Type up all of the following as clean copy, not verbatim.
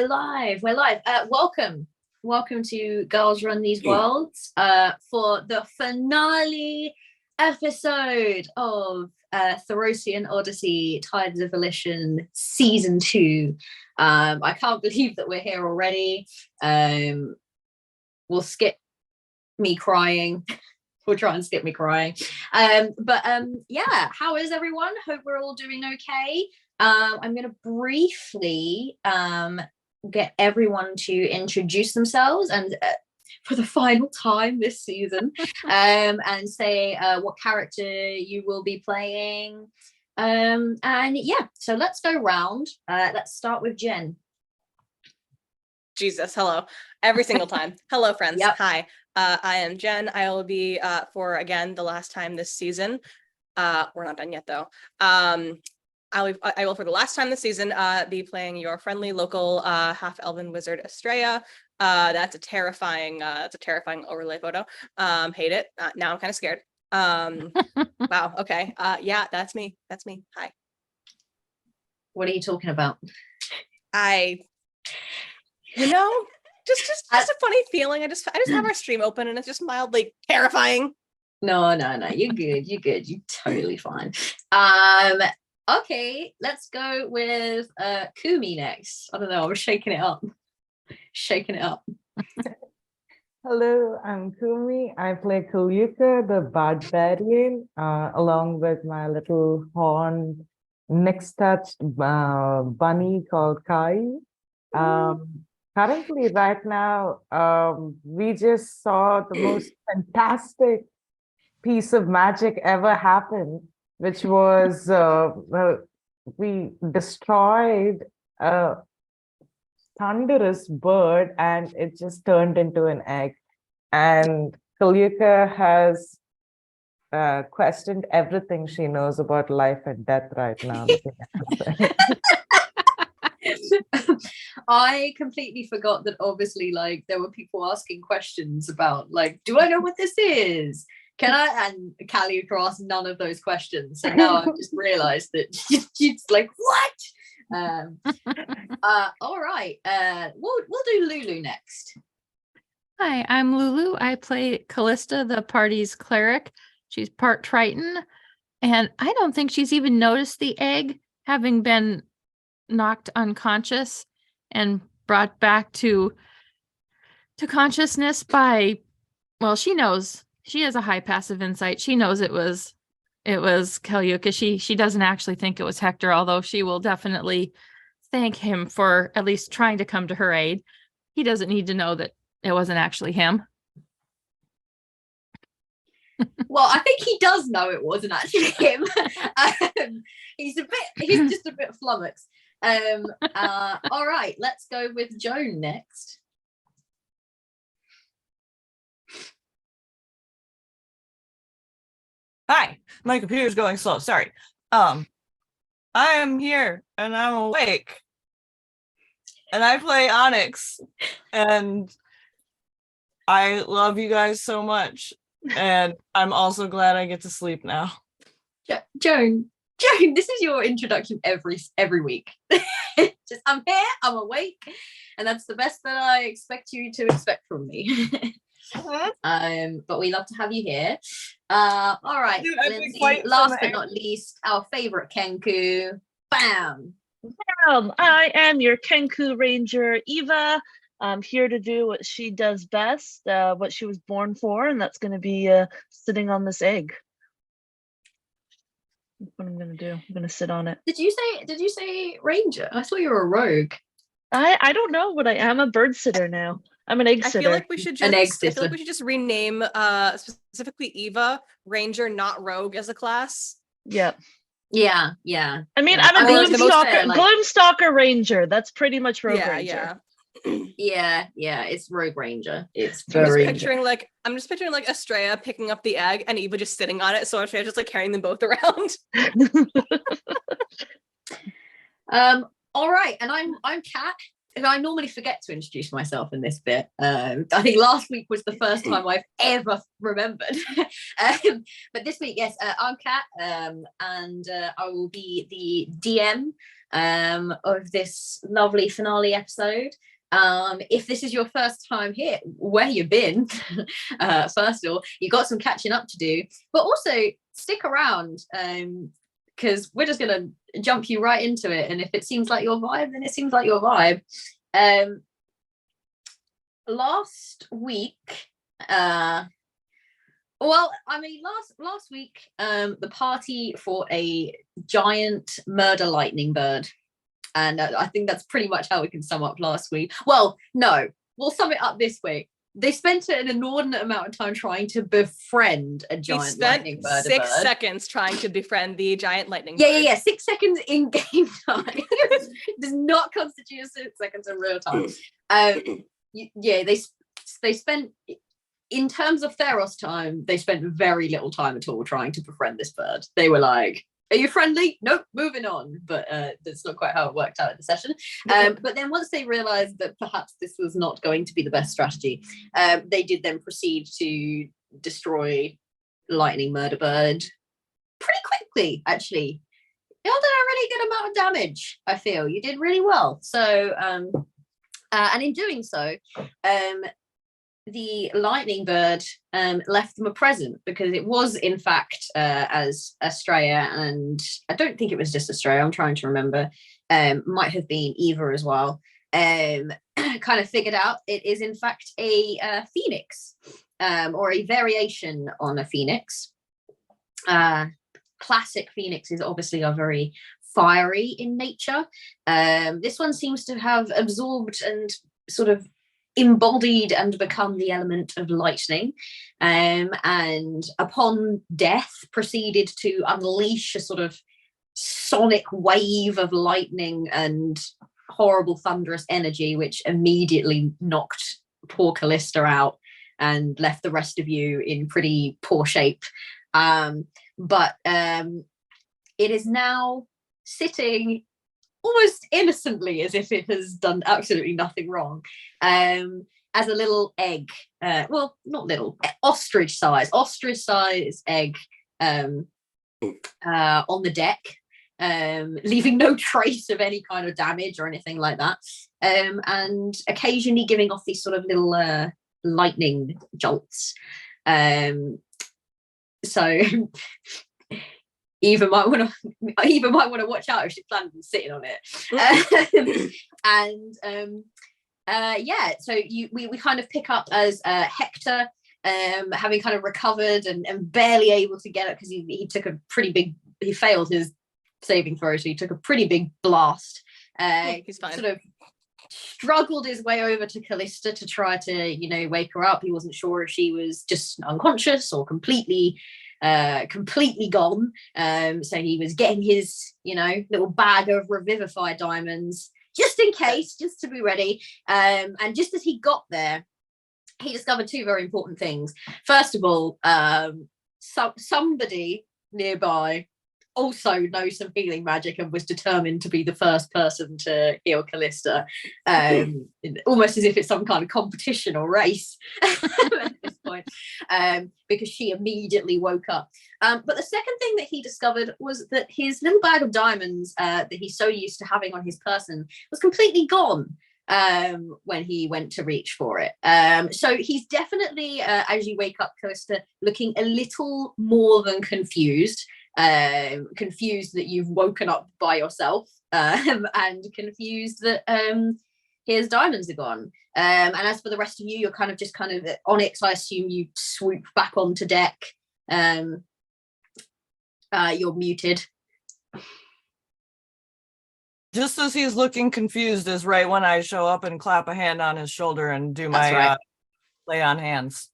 we're live. Welcome to Girls Run These Worlds for the finale episode of Therosian Odyssey, Tides of Volition Season 2. I can't believe that we're here already. We'll skip me crying. We'll try and skip me crying. Yeah, how is everyone? Hope we're all doing okay. I'm going to briefly get everyone to introduce themselves and for the final time this season and say what character you will be playing. And yeah, so let's go round. Let's start with Jen. Jesus, hello. Every single time. Hello, friends. Yep. Hi. I am Jen. I will be for, again, the last time this season. We're not done yet, though. I will, for the last time this season, be playing your friendly local half-elven wizard, Estrella. That's a terrifying overlay photo. Hate it. Now I'm kind of scared. Wow, okay. Yeah, that's me. Hi. What are you talking about? Just a funny feeling. I just have our stream open and it's just mildly terrifying. No, you're good. You're totally fine. Okay, let's go with Kumi next. I don't know, I'm shaking it up. Hello, I'm Kumi. I play Kalyuka, the barbarian, along with my little horn next-touched bunny called Kai. Currently, right now, we just saw the most fantastic piece of magic ever happen, which was we destroyed a thunderous bird and it just turned into an egg. And Kalyuka has questioned everything she knows about life and death right now. I completely forgot that obviously like there were people asking questions about like, do I know what this is? Can I? And Kalyuka asked none of those questions. So now I've just realized that she's like, what? All right. We'll do Lulu next. Hi, I'm Lulu. I play Callista, the party's cleric. She's part Triton. And I don't think she's even noticed the egg having been knocked unconscious and brought back to consciousness by, well, she knows. She has a high passive insight. She knows it was Kalyuka. She doesn't actually think it was Hector, although she will definitely thank him for at least trying to come to her aid. He doesn't need to know that it wasn't actually him. Well, I think he does know it wasn't actually him. He's just a bit flummoxed. All right, let's go with Joan next. Hi, my computer's going slow. Sorry. I am here and I'm awake. And I play Onyx. And I love you guys so much. And I'm also glad I get to sleep now. Joan, this is your introduction every week. Just I'm here, I'm awake, and that's the best that I expect you to expect from me. But we love to have you here. All right, Lindsay, last but not least, our favorite Kenku. Bam! I am your Kenku Ranger, Eva. I'm here to do what she does best, what she was born for, and that's going to be sitting on this egg. That's what I'm going to do. I'm going to sit on it. Did you say Ranger? I thought you were a rogue. I don't know what I am. A bird sitter now. I'm an egg sitter. I feel like we should just rename specifically Eva Ranger, not Rogue, as a class. Yep. Yeah. I mean, I'm a Gloomstalker Ranger. That's pretty much Rogue Ranger. Yeah, it's Rogue Ranger. It's I'm just picturing like Estrella picking up the egg and Eva just sitting on it, so Estrella just like carrying them both around. All right, and I'm Kat. And I normally forget to introduce myself in this bit. I think last week was the first time I've ever remembered. But this week, yes, I'm Kat, and I will be the DM of this lovely finale episode. If this is your first time here, where you been? First of all, you got some catching up to do, but also stick around, because we're just gonna jump you right into it. And if it seems like your vibe, then it seems like your vibe. Last week, last week, the party for a giant murder lightning bird. And I think that's pretty much how we can sum up last week. Well, no, we'll sum it up this way. They spent an inordinate amount of time trying to befriend a giant lightning bird. 6 seconds trying to befriend the giant lightning bird. Yeah. 6 seconds in game time. Does not constitute 6 seconds in real time. They spent, in terms of Theros time, they spent very little time at all trying to befriend this bird. They were like, are you friendly? Nope, moving on. But that's not quite how it worked out in the session. But then once they realized that perhaps this was not going to be the best strategy, they did then proceed to destroy Lightning Murder Bird pretty quickly, actually. You all did a really good amount of damage, I feel. You did really well. So, and in doing so, the lightning bird left them a present, because it was in fact, as Estrella, and I don't think it was just Estrella, I'm trying to remember, might have been Eva as well, kind of figured out it is in fact a phoenix, or a variation on a phoenix. Classic phoenixes obviously are very fiery in nature. This one seems to have absorbed and sort of embodied and become the element of lightning, and upon death proceeded to unleash a sort of sonic wave of lightning and horrible thunderous energy, which immediately knocked poor Callista out and left the rest of you in pretty poor shape. But it is now sitting almost innocently, as if it has done absolutely nothing wrong, as a little egg, well, not little, ostrich size egg, on the deck, leaving no trace of any kind of damage or anything like that, and occasionally giving off these sort of little lightning jolts. So Eva might want to watch out if she plans on sitting on it. So we kind of pick up as Hector, having kind of recovered and barely able to get it, because he failed his saving throw, so he took a pretty big blast. He's fine. Sort of struggled his way over to Callista to try to wake her up. He wasn't sure if she was just unconscious or completely gone, so he was getting his little bag of revivified diamonds just in case, just to be ready, and just as he got there, he discovered two very important things. First of all, somebody nearby also knows some healing magic and was determined to be the first person to heal Callista, almost as if it's some kind of competition or race at this point, because she immediately woke up. But the second thing that he discovered was that his little bag of diamonds that he's so used to having on his person was completely gone when he went to reach for it. So he's definitely, as you wake up, Callista, looking a little more than confused. Confused that you've woken up by yourself, and confused that his diamonds are gone. And as for the rest of you, you're kind of Onyx, I assume you swoop back onto deck. You're muted. Just as he's looking confused is right when I show up and clap a hand on his shoulder and do my lay on hands.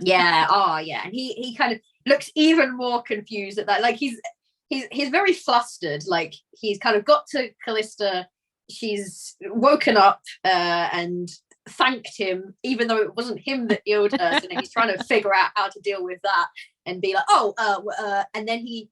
Yeah. And he kind of looks even more confused at that. Like he's very flustered. Like he's kind of got to Callista. She's woken up and thanked him, even though it wasn't him that healed her. So he's trying to figure out how to deal with that and be like, and then he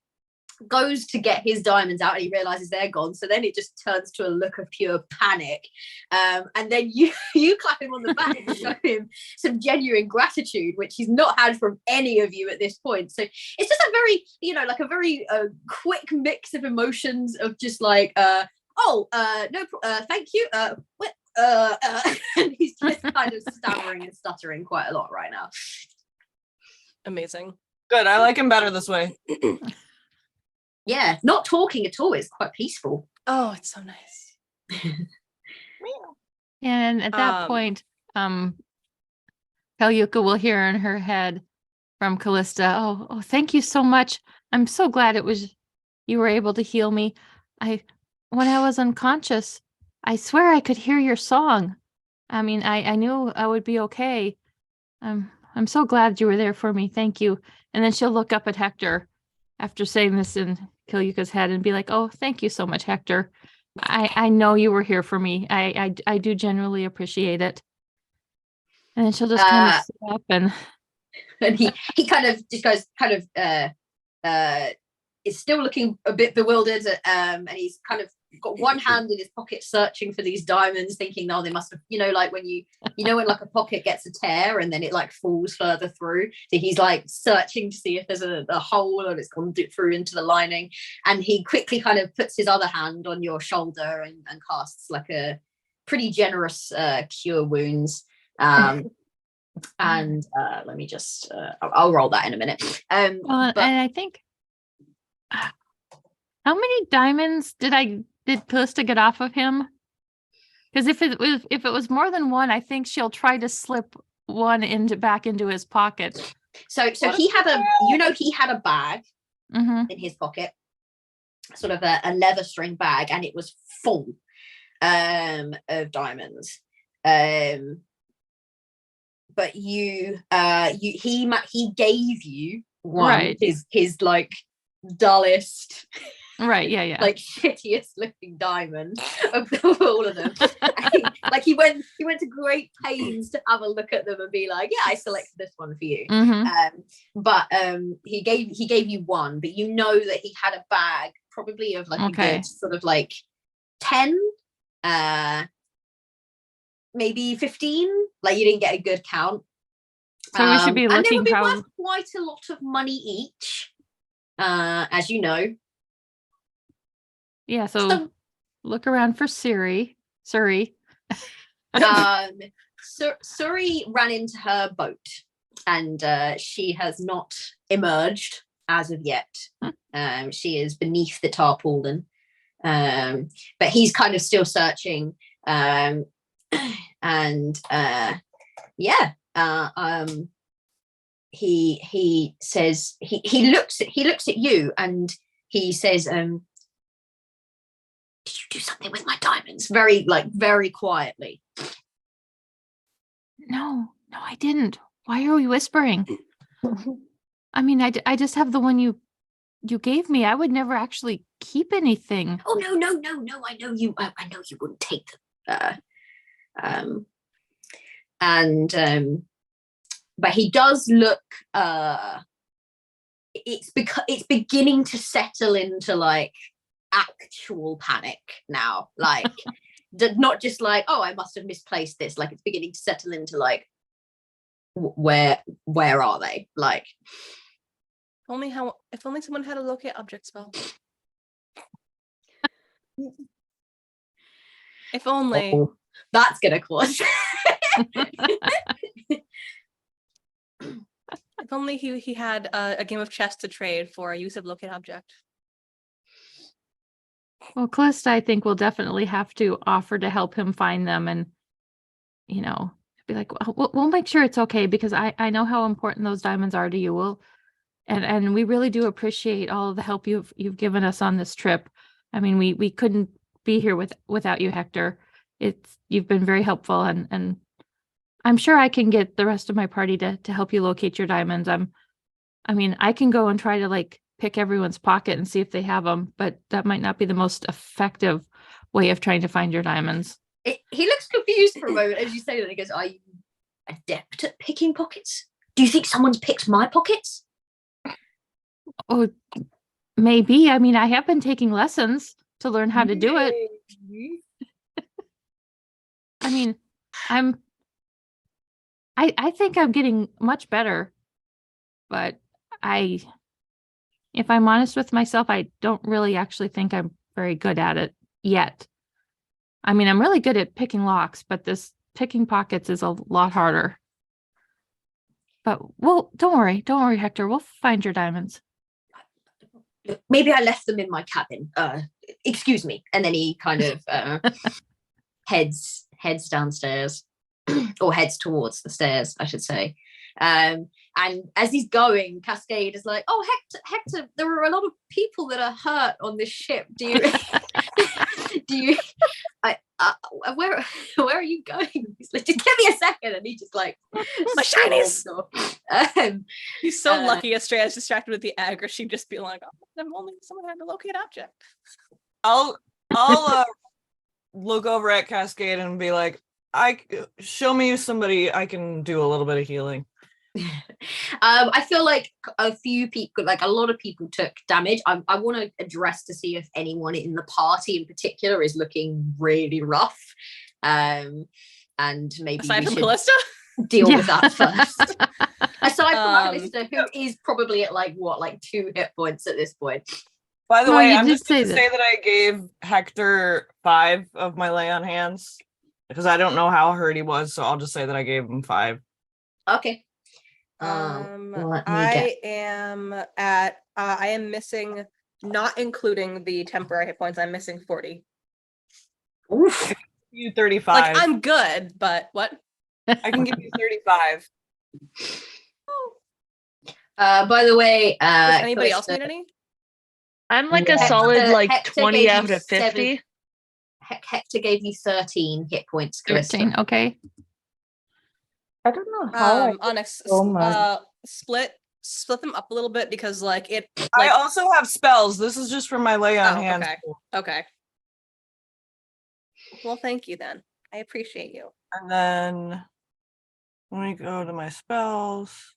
goes to get his diamonds out and he realizes they're gone, so then it just turns to a look of pure panic, and then you clap him on the back and show him some genuine gratitude, which he's not had from any of you at this point. So it's just a very, like a very quick mix of emotions of just like thank you, and he's just kind of stammering and stuttering quite a lot right now. Amazing. Good. I like him better this way. Yeah, not talking at all is quite peaceful. Oh, it's so nice. And at that point, Kalyuka will hear in her head from Callista, oh, thank you so much. I'm so glad you were able to heal me. When I was unconscious, I swear I could hear your song. I mean, I knew I would be okay. I'm so glad you were there for me. Thank you. And then she'll look up at Hector after saying this in Kalyuka's head and be like, oh, thank you so much, Hector. I know you were here for me. I do genuinely appreciate it. And then she'll just kind of sit up and he kind of just goes is still looking a bit bewildered, and he's kind of got one hand in his pocket searching for these diamonds, thinking, oh, they must have, like when when like a pocket gets a tear and then it like falls further through, so he's like searching to see if there's a hole or it's gone through into the lining, and he quickly kind of puts his other hand on your shoulder and casts like a pretty generous cure wounds, and let me just I'll roll that in a minute. and I think how many diamonds did Callista get off of him? Because if it was more than one, I think she'll try to slip one back into his pocket. So he had a bag in his pocket, sort of a leather string bag, and it was full of diamonds. But he gave you one, right, his like dullest, right, yeah, like shittiest looking diamond of all of them. He went to great pains to have a look at them and be like, yeah, I selected this one for you. But he gave you one, but you know that he had a bag probably of like a good sort of like 10 maybe 15, like you didn't get a good count, so we should be looking, and they would be worth quite a lot of money each, as you know. Yeah, so look around for Surrey. Suri ran into her boat, and she has not emerged as of yet. She is beneath the tarpaulin, but he's kind of still searching, and he says he looks at you and he says, did you do something with my diamonds? Very quietly. No, I didn't. Why are we whispering? I mean, I just have the one you gave me. I would never actually keep anything. Oh no! I know you wouldn't take them. But he does look. It's beginning to settle into like actual panic now. Like, not just like, oh, I must have misplaced this. Like, it's beginning to settle into like, where are they? Like, if only someone had a locate object spell. If only. Oh, that's gonna cause. If only he had a game of chess to trade for a use of locate object. Well, Callista, I think, will definitely have to offer to help him find them, and be like, we'll make sure it's okay, because I know how important those diamonds are to you. And we really do appreciate all of the help you've given us on this trip. I mean, we couldn't be here without you, Hector. You've been very helpful, and I'm sure I can get the rest of my party to help you locate your diamonds. I mean, I can go and try to like pick everyone's pocket and see if they have them, but that might not be the most effective way of trying to find your diamonds. He looks confused for a moment as you say that. He goes, "Are you adept at picking pockets? Do you think someone's picked my pockets?" Oh, Maybe. I mean, I have been taking lessons to learn how to do it. I mean, I think I'm getting much better, but if I'm honest with myself, I don't really actually think I'm very good at it yet. I mean, I'm really good at picking locks, but this picking pockets is a lot harder. But don't worry, Hector. We'll find your diamonds. Maybe I left them in my cabin. Excuse me. And then he kind of heads downstairs, or heads towards the stairs, I should say. And as he's going, Cascade is like, "Oh, Hector, there are a lot of people that are hurt on this ship. Do you, where are you going?" He's like, "Just give me a second." And he just like, my shinies. He's so uh, lucky Estrella's distracted with the egg, or she'd just be like, "Oh, I'm only someone had to locate object." I'll look over at Cascade and be like, show me somebody I can do a little bit of healing. I feel like a few people, like a lot of people took damage. I want to address to see if anyone in the party in particular is looking really rough. And maybe aside we from should Callista, deal with that first. Aside from Um, Callista, who is probably at like 2 hit points at this point. By the No, way, you I'm did just going to say say that I gave Hector 5 of my lay on hands because I don't know how hurt he was, so I'll just say that I gave him 5. Okay. I am missing, not including the temporary hit points, I'm missing 40. Oof. You 35. Like, I'm good, but what? I can give you 35. By the way, Does anybody else Callista, need any? I'm like a Yeah. solid like Hector 20 gave out you of 50. Hector gave you 13 hit points, Callista. 13. Okay. I don't know how Onyx, so much. split them up a little bit, because like it. I Like, also have spells. This is just for my lay on hands. okay. Well, thank you then. I appreciate you. And then let me go to my spells.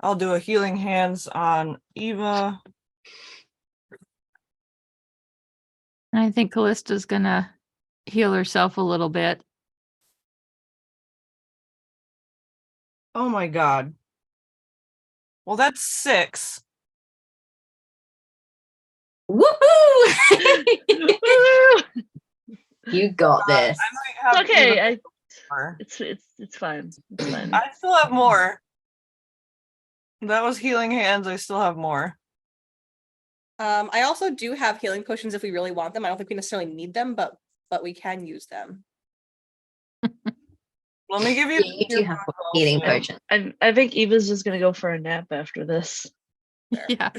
I'll do a healing hands on Eva. I think Callista's gonna heal herself a little bit. Oh my god. Well, that's 6. Woohoo! You got this. I might have Okay, even more. it's fine. It's fine. I still have more. That was healing hands. I still have more. I also do have healing potions if we really want them. I don't think we necessarily need them, but we can use them. Let me give you. Yeah, you do have healing potion. I think Eva's just gonna go for a nap after this. Yeah.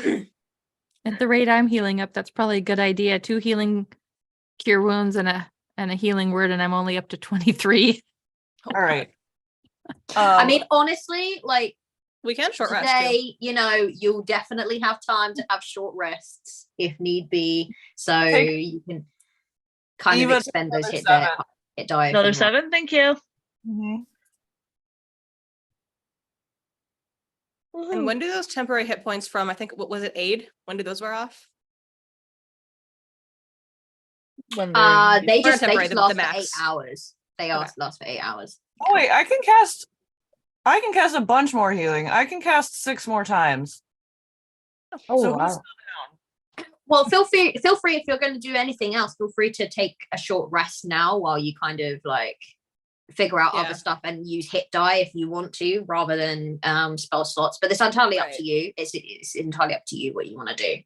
At the rate I'm healing up, that's probably a good idea. 2 healing cure wounds and a healing word, and I'm only up to 23. All right. I mean, honestly, like we can short rest. today, you'll definitely have time to have short rests if need be. So you can kind of expend those hit die. Another 7, thank you. Mm-hmm. And when do those temporary hit points from, I think, what was it, aid? When do those wear off? When They Or just temporary, last the for 8 max. hours. They Okay. last for 8 hours. Oh wait, I can cast a bunch more healing. I can cast 6 more times. Oh, So wow. who's Well, feel free if you're going to do anything else, feel free to take a short rest now while you kind of like figure out other stuff and use hit die if you want to, rather than spell slots. But it's entirely up to you. It's entirely up to you what you want to do.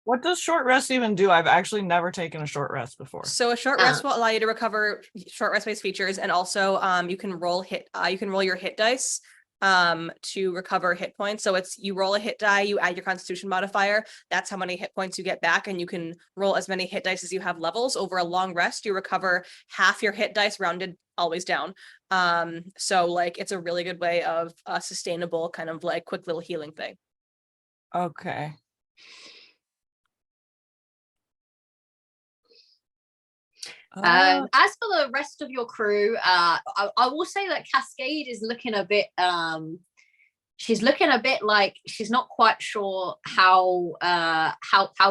What does short rest even do? I've actually never taken a short rest before. So a short rest will allow you to recover short rest based features, and also you can roll your hit dice to recover hit points. So it's, you roll a hit die, you add your constitution modifier, that's how many hit points you get back, and you can roll as many hit dice as you have levels. Over a long rest, you recover half your hit dice, rounded always down. So like it's a really good way of a sustainable kind of like quick little healing thing. Okay. As for the rest of your crew, I will say that Cascade is looking a bit she's looking a bit like she's not quite sure how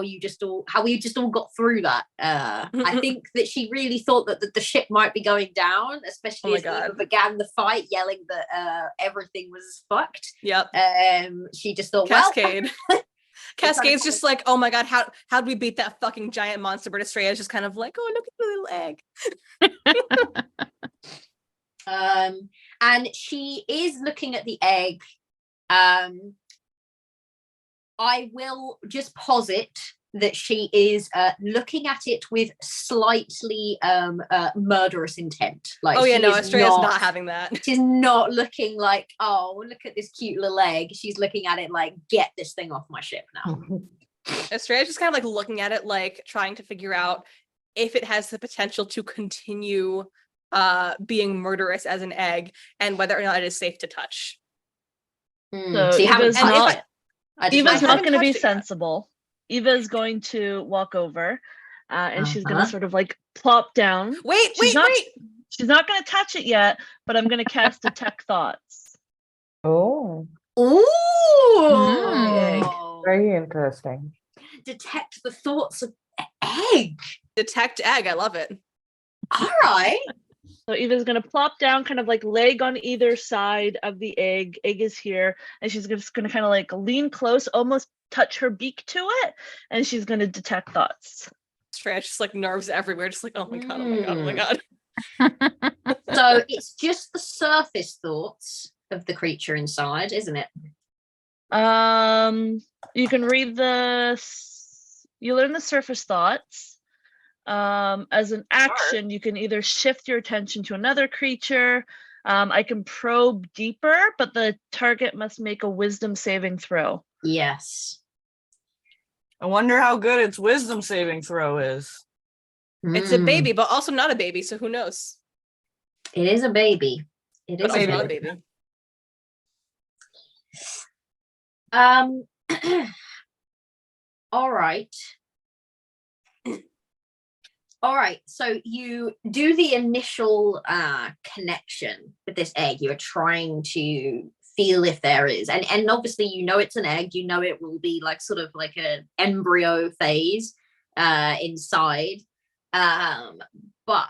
you just all got through that. I think that she really thought that the ship might be going down, especially as Eva began the fight, yelling that everything was fucked. Yep. She just thought, Cascade. well, Cascade's just like, oh my god, how'd we beat that fucking giant monster? But Estrella's just kind of like, oh, look at the little egg. And she is looking at the egg. I will just posit that she is looking at it with slightly murderous intent. Like, oh yeah, no, Estrella's not having that. She's not looking like, oh, look at this cute little egg. She's looking at it like, get this thing off my ship now. Estrella's just kind of like looking at it, like trying to figure out if it has the potential to continue being murderous as an egg, and whether or not it is safe to touch. So you Eva's not going to be touched it sensible. Eva's going to walk over, and she's going to Uh-huh. sort of like plop down. Wait. She's not going to touch it yet, but I'm going to cast Detect Thoughts. Oh, Ooh. very interesting. Detect the thoughts of egg. Detect egg, I love it. All right. So Eva's going to plop down, kind of like leg on either side of the egg. Egg is here, and she's just going to kind of like lean close, almost touch her beak to it, and she's going to detect thoughts. Estrella's just like nerves everywhere, just like, oh my god, oh my god, oh my god. So it's just the surface thoughts of the creature inside, isn't it? You can read you learn the surface thoughts. As an action, you can either shift your attention to another creature. I can probe deeper, but the target must make a wisdom saving throw. Yes. I wonder how good its wisdom saving throw is. It's a baby, but also not a baby, so who knows? It is a baby. It But is also a not a baby. baby. All right. All right, so you do the initial connection with this egg. You're trying to feel if there is, and obviously you know it's an egg. You know it will be like sort of like an embryo phase inside, but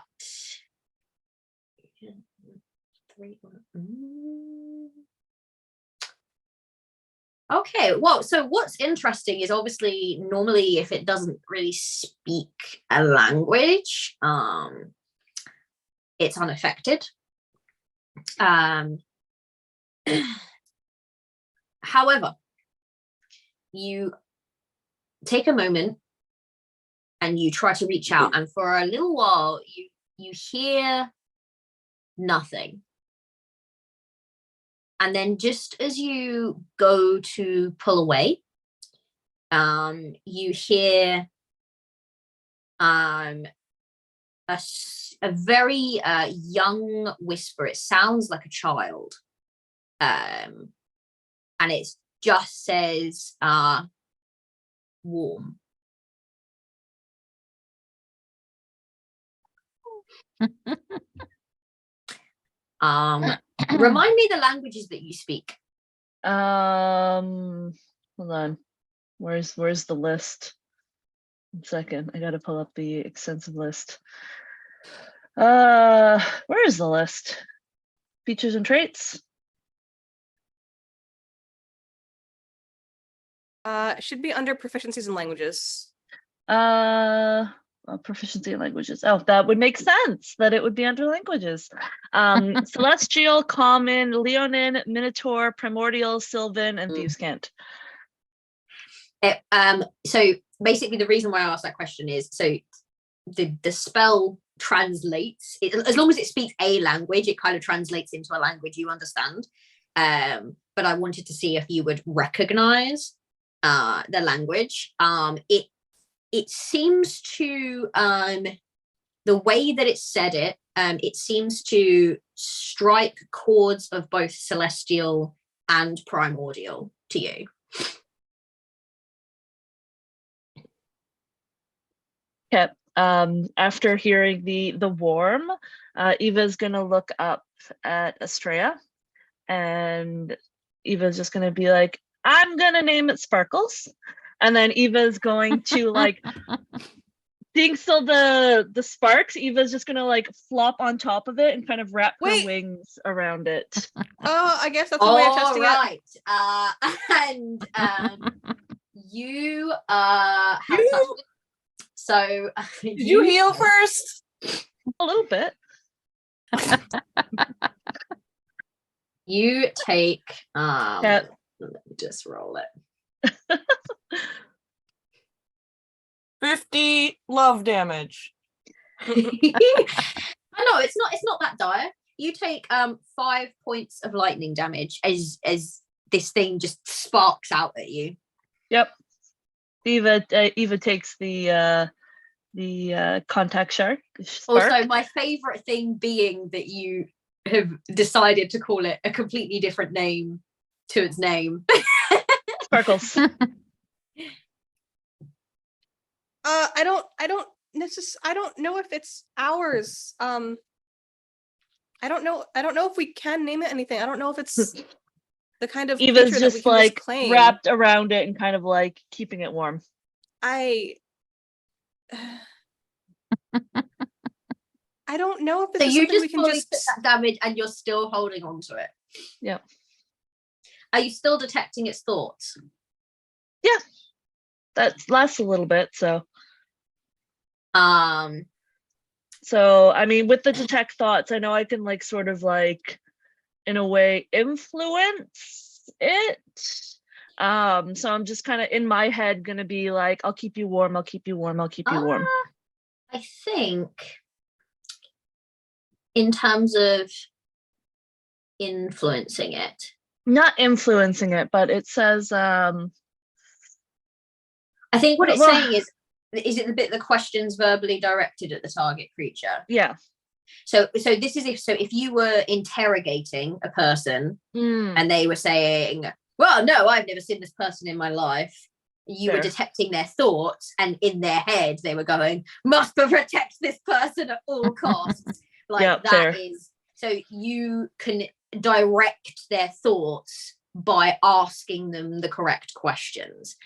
okay, well, so what's interesting is obviously normally if it doesn't really speak a language, it's unaffected. However, you take a moment and you try to reach out, and for a little while you hear nothing. And then just as you go to pull away, you hear a very young whisper. It sounds like a child. And it just says, warm. Remind me the languages that you speak. Hold on. Where's the list? 1 second. I gotta pull up the extensive list. Where is the list? Features and traits. It should be under proficiencies in languages. Proficiency in languages. Oh, that would make sense that it would be under languages. Celestial, Common, Leonin, Minotaur, Primordial, Sylvan, and Thieves' Cant. So basically the reason why I asked that question is so the spell translates it, as long as it speaks a language, it kind of translates into a language you understand. But I wanted to see if you would recognize the language. It seems to the way that it said it, it seems to strike chords of both celestial and primordial to you. Okay. After hearing the warm, Eva's gonna look up at Estrella, and Eva's just gonna be like, I'm gonna name it Sparkles. And then Eva's going to like seeing still the sparks, Eva's just gonna like flop on top of it and kind of wrap her Wait. wings around it. Oh, I guess that's a way of testing it. Right. And you have touched it. So Did you heal first? A little bit. You take Yeah. let me just roll it. 50 love damage. I know it's not that dire. You take 5 points of lightning damage as this thing just sparks out at you. Yep. Eva takes the contact spark. Also, my favorite thing being that you have decided to call it a completely different name to its name. Sparkles. I don't know if it's ours. I don't know if we can name it anything. I don't know if it's the kind of Eva's creature that we just can like just claim. wrapped around it and kind of like keeping it warm. I don't know if this So is you something we just can fully just took that damage and you're still holding on to it. Yeah. Are you still detecting its thoughts? Yeah. That lasts a little bit, so. So I mean, with the detect thoughts, I know I can like sort of like in a way influence it. So I'm just kind of in my head gonna be like, I'll keep you warm, I'll keep you warm, I'll keep you warm. I think in terms of influencing it. Not influencing it, but it says I think what it's well, saying is it the bit the questions verbally directed at the target creature? Yeah. So this is if you were interrogating a person and they were saying, well, no, I've never seen this person in my life. You were detecting their thoughts, and in their head they were going, must protect this person at all costs. Like that is so you can direct their thoughts by asking them the correct questions.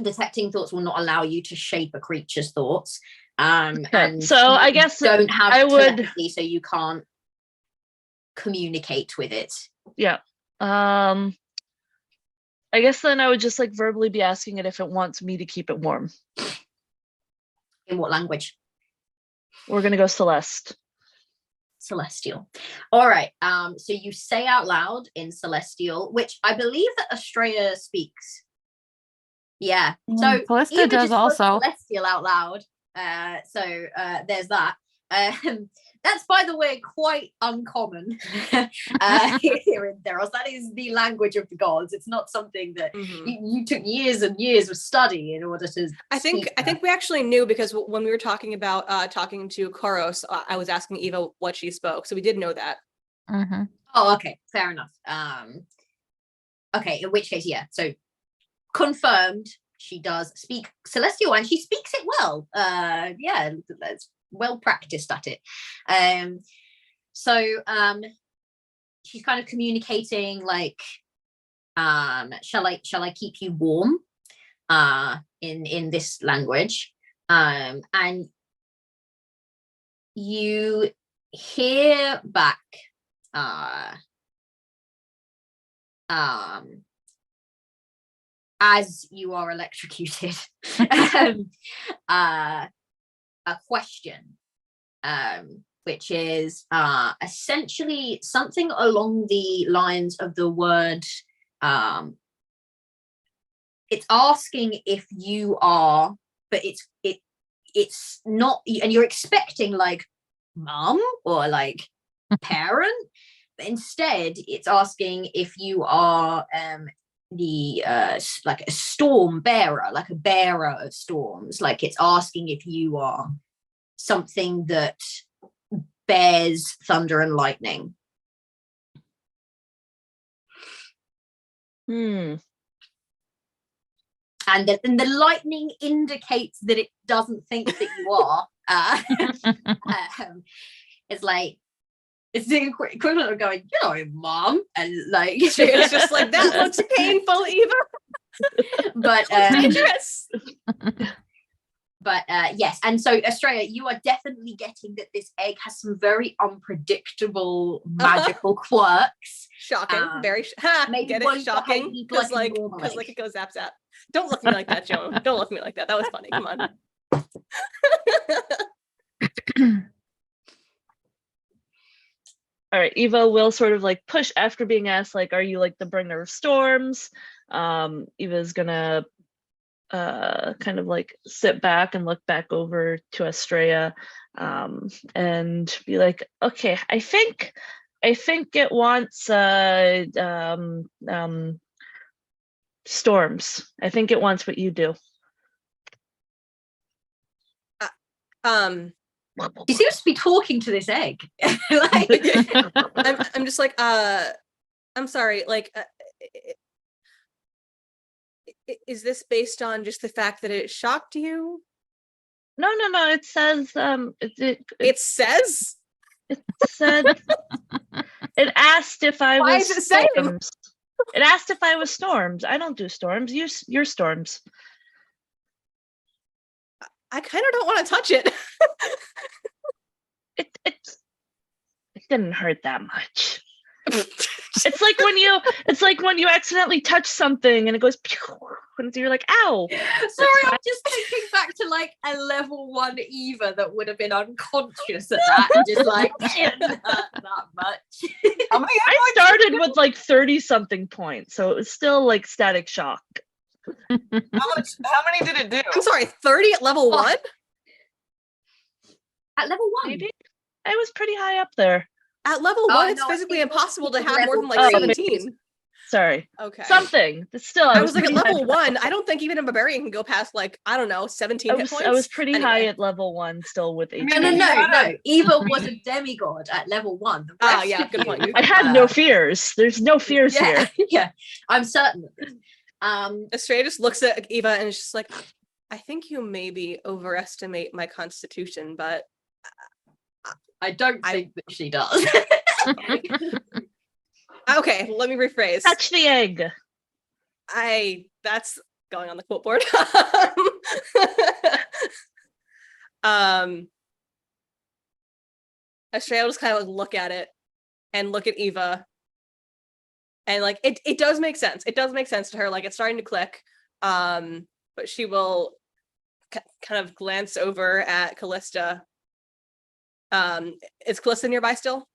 Detecting thoughts will not allow you to shape a creature's thoughts. And so I guess don't have I would telepathy, so you can't communicate with it. Yeah. I guess then I would just like verbally be asking it if it wants me to keep it warm. In what language? We're gonna go Celeste. Celestial. All right. So you say out loud in Celestial, which I believe that Estrella speaks. Yeah. So Callista Eva does just spoke also. Celestial out loud. So there's that. That's, by the way, quite uncommon here in Theros. That is the language of the gods. It's not something that you took years and years of study in order to. I think we actually knew, because when we were talking about talking to Koros, I was asking Eva what she spoke, so we did know that. Oh, okay, fair enough. Okay, in which case, yeah. So confirmed, she does speak Celestial, and she speaks it well. Yeah, that's well practiced at it. So she's kind of communicating like, shall I keep you warm? In this language, and you hear back as you are electrocuted a question, which is essentially something along the lines of the word, it's asking if you are, but it's not, and you're expecting like mom or like parent, but instead it's asking if you are the like a storm bearer, like a bearer of storms. Like it's asking if you are something that bears thunder and lightning. And the lightning indicates that it doesn't think that you are. It's like, It's the equivalent of going, you know, mom, and like It's just like, that looks painful, Eva. but Yes. But yes, and so Estrella, you are definitely getting that this egg has some very unpredictable magical quirks. Shocking, very maybe get won't it? Shocking, behave because like a like, normal egg. it goes zap zap. Don't look at me like that, Joan. Don't look at me like that. That was funny. Come on. All right, Eva will sort of like push after being asked, like, are you like the bringer of storms? Eva's gonna kind of like sit back and look back over to Estrella, and be like, okay, I think it wants storms. I think it wants what you do. He seems to be talking to this egg. Like, I'm just like, I'm sorry, like, is this based on just the fact that it shocked you? No. It says It says? it said it asked if I Why was is it saying? storms. It asked if I was storms. I don't do storms. You're storms. I kind of don't want to touch it. It didn't hurt that much. It's like when you accidentally touch something and it goes pew, and you're like, ow. sorry, I'm just thinking back to like a level 1 Eva that would have been unconscious at that and just like, it didn't hurt that much. How many I started with like 30 something points, so it was still like static shock. how many did it do? I'm sorry, 30 at level 1? At level 1. Maybe I was pretty high up there. At level Oh, 1, it's no, I physically think it was impossible to have more than level like 3. 17. Sorry. Okay. Something. But still, I was like at pretty high level up 1. I don't think even a barbarian can go past like, I don't know, 17 hit points. I was pretty high Anyway. at level 1 still with 18. No. Eva was a demigod at level 1. The rest Yeah, of good point. you, I had no fears. There's no fears yeah, here. yeah, I'm certain of this. Estrella just looks at Eva and is just like, I think you maybe overestimate my constitution, but I don't think that she does. okay, let me rephrase. Touch the egg. That's going on the quote board. Estrella just kind of like look at it and look at Eva. And like it does make sense. It does make sense to her. Like it's starting to click. But she will kind of glance over at Callista. Is Callista nearby still?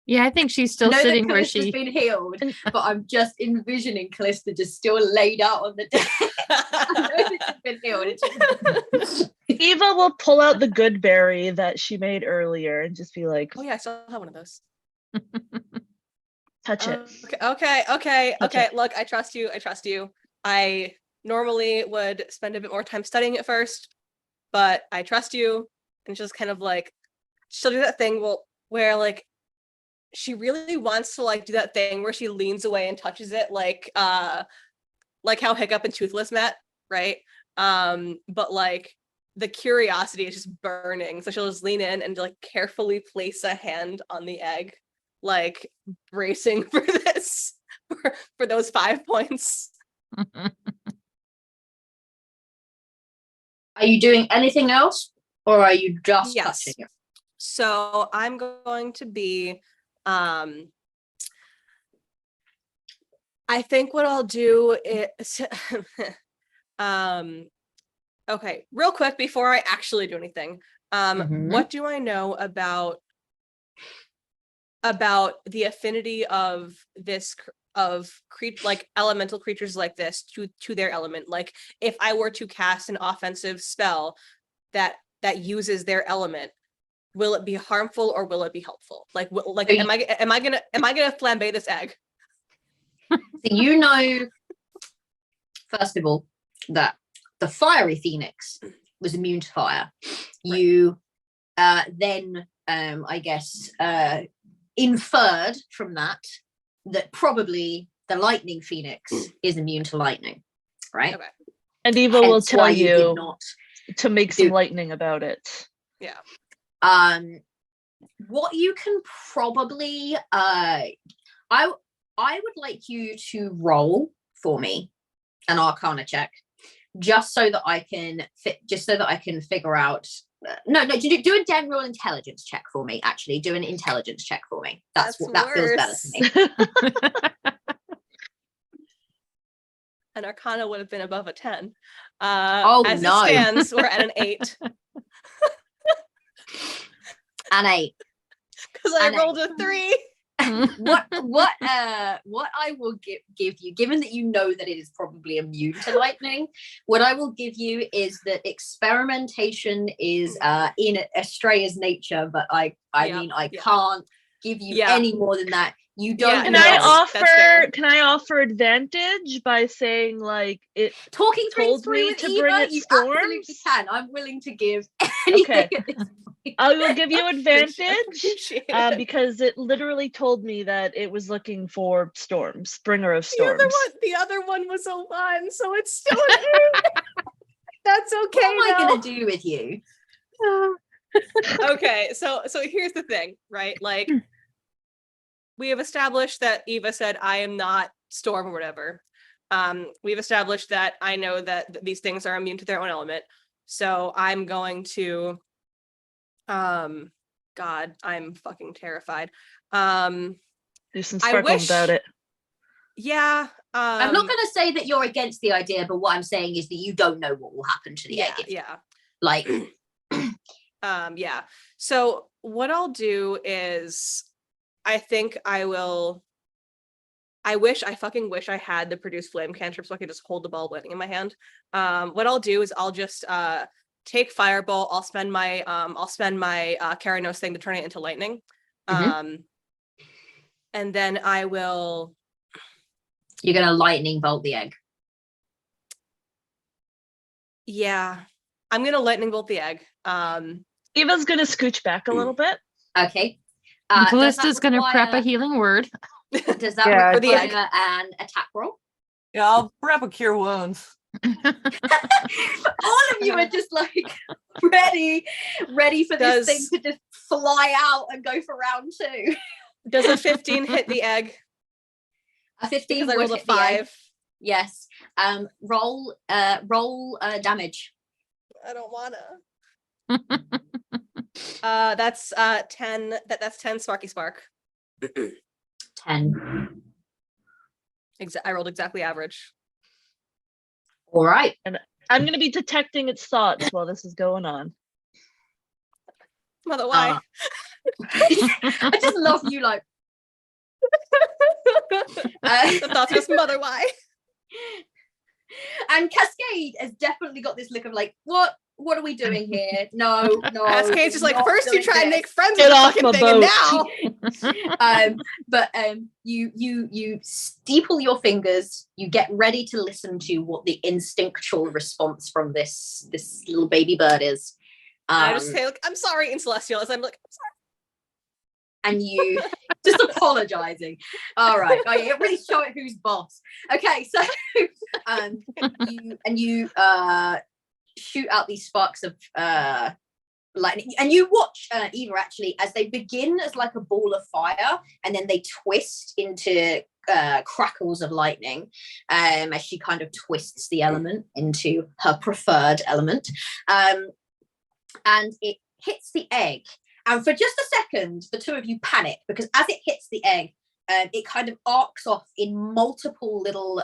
Yeah, I think she's still I know sitting that where Callista's she. been healed, but I'm just envisioning Callista just still laid out on the deck. I know that she's been healed. It's just- Eva will pull out the good berry that she made earlier and just be like, Oh yeah, I still have one of those. touch it. Okay. Touch it. Look, I trust you. I normally would spend a bit more time studying it first, but I trust you. And just kind of like, she'll do that thing where like, she really wants to like do that thing where she leans away and touches it like how Hiccup and Toothless met, right? But like the curiosity is just burning. So she'll just lean in and like carefully place a hand on the egg, like bracing for this, for those 5 points. Are you doing anything else? Or are you just Yes. touching it? So I'm going to be, I think what I'll do is, okay, real quick before I actually do anything, Mhm. what do I know about the affinity of this like elemental creatures like this to their element? Like if I were to cast an offensive spell that uses their element, will it be harmful or will it be helpful? Like am I gonna flambe this egg? So you know, first of all, that the fiery phoenix was immune to fire. Right. You then, I guess, inferred from that probably the lightning phoenix is immune to lightning, right? Okay. And Eva will Hence tell why you did you not to make some do- lightning about it. Yeah. what you can probably I would like you to roll for me an Arcana check, just so that I can figure out. No, do a general intelligence check for me. Actually, do an intelligence check for me. That feels better to me. An Arcana would have been above a 10. As it stands, we're at an 8. An 8. Because I rolled a 3. What I will give you, given that you know that it is probably immune to lightning, what I will give you is that experimentation is in Estrella's nature, but I can't give you any more than that. You don't. Can I offer advantage by saying like it talking told me to Eva, bring it you storms? absolutely can. I'm willing to give anything at this point. I will give you advantage because it literally told me that it was looking for storms, bringer of storms. The other one was a 1, so it's still an 8. That's okay. What am I gonna do with you? Okay, so here's the thing, right? Like, we have established that Eva said, I am not storm or whatever. We've established that I know that these things are immune to their own element. So I'm going to, God, I'm fucking terrified. Do some sparkles about it. Yeah. I'm not going to say that you're against the idea, but what I'm saying is that you don't know what will happen to the egg. Yeah. Like, yeah. So what I'll do is, I fucking wish I had the produce flame cantrip so I could just hold the ball of lightning in my hand. What I'll do is I'll just take fireball. I'll spend my Karanos thing to turn it into lightning. And then I will. You're gonna lightning bolt the egg. Yeah, I'm gonna lightning bolt the egg. Eva's gonna scooch back a little bit. Okay. Callista's going to prep a healing word. Does that require an attack roll? Yeah, I'll prep a cure wounds. All of you are just like ready for this thing to just fly out and go for round 2. Does a 15 hit the egg? A 15 would hit 5. Yes. Roll damage. I don't wanna. That's 10. That's 10 Sparky Spark. 10. I rolled exactly average. All right. And I'm going to be detecting its thoughts while this is going on. Mother, why? I just love you, like. The thoughts was mother, why? And Cascade has definitely got this look of like, what are we doing here? No. Cascade's just like, first you try and make friends Get with the off fucking my thing, boat. and now. But you steeple your fingers, you get ready to listen to what the instinctual response from this little baby bird is. I just say, like, I'm sorry, in Celestial, as I'm like, I'm sorry. And you just apologizing. All right. Oh, yeah, really show it who's boss. Okay, so you shoot out these sparks of lightning, and you watch Eva actually as they begin as like a ball of fire, and then they twist into crackles of lightning, as she kind of twists the element into her preferred element, and it hits the egg. And for just a second, the two of you panic, because as it hits the egg, it kind of arcs off in multiple little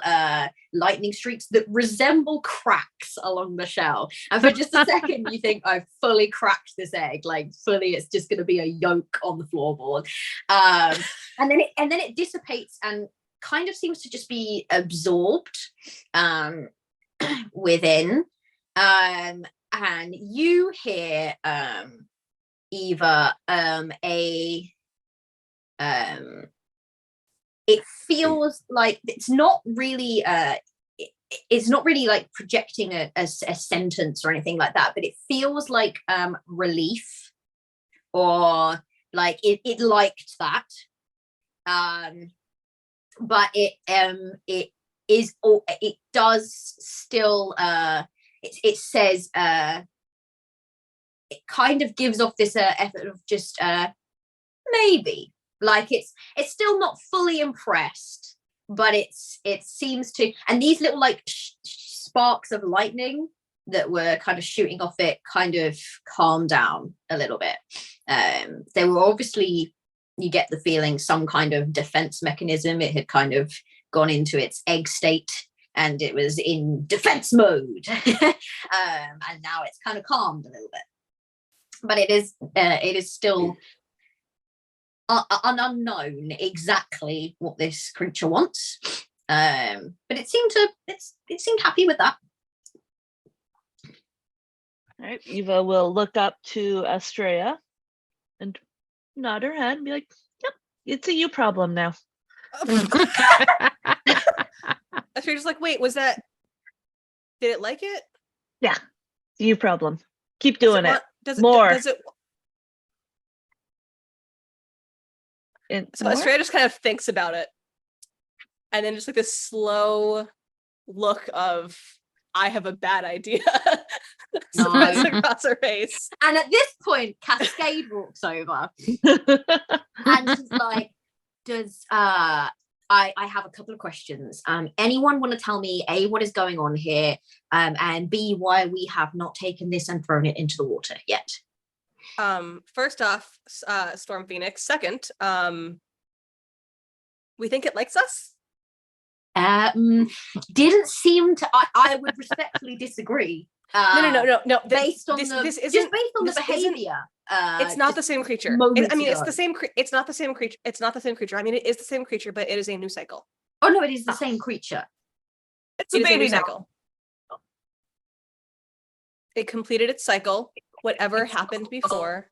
lightning streaks that resemble cracks along the shell. And for just a second, you think, I've fully cracked this egg. Like, fully, it's just going to be a yolk on the floorboard. And then it dissipates and kind of seems to just be absorbed within. And you hear... Eva, it feels like it's not really like projecting a sentence or anything like that, but it feels like relief, or like it liked that, but it does still it says it kind of gives off this effort of just maybe. Like it's still not fully impressed, but it seems to. And these little like sparks of lightning that were kind of shooting off it kind of calmed down a little bit. They were obviously, you get the feeling, some kind of defense mechanism. It had kind of gone into its egg state and it was in defense mode. And now it's kind of calmed a little bit. But it is still an unknown exactly what this creature wants. But it seemed happy with that. All right, Eva will look up to Estrella and nod her head and be like, "Yep, it's a you problem now." Estrella's like, wait, was that? Did it like it? Yeah, it's a you problem. Keep doing it. More. So more? Estrella just kind of thinks about it, and then just like this slow look of, I have a bad idea. Spreads across her face. And at this point, Cascade walks over and she's like, does I have a couple of questions. Anyone want to tell me A, what is going on here, and B, why we have not taken this and thrown it into the water yet? First off, Storm Phoenix. Second, we think it likes us. Didn't seem to. I would respectfully disagree. No. Based on the behavior, it's not the same creature. It's the same. It's not the same creature. It's not the same creature. I mean, it is the same creature, but it is a new cycle. Oh no, it is the same creature. It's a baby cycle. It completed its cycle. Whatever happened before.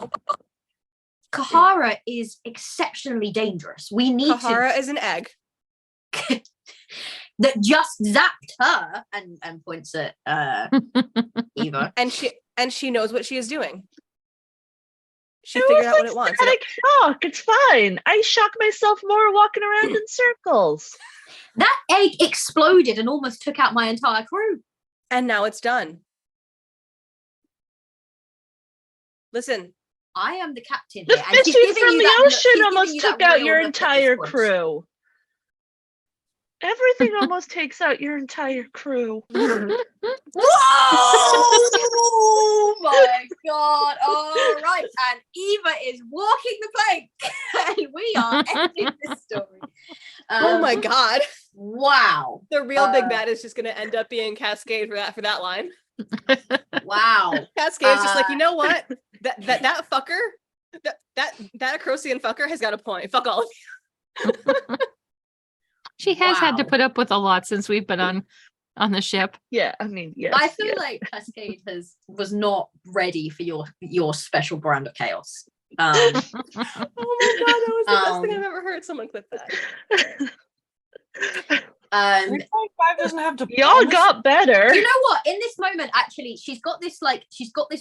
Kahara is exceptionally dangerous. We need Kahara is an egg that just zapped her and points at Eva. And she knows what she is doing. She figured out what it wants. Static shock. It's fine. I shock myself more walking around in circles. That egg exploded and almost took out my entire crew. And now it's done. Listen, I am the captain here. The fishes from the ocean almost took out your entire crew. Everything almost takes out your entire crew. Whoa! Oh my god! All right, and Eva is walking the plank, and we are ending this story. Oh my god! Wow! The real big bad is just going to end up being Cascade for that line. Wow! Cascade's just like, you know what? That fucker, that Acrosian fucker has got a point. Fuck all of you. She has had to put up with a lot since we've been on the ship. Yeah, I mean, yes. I feel like Cascade was not ready for your special brand of chaos. Oh my god, that was the best thing I've ever heard. Someone clip that. 3.5 doesn't have to. Y'all got better. You know what? In this moment, actually, she's got this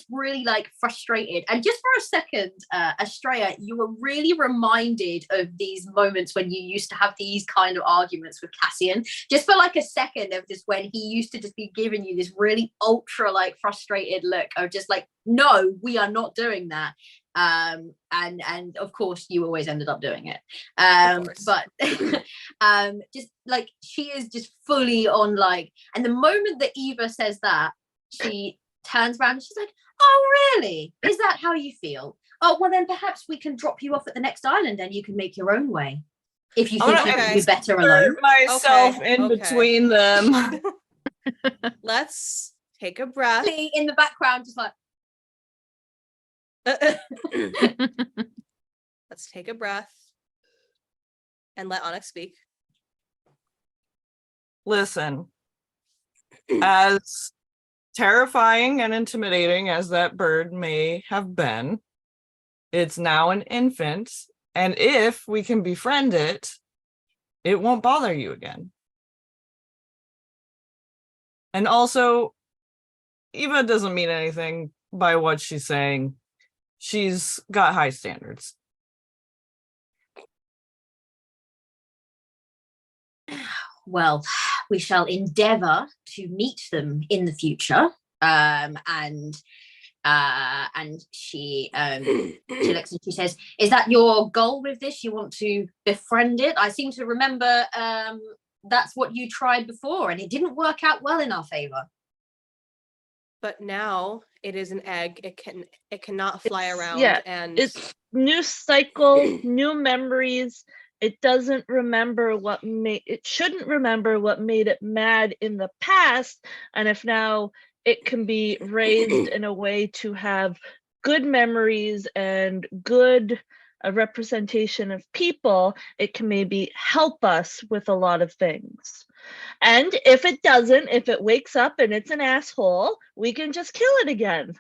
really like frustrated. And just for a second, Estrella, you were really reminded of these moments when you used to have these kind of arguments with Cassian. Just for like a second of just when he used to just be giving you this really ultra like frustrated look of just like, no, we are not doing that. And of course you always ended up doing it. But just like she is just fully on like, and the moment that Eva says that, she turns around and she's like, oh really? Is that how you feel? Oh well, then perhaps we can drop you off at the next island and you can make your own way. If you think you can be better alone. Myself in between them. Let's take a breath. In the background, just like let's take a breath and let Onyx speak. Listen, as terrifying and intimidating as that bird may have been, it's now an infant, and if we can befriend it, it won't bother you again. And also, Eva doesn't mean anything by what she's saying. She's got high standards. Well, we shall endeavor to meet them in the future. And And she looks and she says, "Is that your goal with this? You want to befriend it? I seem to remember that's what you tried before, and it didn't work out well in our favor." But now it is an egg. It cannot fly around. Yeah, and it's new cycle, new memories. It doesn't remember it shouldn't remember what made it mad in the past. And if now it can be raised in a way to have good memories and good representation of people, it can maybe help us with a lot of things. And if it doesn't, if it wakes up and it's an asshole, we can just kill it again.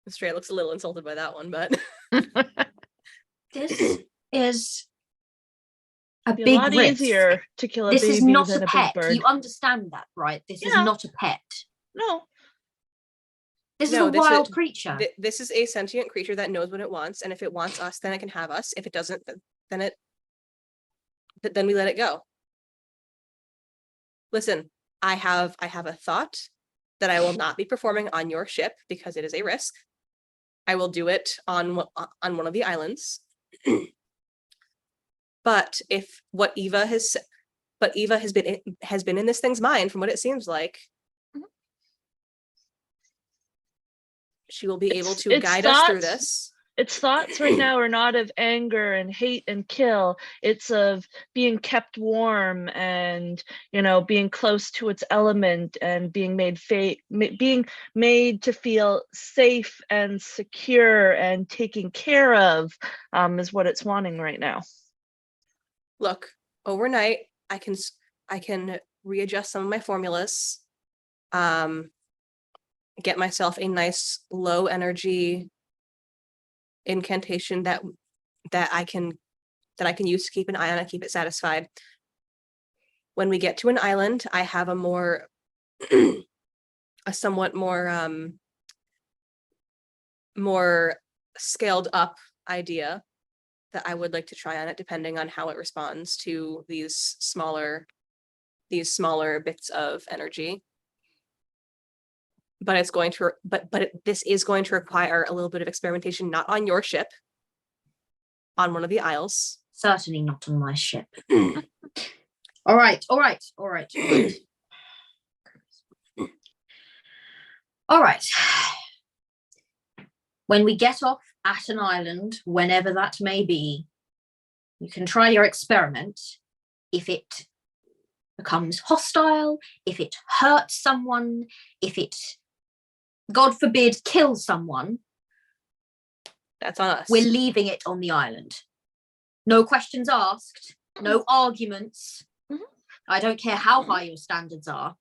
Stray looks a little insulted by that one, but This is a Be a big lot risk. easier to kill a This baby is not than a a pet. big bird. You understand that, right? This is Yeah. not a pet. No, This No, is a this is- wild creature. this is a sentient creature that knows what it wants, and if it wants us, then it can have us. If it doesn't, then we let it go. Listen, I have a thought that I will not be performing on your ship because it is a risk. I will do it on one of the islands. But if what Eva has been in this thing's mind, from what it seems like, she will be able to It's guide us through thoughts. this. its thoughts right now are not of anger and hate and kill. It's of being kept warm and, being close to its element and being made to feel safe and secure and taken care of, is what it's wanting right now. Look, overnight, I can readjust some of my formulas, get myself a nice low energy incantation that I can use to keep an eye on it, keep it satisfied. When we get to an island, I have a somewhat more scaled up idea that I would like to try on it, depending on how it responds to these smaller bits of energy. But it's going to, this is going to require a little bit of experimentation, not on your ship, on one of the isles. Certainly not on my ship. All right. All right. When we get off at an island, whenever that may be, you can try your experiment. If it becomes hostile, if it hurts someone, if it, God forbid, kills someone, that's on us. We're leaving it on the island. No questions asked, no arguments. Mm-hmm. I don't care how high your standards are.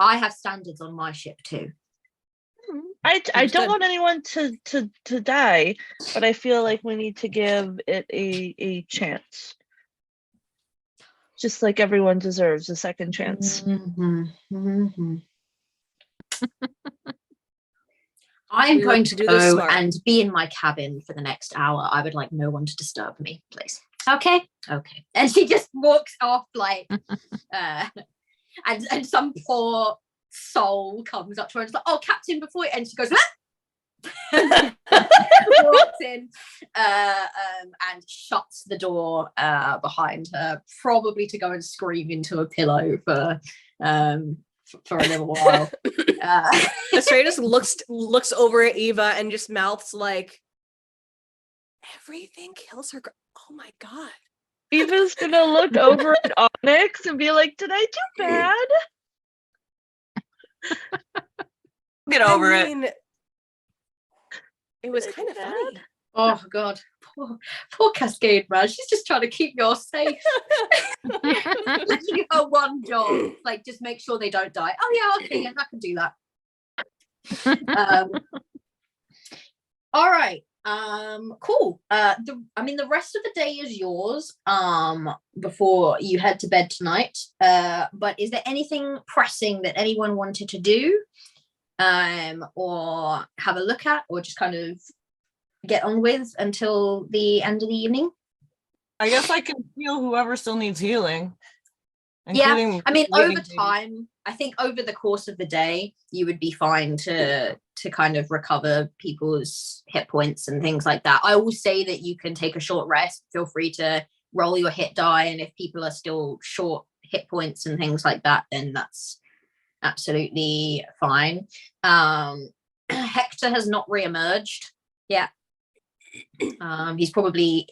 I have standards on my ship too. I don't want anyone to die, but I feel like we need to give it a chance. Just like everyone deserves a second chance. Mm-hmm. Mm-hmm. I'm going to go and be in my cabin for the next hour. I would like no one to disturb me, please. Okay. And she just walks off like, and some poor soul comes up to her and is like, "Oh, Captain, before," and she goes, walks in, and shuts the door behind her, probably to go and scream into a pillow for a little while. Astray just looks over at Eva and just mouths like, "Everything kills her." Oh my god. Eva's gonna look over at Onyx and be like, "Did I do bad?" Get over it. It was kind of funny. Oh god, poor Cascade, man. She's just trying to keep you all safe. Literally her one job, like, just make sure they don't die. Oh yeah, okay, yeah, I can do that. All right. Cool. The rest of the day is yours. Before you head to bed tonight. But is there anything pressing that anyone wanted to do? Or have a look at, or just kind of get on with until the end of the evening? I guess I can heal whoever still needs healing. including I mean, waiting over time, I think over the course of the day, you would be fine to kind of recover people's hit points and things like that. I will say that you can take a short rest. Feel free to roll your hit die, and if people are still short hit points and things like that, then that's absolutely fine. Hector has not reemerged yet. He's probably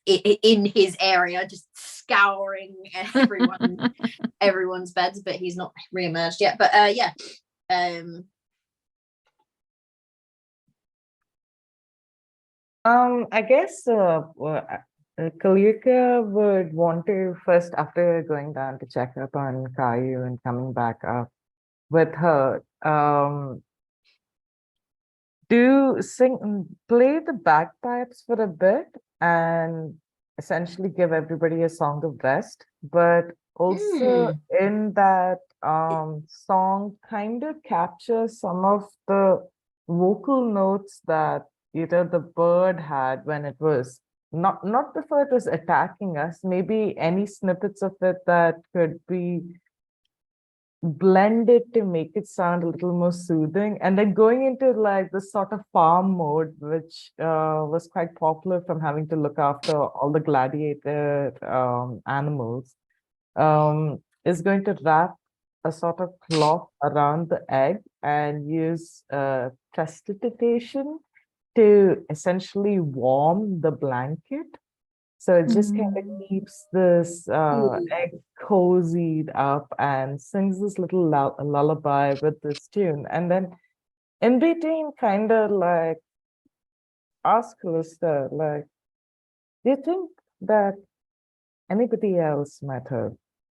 in his area, just scouring everyone's beds, but he's not reemerged yet. But yeah. I guess Kalika would want to first, after going down to check up on Caillou and coming back up with her, play the bagpipes for a bit and essentially give everybody a song of rest, but also in that song kind of capture some of the vocal notes that either the bird had when it was not before it was attacking us, maybe any snippets of it that could be blended to make it sound a little more soothing, and then going into like this sort of farm mode, which was quite popular from having to look after all the gladiator animals, is going to wrap a sort of cloth around the egg and use prestidigitation to essentially warm the blanket. So it just kind of keeps this egg cozied up and sings this little lullaby with this tune. And then in between, kind of like ask Calista, like, do you think that anybody else might have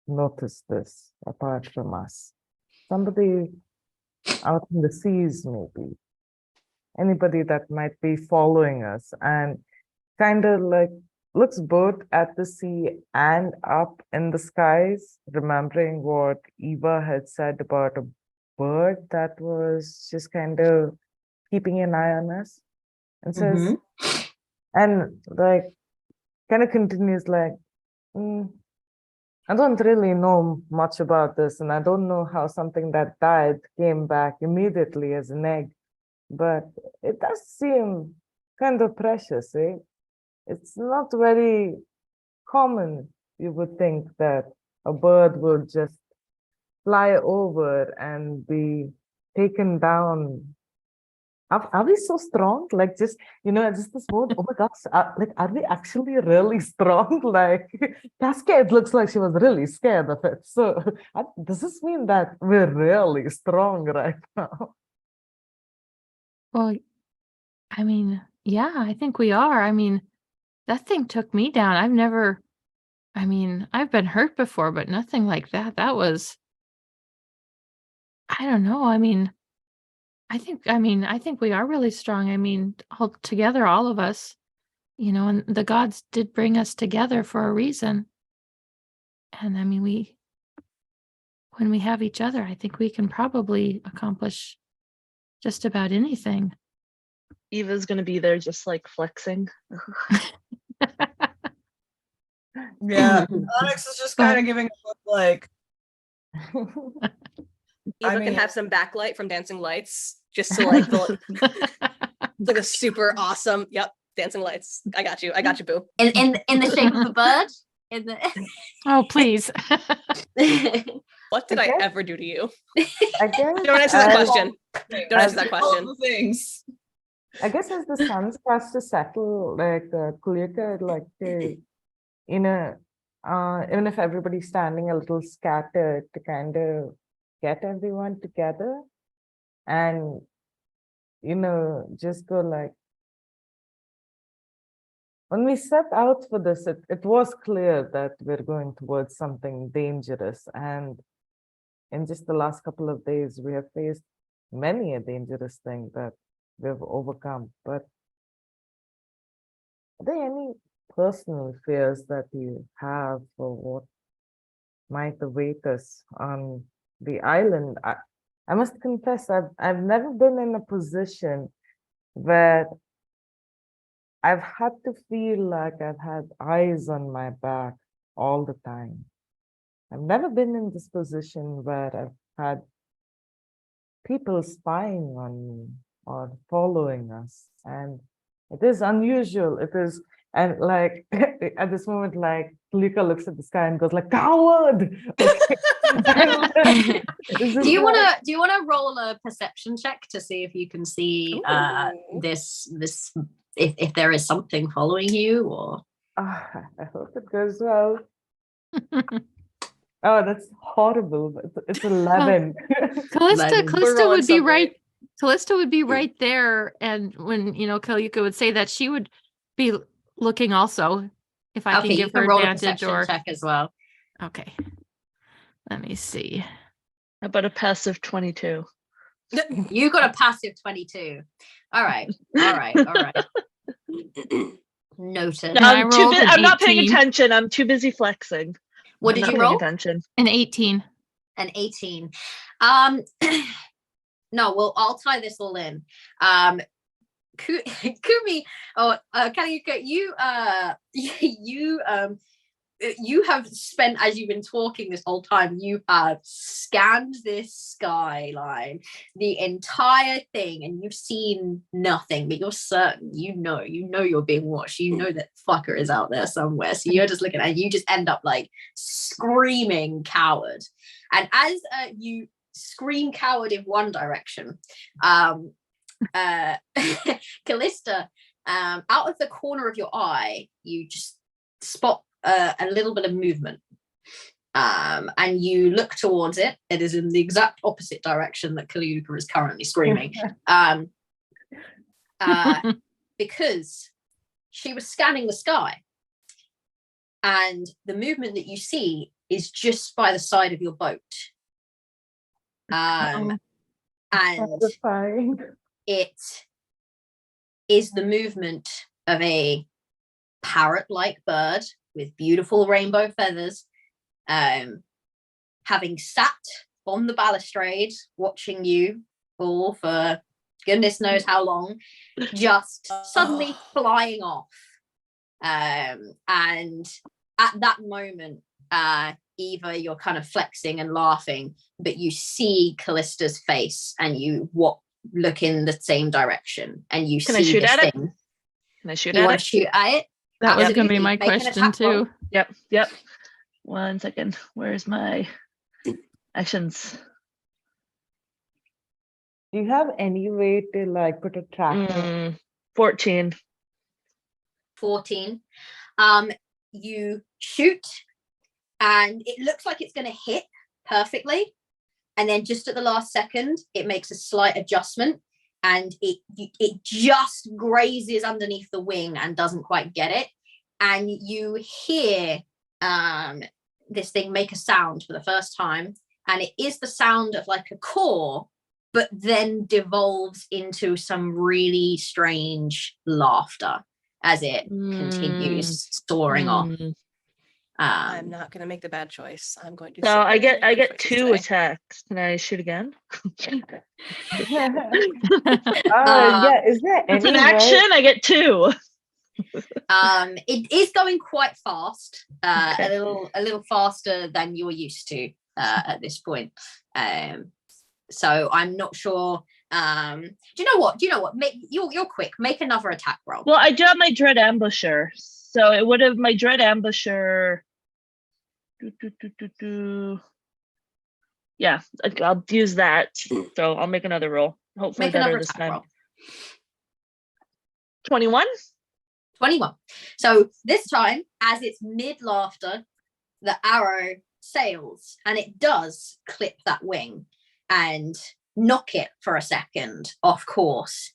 noticed this apart from us? Somebody out in the seas, maybe. Anybody that might be following us, and kind of like looks both at the sea and up in the skies, remembering what Eva had said about a bird that was just kind of keeping an eye on us, and says, and like kind of continues like, I don't really know much about this, and I don't know how something that died came back immediately as an egg, but it does seem kind of precious, eh? It's not very common, you would think, that a bird would just fly over and be taken down. Are we so strong? Like, just, just this word, oh my gosh, like, are we actually really strong? Like, Cascade looks like she was really scared of it. So does this mean that we're really strong right now? Well, I mean, yeah, I think we are. I mean, that thing took me down. I've been hurt before, but nothing like that. That was, I don't know. I think we are really strong. All together, all of us, and the gods did bring us together for a reason. And when we have each other, I think we can probably accomplish just about anything. Eva's gonna be there just like flexing. Yeah, Onyx is just kind of giving a look like. Eva can have some backlight from Dancing Lights, just to like like a super awesome. Yep, Dancing Lights. I got you, boo. In the shape of a bird. Oh, please. What did I ever do to you? I guess, Don't answer that question. Don't answer that question. All the things. I guess as the sun starts to settle, like Kulika, like even if everybody's standing a little scattered, to kind of get everyone together and just go like, when we set out for this, it was clear that we're going towards something dangerous, and in just the last couple of days we have faced many a dangerous thing that we've overcome. But are there any personal fears that you have for what might await us on the island? I must confess, I've never been in a position where I've had to feel like I've had eyes on my back all the time. I've never been in this position where I've had people spying on me or following us, and it is unusual. It is, and like at this moment, like Luca looks at the sky and goes like, "Coward!" Okay. Do you want to roll a perception check to see if you can see Ooh. this if there is something following you, or I hope it goes well. Oh, that's horrible. It's 11. Callista rolling would be so right. great. Callista would be right there, and when Kalyuka would say that, she would be looking also. If I okay, can you give can her roll a advantage, perception or check as well. okay, let me see. How about a passive 22? You got a passive 22. All right. Noted. No, I I'm too rolled an I'm not paying 18. attention. I'm too busy flexing. What I'm did not you paying roll? attention. An 18. An 18. No, well, I'll tie this all in. Kumi, Kalyuka, you have spent, as you've been talking this whole time, you have scanned this skyline, the entire thing, and you've seen nothing, but you're certain, you know you're being watched, you know that fucker is out there somewhere, so you're just looking at it, and you just end up like screaming coward. And as you scream coward in one direction, Callista, out of the corner of your eye, you just spot a little bit of movement, and you look towards it. It is in the exact opposite direction that Kalyuka is currently screaming, because she was scanning the sky, and the movement that you see is just by the side of your boat, and Satisfying. it is the movement of a parrot-like bird with beautiful rainbow feathers, having sat on the balustrade watching you all for goodness knows how long, just suddenly flying off. And at that moment, Eva, you're kind of flexing and laughing, but you see Callista's face, and you look in the same direction, and you Can see I shoot this at it? thing. Can I shoot You at want it? to shoot at it? That was going to be Absolutely. my Make an question attack roll. too. Yep. 1 second. Where's my actions? Do you have any way to like put a tracker? 14. 14. You shoot, and it looks like it's going to hit perfectly, and then just at the last second it makes a slight adjustment, and it just grazes underneath the wing and doesn't quite get it, and you hear this thing make a sound for the first time, and it is the sound of like a caw, but then devolves into some really strange laughter as it continues soaring off. I'm not going to make the bad choice. I'm going to. So I get choices 2 today. attacks. Can I shoot again? Yeah, is there It's any an action. I get 2. It is going quite fast, Okay. a little faster than you're used to at this point. So I'm not sure. Do you know what? You're quick. Make another attack roll. Well, I do have my Dread Ambusher, so it would have my Dread Ambusher. Yeah, I'll use that. So I'll make another roll. Hopefully Make better another this attack time. roll. 21. 21. So this time, as it's mid laughter, the arrow sails, and it does clip that wing and knock it for a second off course.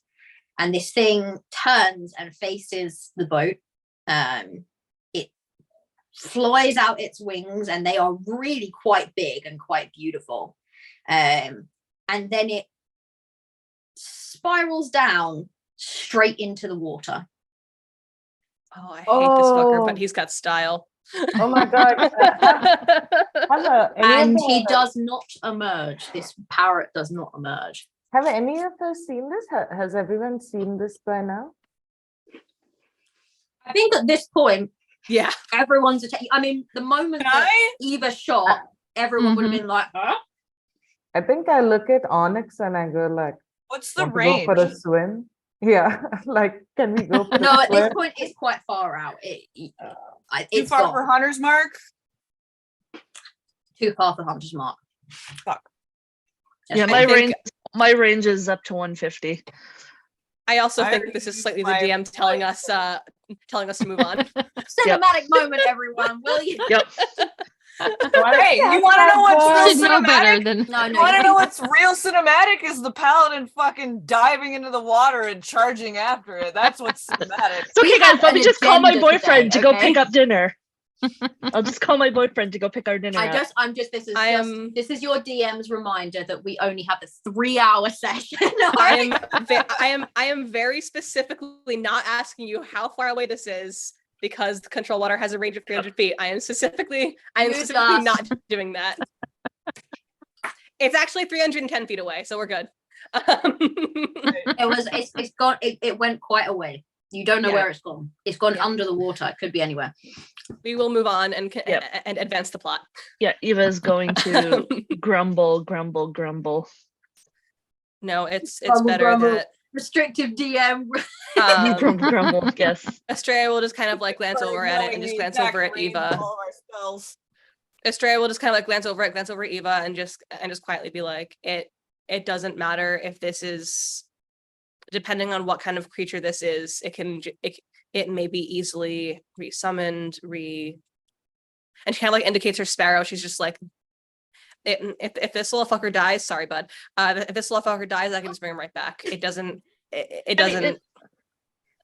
And this thing turns and faces the boat. It flies out its wings, and they are really quite big and quite beautiful. And then it spirals down straight into the water. Oh, I hate this fucker, but Oh. he's got style. Oh my God. And he does not emerge. This parrot does not emerge. Have any of us seen this? Has everyone seen this by now? I think at this point, Yeah. Everyone's I mean, the moment Can that I? Eva shot, everyone would have been like, huh? I think I look at Onyx and I go like, What's the want to go for range? a swim? Yeah, like, can we go for No, a at this swim? point, it's quite far out. Too It's far gone. for Hunter's Mark? Too far for Hunter's Mark. Fuck. Yeah, I think- my range is up to 150. I also I think already this is used slightly the my DM telling us to move on. Cinematic moment, everyone. Will you? Yep. Hey, you want to know what's Should real know better cinematic? than No, You no. want to know what's real cinematic is the paladin fucking diving into the water and charging after it. That's what's cinematic. It's okay, We guys. have Let me an just call my agenda boyfriend today, to go okay? pick up dinner. I'll just call my boyfriend to go pick our dinner up. I'm just. This is I just. am- This is your DM's reminder that we only have a 3-hour session. all I right? am very specifically not asking you how far away this is because the control water has a range of 300 feet. I am specifically Use us. not doing that. It's actually 310 feet away, so we're good. It was. It's gone. It went quite a way. You don't know Yeah. where it's gone. It's gone Yeah. under the water. It could be anywhere. We will move on and Yep. and advance the plot. Yeah, Eva's going to grumble. No, it's Grumble, better grumble. that Restrictive DM. Grumble, yes. Estrella will just kind of like glance over at it and just glance over at Eva. All of our spells. Estrella will just kind of like glance over Eva and just quietly be like, it doesn't matter if this is, depending on what kind of creature this is, it may be easily resummoned, and she kind of like indicates her sparrow. She's just like, if this little fucker dies, sorry, bud. If this little fucker dies, I can just bring him right back. It doesn't. It I mean,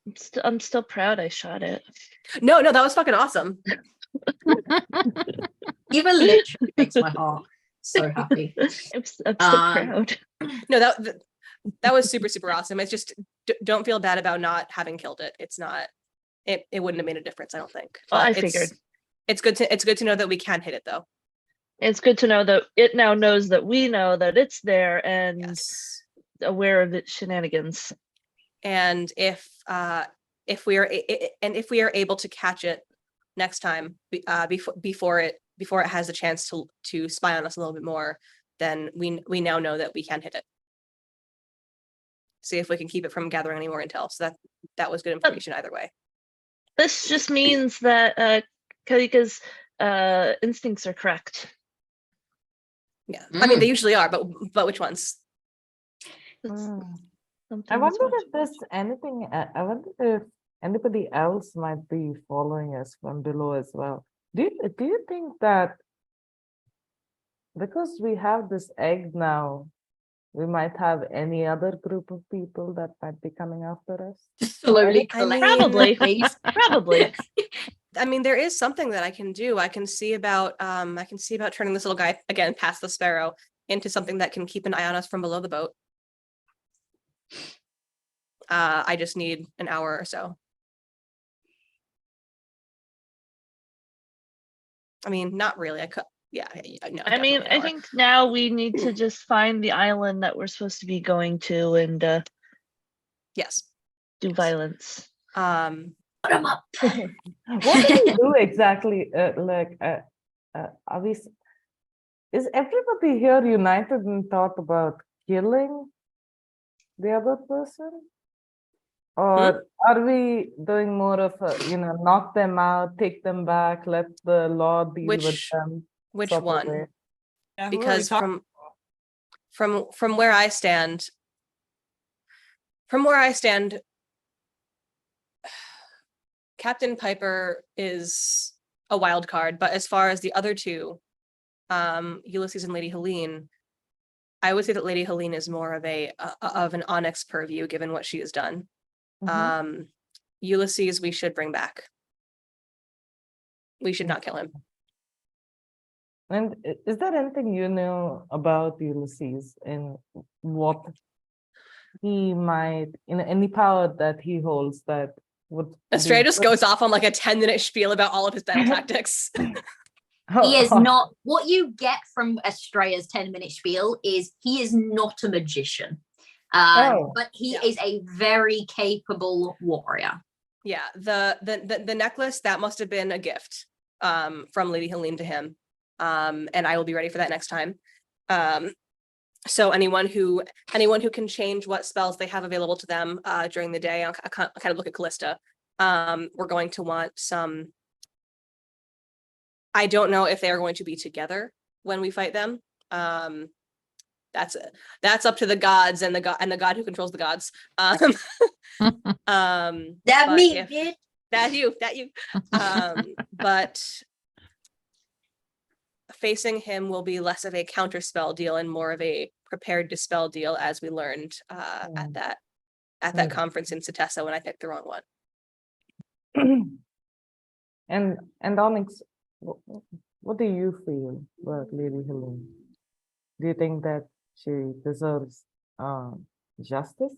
doesn't. I'm still proud I shot it. No, that was fucking awesome. Eva literally makes my heart so happy. I'm still proud. No, that was super, super awesome. It's just don't feel bad about not having killed it. It's not. It wouldn't have made a difference, I don't think. Well, I But figured. It's good to know that we can hit it though. It's good to know that it now knows that we know that it's there and Yes. aware of its shenanigans. And if we are able to catch it next time before it has a chance to spy on us a little bit more, then we now know that we can hit it. See if we can keep it from gathering any more intel. So that was good information either way. This just means that Kalika's instincts are correct. Yeah, I mean they usually are, but which ones? Hmm. Sometimes I wonder watch- if there's anything, I wonder if anybody else might be following us from below as well. Do you think that because we have this egg now, we might have any other group of people that might be coming after us? Slowly I mean- Probably. please. Probably. I mean, there is something that I can do. I can see about turning this little guy again past the sparrow into something that can keep an eye on us from below the boat. I just need an hour or so. I mean, not really. I could. Yeah. No. I mean, definitely an I hour. think now we need to just find the island that we're supposed to be going to and Yes. do violence. Put 'em up. What do we do exactly? Are we? Is everybody here united in thought about killing the other person, or are we doing more of a, knock them out, take them back, let the law deal with Which them? which sort of one? way? Yeah, who are we Because talking- from where I stand, Captain Piper is a wild card, but as far as the other two, Ulysses and Lady Helene, I would say that Lady Helene is more of an Onyx purview, given what she has done. Mhm. Ulysses, we should bring back. We should not kill him. And is there anything you know about Ulysses and what he might, any power that he holds that would Estrella be just good- goes off on like a 10-minute spiel about all of his battle tactics. He is not. What you get from Estrella's 10-minute spiel is he is not a magician, Oh. but he Yeah. is a very capable warrior. Yeah, the necklace, that must have been a gift from Lady Helene to him. And I will be ready for that next time. So anyone who can change what spells they have available to them during the day, I'll kind of look at Callista. We're going to want some. I don't know if they are going to be together when we fight them. That's up to the gods and the god who controls the gods. That me, bitch. That you. But facing him will be less of a counter spell deal and more of a prepared to spell deal, as we learned at that conference in Setessa when I picked the wrong one. And Onyx, what do you feel about Lady Helene? Do you think that she deserves justice?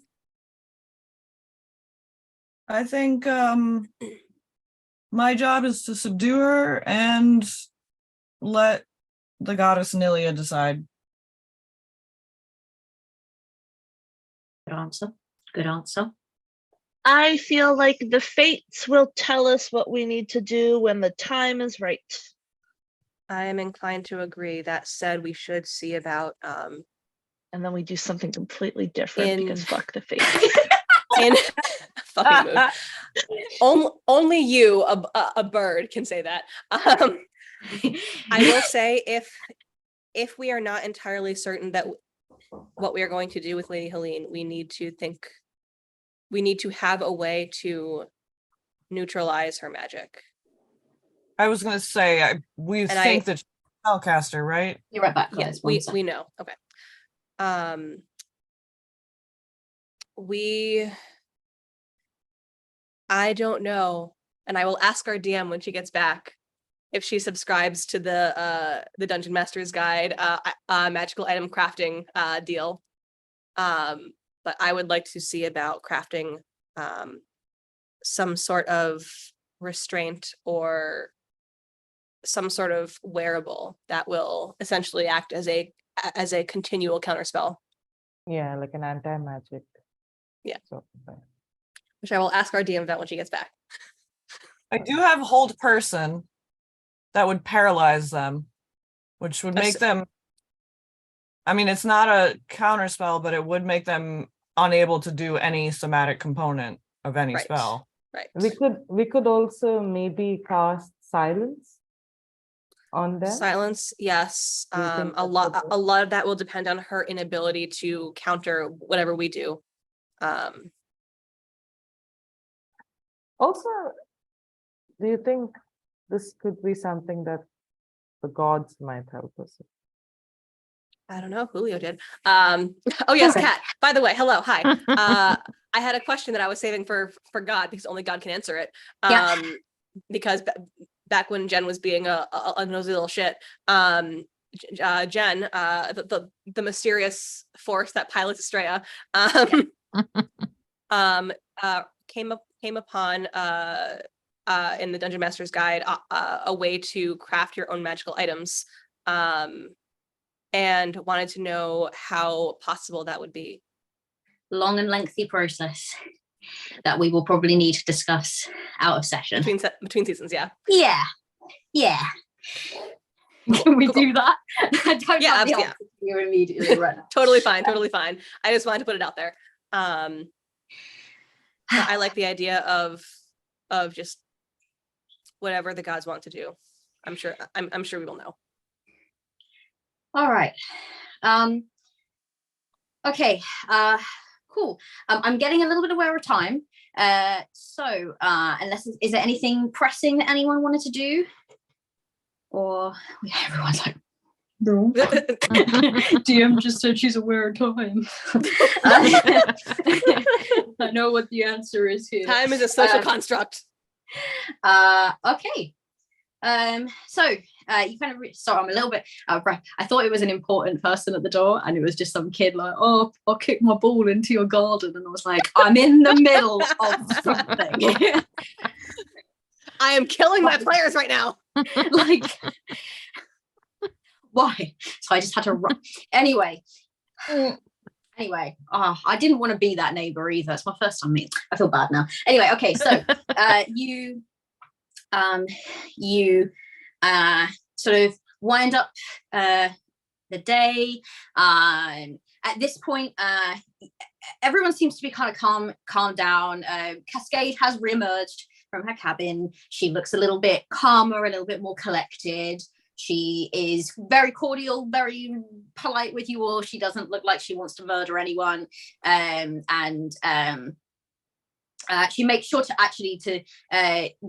I think my job is to subdue her and let the goddess Nilia decide. Good answer. Good answer. I feel like the fates will tell us what we need to do when the time is right. I am inclined to agree. That said, we should see about And then we do something completely different because fuck the fates. in fucking mood. Only you, a bird, can say that. I will say, if we are not entirely certain that what we are going to do with Lady Helene, we need to have a way to neutralize her magic. I was gonna say we think that she's a spellcaster, right? You're right back, Yes, guys. we know. Okay. I don't know, and I will ask our DM when she gets back if she subscribes to the Dungeon Master's Guide magical item crafting deal. But I would like to see about crafting some sort of restraint or some sort of wearable that will essentially act as a continual counterspell. Yeah, like an anti-magic. Yeah. So, Which I will ask our DM about when she gets back. I do have hold person that would paralyze them, which would make them. I mean, it's not a counterspell, but it would make them unable to do any somatic component of any spell. Right. we could also maybe cast silence on them. Silence, yes. Do you think A that's lot of that will depend on her inability to counter whatever we do. Also, do you think this could be something that the gods might help us with? I don't know. Julio did. Oh yes, Kat. By the way, hello, hi. I had a question that I was saving for God because only God can answer it. Because back when Jen was being a nosy little shit, Jen, the mysterious force that pilots Estrella, came upon in the Dungeon Master's Guide a way to craft your own magical items, and wanted to know how possible that would be. Long and lengthy process that we will probably need to discuss out of session. Between seasons, yeah. Yeah. Can we do that? I don't have the yeah. answer to you immediately right now. Totally fine. I just wanted to put it out there. I like the idea of just whatever the gods want to do. I'm sure we will know. All right. Okay. Cool. I'm getting a little bit aware of time. So unless is there anything pressing that anyone wanted to do? Or everyone's like, no. DM just said she's aware of time. I know what the answer is here. Time is a social construct. Okay. So you kind of sorry, I'm a little bit out of breath. I thought it was an important person at the door, and it was just some kid like, oh, I'll kick my ball into your garden, and I was like, I'm in the middle of something. I am killing my players right now. Like, why? So I just had to run. Anyway, I Anyway, I didn't want to be that neighbor either. It's my first time meeting. I feel bad now. Anyway, okay, so you sort of wind up the day. At this point, everyone seems to be kind of calm down. Cascade has reemerged from her cabin. She looks a little bit calmer, a little bit more collected. She is very cordial, very polite with you all. She doesn't look like she wants to murder anyone. She makes sure to actually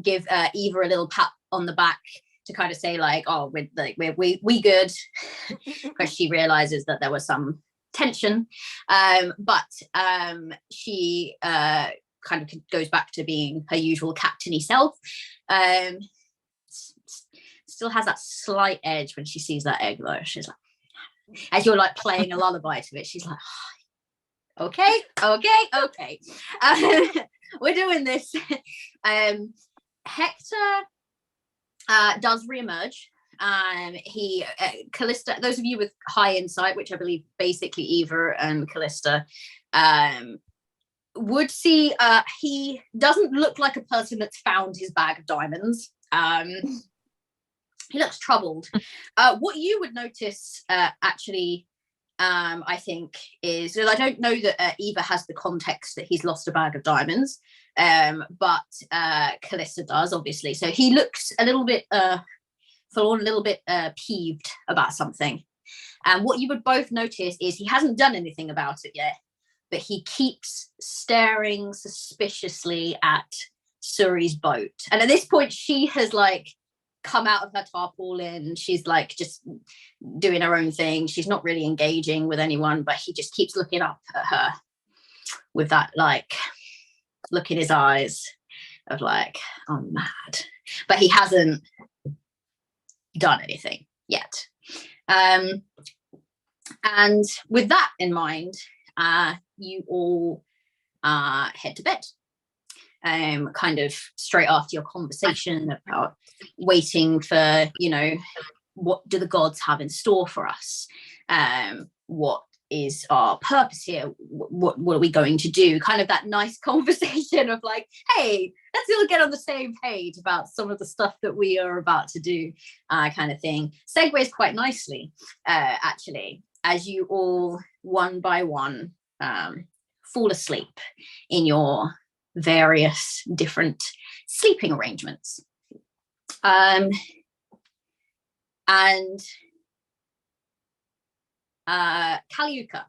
give Eva a little pat on the back to kind of say like, oh, we good, because she realizes that there was some tension. But she kind of goes back to being her usual captainy self. Still has that slight edge when she sees that egg though. She's like, as you're like playing a lullaby to it, she's like, oh, okay. We're doing this. Hector does reemerge. Callista, those of you with high insight, which I believe basically Eva and Callista, would see he doesn't look like a person that's found his bag of diamonds. He looks troubled. What you would notice actually, I think, is, I don't know that Eva has the context that he's lost a bag of diamonds, but Callista does, obviously. So he looks a little bit forlorn, a little bit peeved about something. And what you would both notice is he hasn't done anything about it yet, but he keeps staring suspiciously at Suri's boat. And at this point, she has like come out of her tarpaulin. She's like just doing her own thing. She's not really engaging with anyone, but he just keeps looking up at her with that like look in his eyes of like, I'm mad. But he hasn't done anything yet. And with that in mind, you all head to bed. Kind of straight after your conversation about waiting for, what do the gods have in store for us? What is our purpose here? What are we going to do? Kind of that nice conversation of like, hey, let's all get on the same page about some of the stuff that we are about to do, kind of thing. Segues quite nicely, actually, as you all one by one fall asleep in your various different sleeping arrangements. And Kaliuka,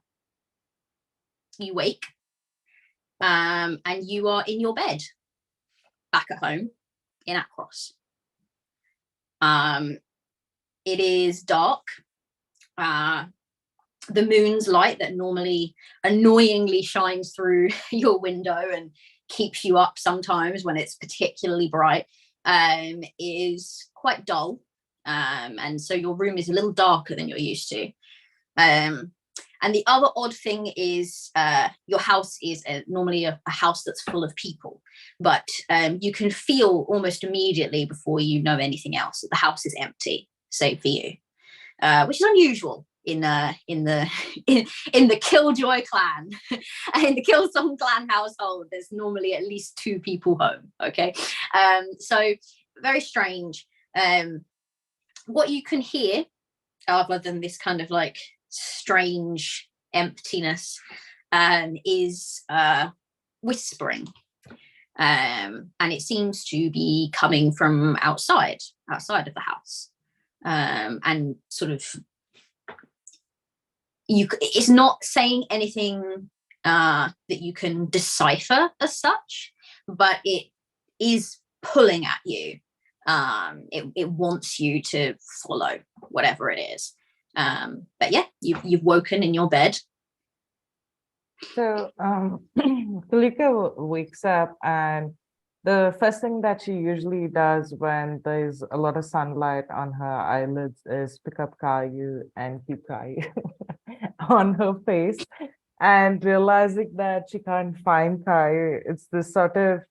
you wake, and you are in your bed back at home in Akros. It is dark. The moon's light that normally annoyingly shines through your window and keeps you up sometimes when it's particularly bright, is quite dull. And so your room is a little darker than you're used to. And the other odd thing is your house is normally a house that's full of people, but you can feel almost immediately before you know anything else that the house is empty, save for you, which is unusual in the Killjoy clan. In the Killsong clan household, there's normally at least 2 people home. Okay, so very strange. What you can hear, other than this kind of like strange emptiness, is whispering, and it seems to be coming from outside of the house, and sort of it's not saying anything that you can decipher as such, but it is pulling at you. It wants you to follow whatever it is. But yeah, you've woken in your bed. So Kalika wakes up, and the first thing that she usually does when there's a lot of sunlight on her eyelids is pick up Caillou and keep Caillou on her face. And realizing that she can't find Caillou, it's this sort of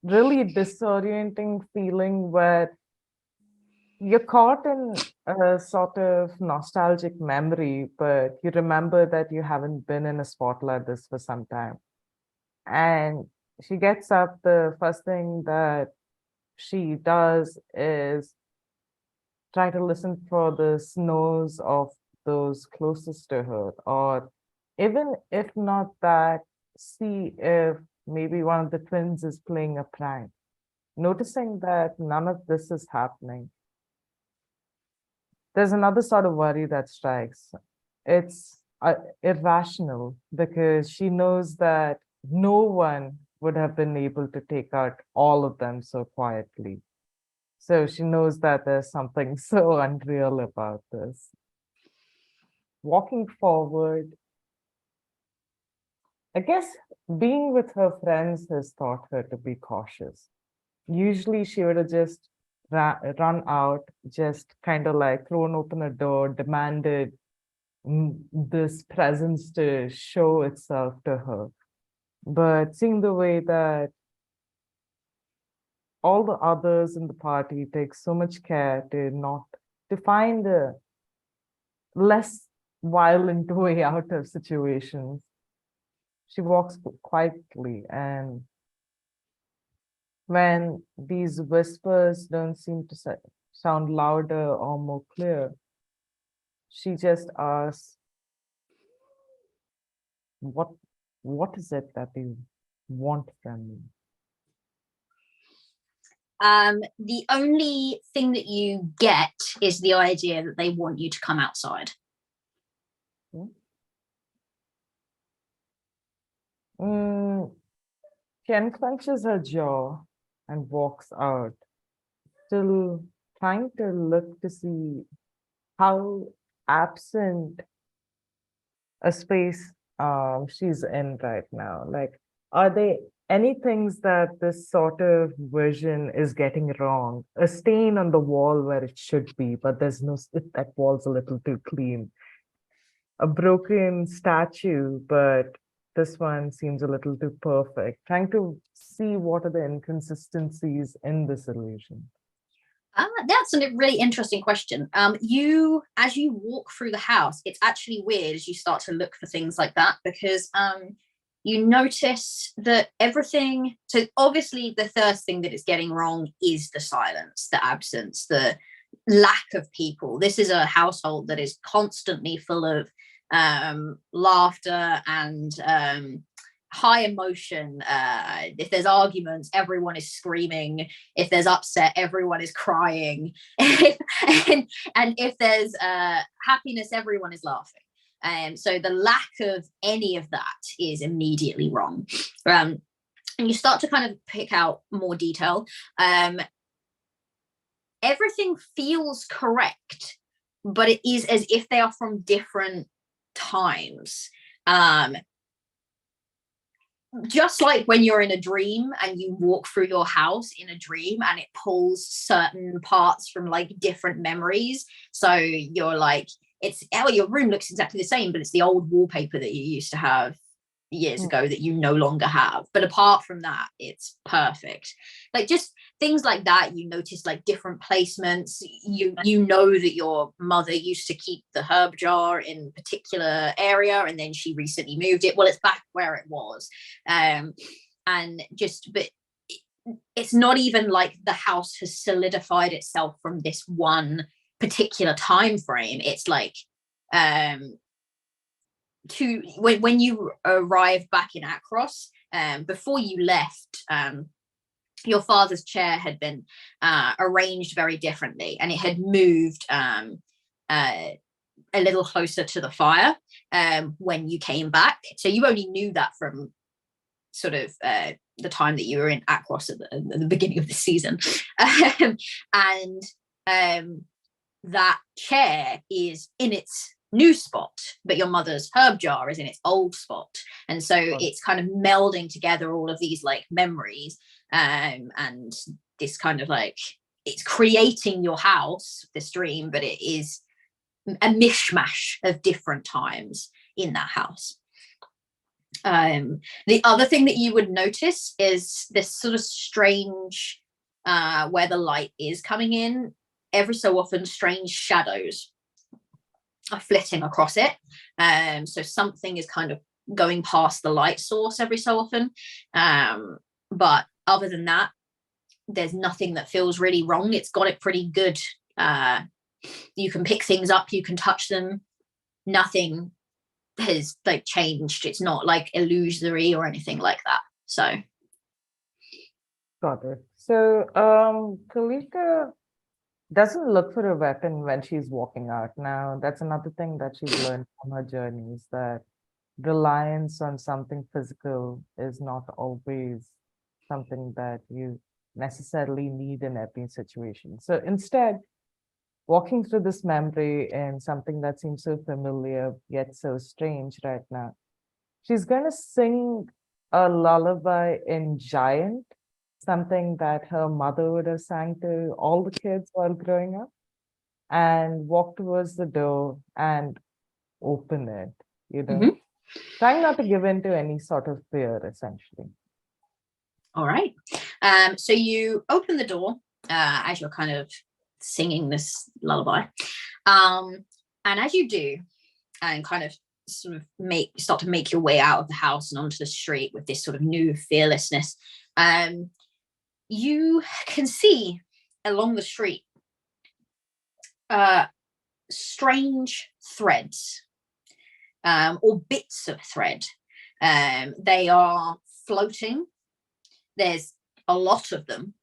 really disorienting feeling where you're caught in a sort of nostalgic memory, but you remember that you haven't been in a spot like this for some time. And she gets up, the first thing that she does is try to listen for the snores of those closest to her, or even if not that, see if maybe one of the twins is playing a prank. Noticing that none of this is happening, there's another sort of worry that strikes. It's irrational because she knows that no one would have been able to take out all of them so quietly. So she knows that there's something so unreal about this. Walking forward, I guess being with her friends has taught her to be cautious. Usually she would have just run out, just kind of like thrown open a door, demanded this presence to show itself to her. But seeing the way that all the others in the party take so much care to find a less violent way out of situations, she walks quietly, and when these whispers don't seem to sound louder or more clear, she just asks, what is it that they want from me? The only thing that you get is the idea that they want you to come outside. She unclenches her jaw and walks out, still trying to look to see how absent a space she's in right now. Like, are there any things that this sort of version is getting wrong? A stain on the wall where it should be, but there's no, that wall's a little too clean. A broken statue, but this one seems a little too perfect. Trying to see what are the inconsistencies in this illusion. That's a really interesting question. As you walk through the house, it's actually weird as you start to look for things like that, because you notice that everything, so obviously the first thing that is getting wrong is the silence, the absence, the lack of people. This is a household that is constantly full of laughter and high emotion. If there's arguments, everyone is screaming. If there's upset, everyone is crying. and if there's happiness, everyone is laughing. So the lack of any of that is immediately wrong. And you start to kind of pick out more detail. Everything feels correct, but it is as if they are from different times. Just like when you're in a dream and you walk through your house in a dream and it pulls certain parts from like different memories. So you're like, your room looks exactly the same, but it's the old wallpaper that you used to have years ago that you no longer have. But apart from that, it's perfect. Like just things like that, you notice like different placements. You know that your mother used to keep the herb jar in a particular area, and then she recently moved it. Well, it's back where it was. But it's not even like the house has solidified itself from this one particular time frame. It's like when you arrived back in Akros, before you left, your father's chair had been arranged very differently, and it had moved a little closer to the fire when you came back. So you only knew that from sort of the time that you were in Akros at the beginning of the season. And that chair is in its new spot, but your mother's herb jar is in its old spot, and so it's kind of melding together all of these like memories, and this kind of like it's creating your house, this dream, but it is a mishmash of different times in that house. The other thing that you would notice is this sort of strange where the light is coming in, every so often strange shadows are flitting across it. So something is kind of going past the light source every so often. But other than that, there's nothing that feels really wrong. It's got it pretty good. You can pick things up, you can touch them. Nothing has like changed. It's not like illusory or anything like that. So Got it. So, Kalika doesn't look for a weapon when she's walking out. Now, that's another thing that she's learned from her journey, is that reliance on something physical is not always something that you necessarily need in every situation. So instead, walking through this memory and something that seems so familiar yet so strange right now, she's going to sing a lullaby in Giant, something that her mother would have sang to all the kids while growing up, and walk towards the door and open it, trying not to give in to any sort of fear, essentially. all right. So you open the door as you're kind of singing this lullaby. And as you do, and kind of sort of start to make your way out of the house and onto the street with this sort of new fearlessness, you can see along the street strange threads, or bits of thread. They are floating. There's a lot of them,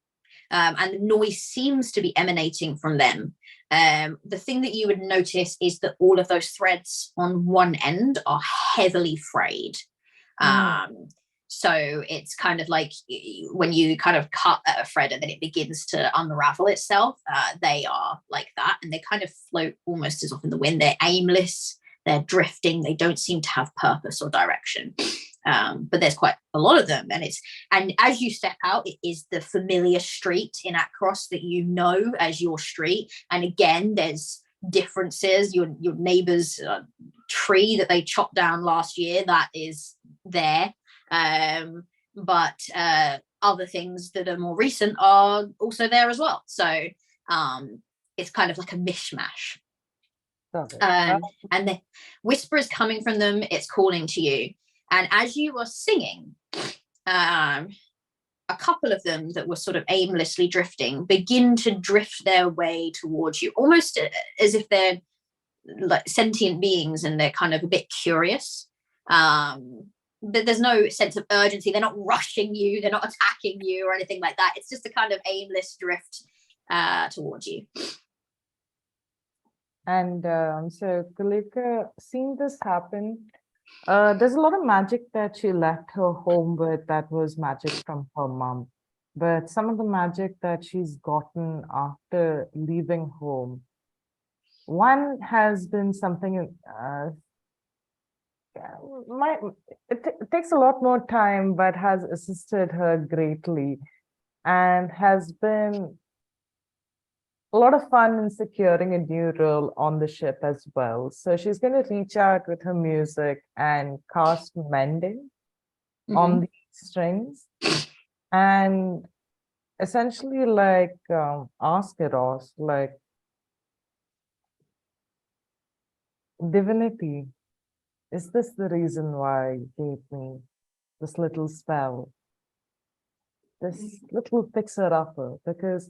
and the noise seems to be emanating from them. The thing that you would notice is that all of those threads on one end are heavily frayed. So it's kind of like when you kind of cut at a thread and then it begins to unravel itself. They are like that, and they kind of float almost as off in the wind. They're aimless, they're drifting, they don't seem to have purpose or direction. But there's quite a lot of them, and as you step out, it is the familiar street in Akros that you know as your street. And again, there's differences. Your neighbor's tree that they chopped down last year, that is there. But other things that are more recent are also there as well. So it's kind of like a mishmash. And the whisper is coming from them. It's calling to you. And as you are singing, a couple of them that were sort of aimlessly drifting begin to drift their way towards you, almost as if they're like sentient beings and they're kind of a bit curious. But there's no sense of urgency. They're not rushing you. They're not attacking you or anything like that. It's just a kind of aimless drift towards you. And so Kalika, seeing this happen, there's a lot of magic that she left her home with that was magic from her mom. But some of the magic that she's gotten after leaving home, one has been something, it takes a lot more time, but has assisted her greatly and has been a lot of fun in securing a new role on the ship as well. So she's going to reach out with her music and cast mending on these strings, and essentially like ask Eros, like, divinity, is this the reason why you gave me this little spell, this little fixer-upper? Because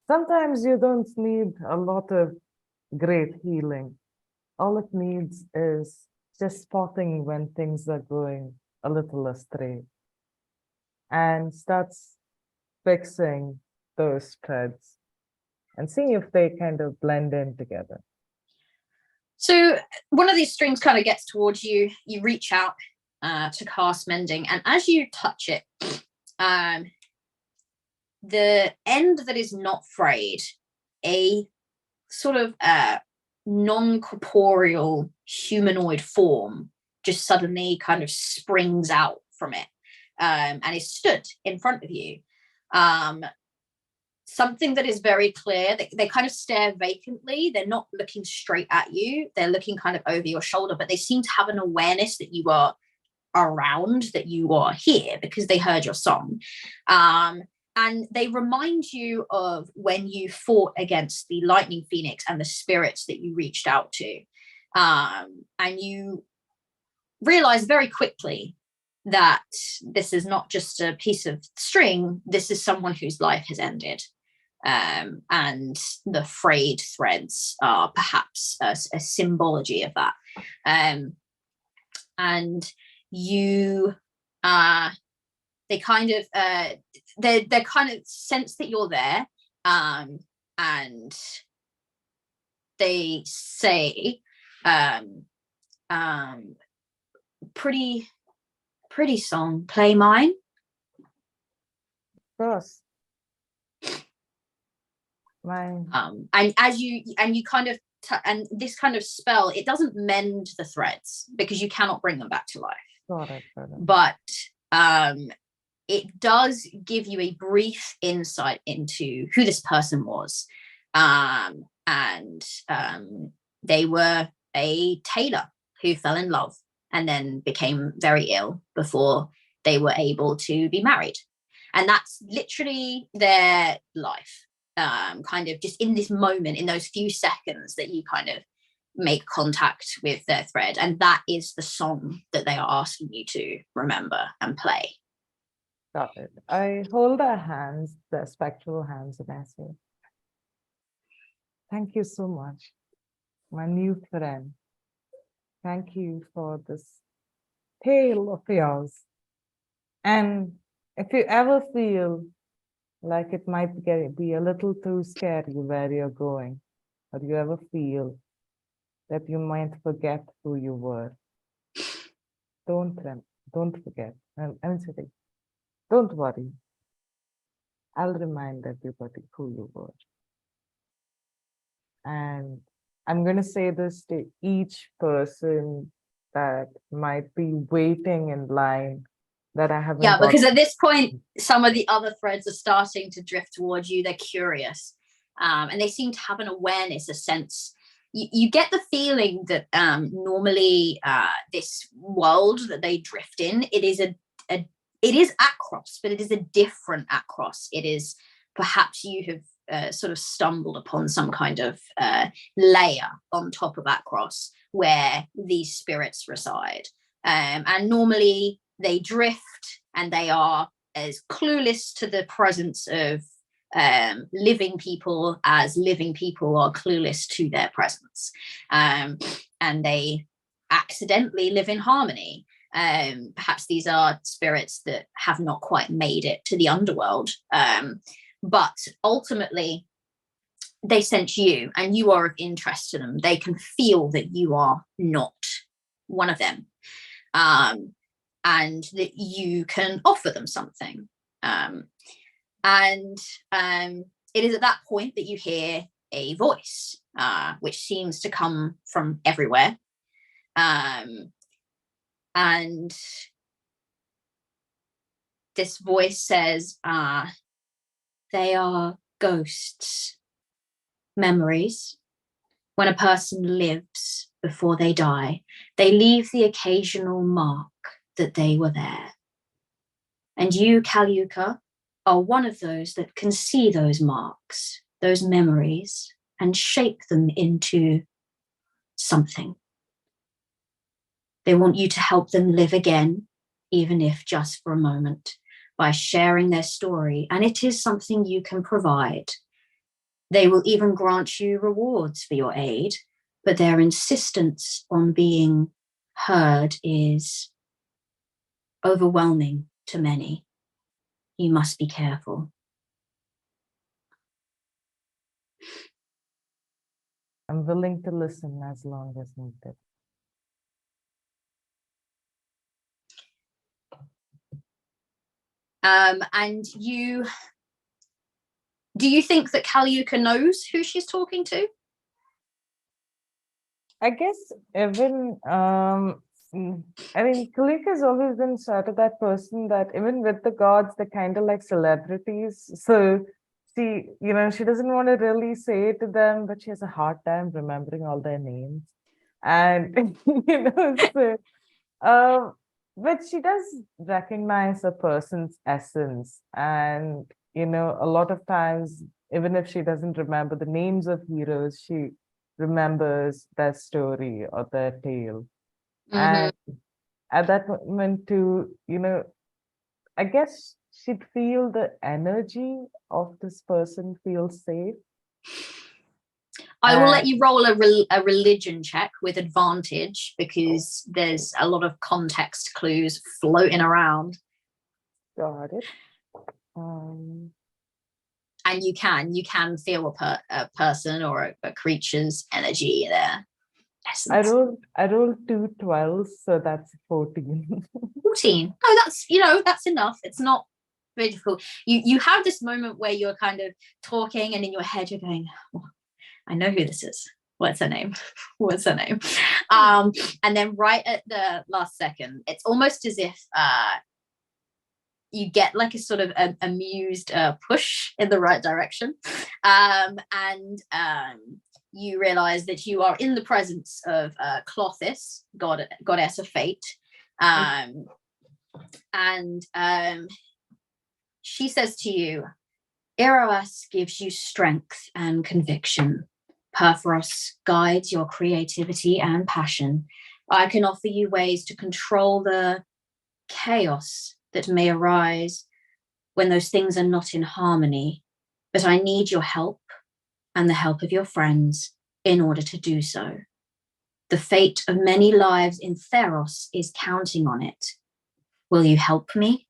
sometimes you don't need a lot of great healing. All it needs is just spotting when things are going a little astray and starts fixing those threads and seeing if they kind of blend in together. So one of these strings kind of gets towards you. You reach out to cast mending, and as you touch it, the end that is not frayed, a sort of non-corporeal humanoid form just suddenly kind of springs out from it, and is stood in front of you. Something that is very clear, they kind of stare vacantly. They're not looking straight at you. They're looking kind of over your shoulder, but they seem to have an awareness that you are around, that you are here because they heard your song. And and they remind you of when you fought against the lightning phoenix and the spirits that you reached out to, and you realize very quickly that this is not just a piece of string. This is someone whose life has ended, and the frayed threads are perhaps a symbology of that. And you they kind of sense that you're there, and they say, pretty song, play mine. Of course. Mine. And as you kind of and this kind of spell, it doesn't mend the threads because you cannot bring them back to life. Got it. But it does give you a brief insight into who this person was, and they were a tailor who fell in love and then became very ill before they were able to be married, and that's literally their life. Kind of just in this moment, in those few seconds that you kind of make contact with their thread, and that is the song that they are asking you to remember and play. Got it. I hold their hands, their spectral hands, and I say, thank you so much, my new friend. Thank you for this tale of yours. And if you ever feel like it might be a little too scary where you're going, or you ever feel that you might forget who you were, don't forget. I'm saying, don't worry. I'll remind everybody who you were. And I'm going to say this to each person that might be waiting in line that I haven't. Yeah, because at this point, some of the other threads are starting to drift towards you. They're curious, and they seem to have an awareness, a sense. You get the feeling that normally this world that they drift in, it is Akros, but it is a different Akros. It is perhaps you have sort of stumbled upon some kind of layer on top of Akros where these spirits reside, and normally they drift and they are as clueless to the presence of living people as living people are clueless to their presence, and they accidentally live in harmony. Perhaps these are spirits that have not quite made it to the underworld, but ultimately they sense you and you are of interest to them. They can feel that you are not one of them, and that you can offer them something. And it is at that point that you hear a voice, which seems to come from everywhere. And this voice says, they are ghosts, memories. When a person lives before they die, they leave the occasional mark that they were there. And you, Kalyuka, are one of those that can see those marks, those memories, and shape them into something. They want you to help them live again, even if just for a moment, by sharing their story, and it is something you can provide. They will even grant you rewards for your aid, but their insistence on being heard is overwhelming to many. You must be careful. I'm willing to listen as long as needed. And do you think that Kalyuka knows who she's talking to? I guess even Kalyuka has always been sort of that person that even with the gods, they're kind of like celebrities. So she doesn't want to really say it to them, but she has a hard time remembering all their names. And but she does recognize a person's essence, and you know, a lot of times, even if she doesn't remember the names of heroes, she remembers their story or their tale. And at that moment too, you know, I guess she'd feel the energy of this person feel safe. I will let you roll a religion check with advantage because there's a lot of context clues floating around. Got it. And you can feel a person or a creature's energy there. I rolled 2 12s, so that's 14. 14. Oh, that's enough. It's not very difficult. You have this moment where you're kind of talking, and in your head you're going, oh, I know who this is. What's her name? What's her name? And then right at the last second, it's almost as if you get like a sort of amused push in the right direction, and you realize that you are in the presence of Clothis, goddess of fate, and she says to you, Eros gives you strength and conviction. Perforos guides your creativity and passion. I can offer you ways to control the chaos that may arise when those things are not in harmony, but I need your help and the help of your friends in order to do so. The fate of many lives in Theros is counting on it. Will you help me?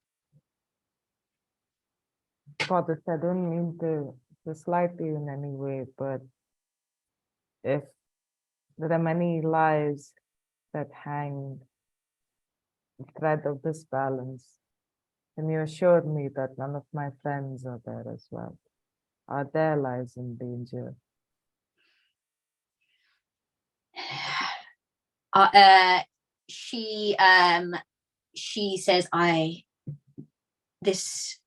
Goddess, I don't mean to slight you in any way, but if there are many lives that hang the thread of this balance, and you assured me that none of my friends are there as well. Are their lives in danger? She says, this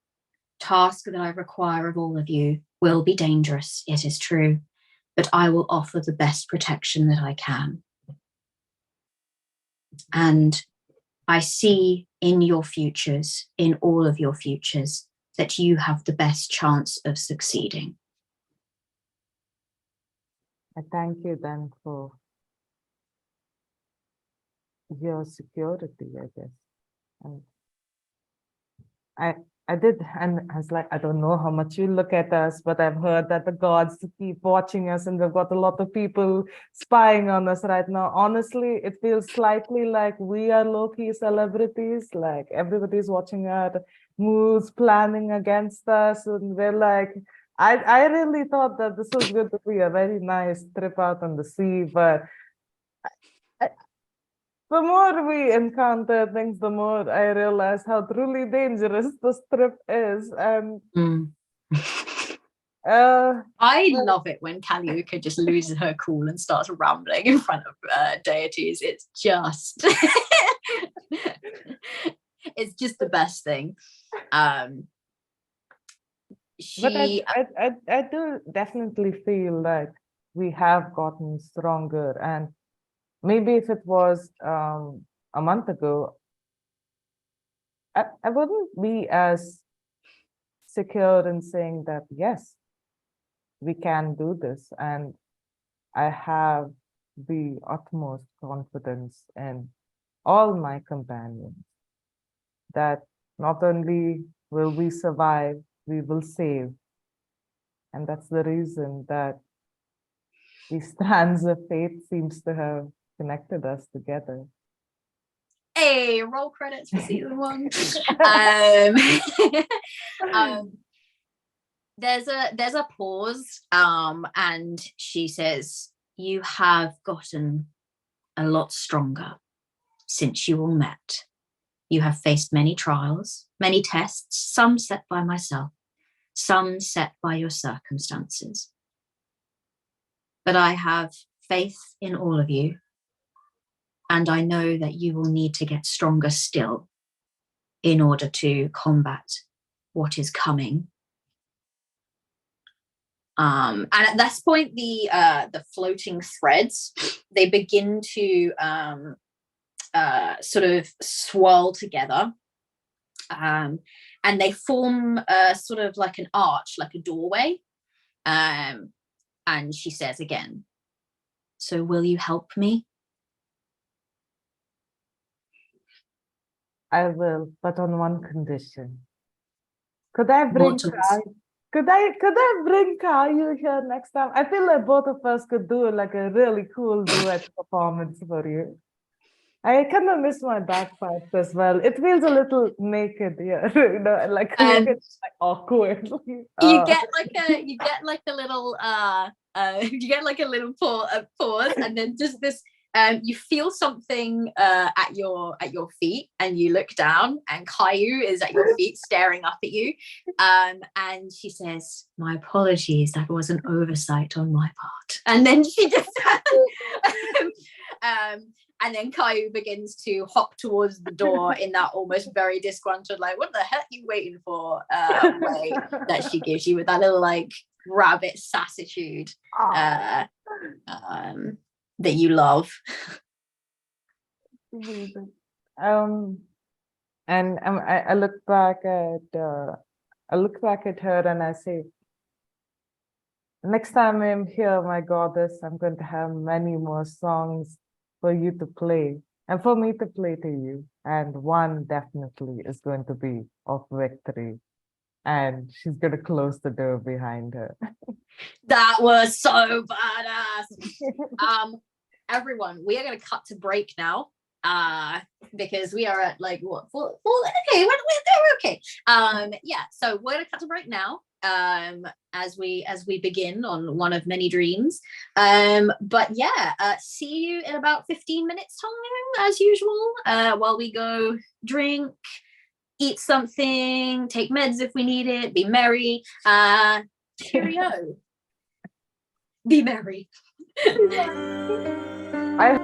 task that I require of all of you will be dangerous, it is true, but I will offer the best protection that I can. And I see in your futures, in all of your futures, that you have the best chance of succeeding. I thank you then for your security, I guess. And I did, and I was like, I don't know how much you look at us, but I've heard that the gods keep watching us, and we've got a lot of people spying on us right now. Honestly, it feels slightly like we are low-key celebrities, like everybody's watching our moves, planning against us, and we're like, I really thought that this was going to be a very nice trip out on the sea, but the more we encounter things, the more I realize how truly dangerous this trip is. And I love it when Calliope just loses her cool and starts rambling in front of deities. It's just it's just the best thing. But I do definitely feel like we have gotten stronger, and maybe if it was a month ago, I wouldn't be as secure in saying that, yes, we can do this. And I have the utmost confidence in all my companions that not only will we survive, we will save. And that's the reason that these strands of fate seems to have connected us together. Hey, roll credits for season 1. There's a pause, and she says, you have gotten a lot stronger since you all met. You have faced many trials, many tests, some set by myself, some set by your circumstances. But I have faith in all of you, and I know that you will need to get stronger still in order to combat what is coming. And at this point, the floating threads, they begin to sort of swirl together, and they form sort of like an arch, like a doorway. And she says again, "So will you help me?" I will, but on one condition. Could I bring What was- Kai? Could I bring Caillou here next time? I feel like both of us could do like a really cool duet performance for you. I kind of miss my bagpipes as well. It feels a little naked here, you know, like it's like awkward. You get like a little you get like a little pause, and then just this you feel something at your feet, and you look down, and Caillou is at your feet staring up at you, and she says, "My apologies, that was an oversight on my part." And then she just and then Caillou begins to hop towards the door in that almost very disgruntled, like, "What the heck are you waiting for?" Way that she gives you, with that little like rabbit sassitude that you love. Amazing. And I look back at her and I say, "Next time I'm here, my goddess, I'm going to have many more songs for you to play and for me to play to you. And one definitely is going to be of victory." And she's going to close the door behind her. That was so badass. Everyone, we are going to cut to break now, because we are at like what? Okay, we're okay. Yeah, so we're going to cut to break now. As we begin on one of many dreams. But yeah, see you in about 15 minutes time, as usual. While we go drink, eat something, take meds if we need it, be merry. Cheerio. Be merry. I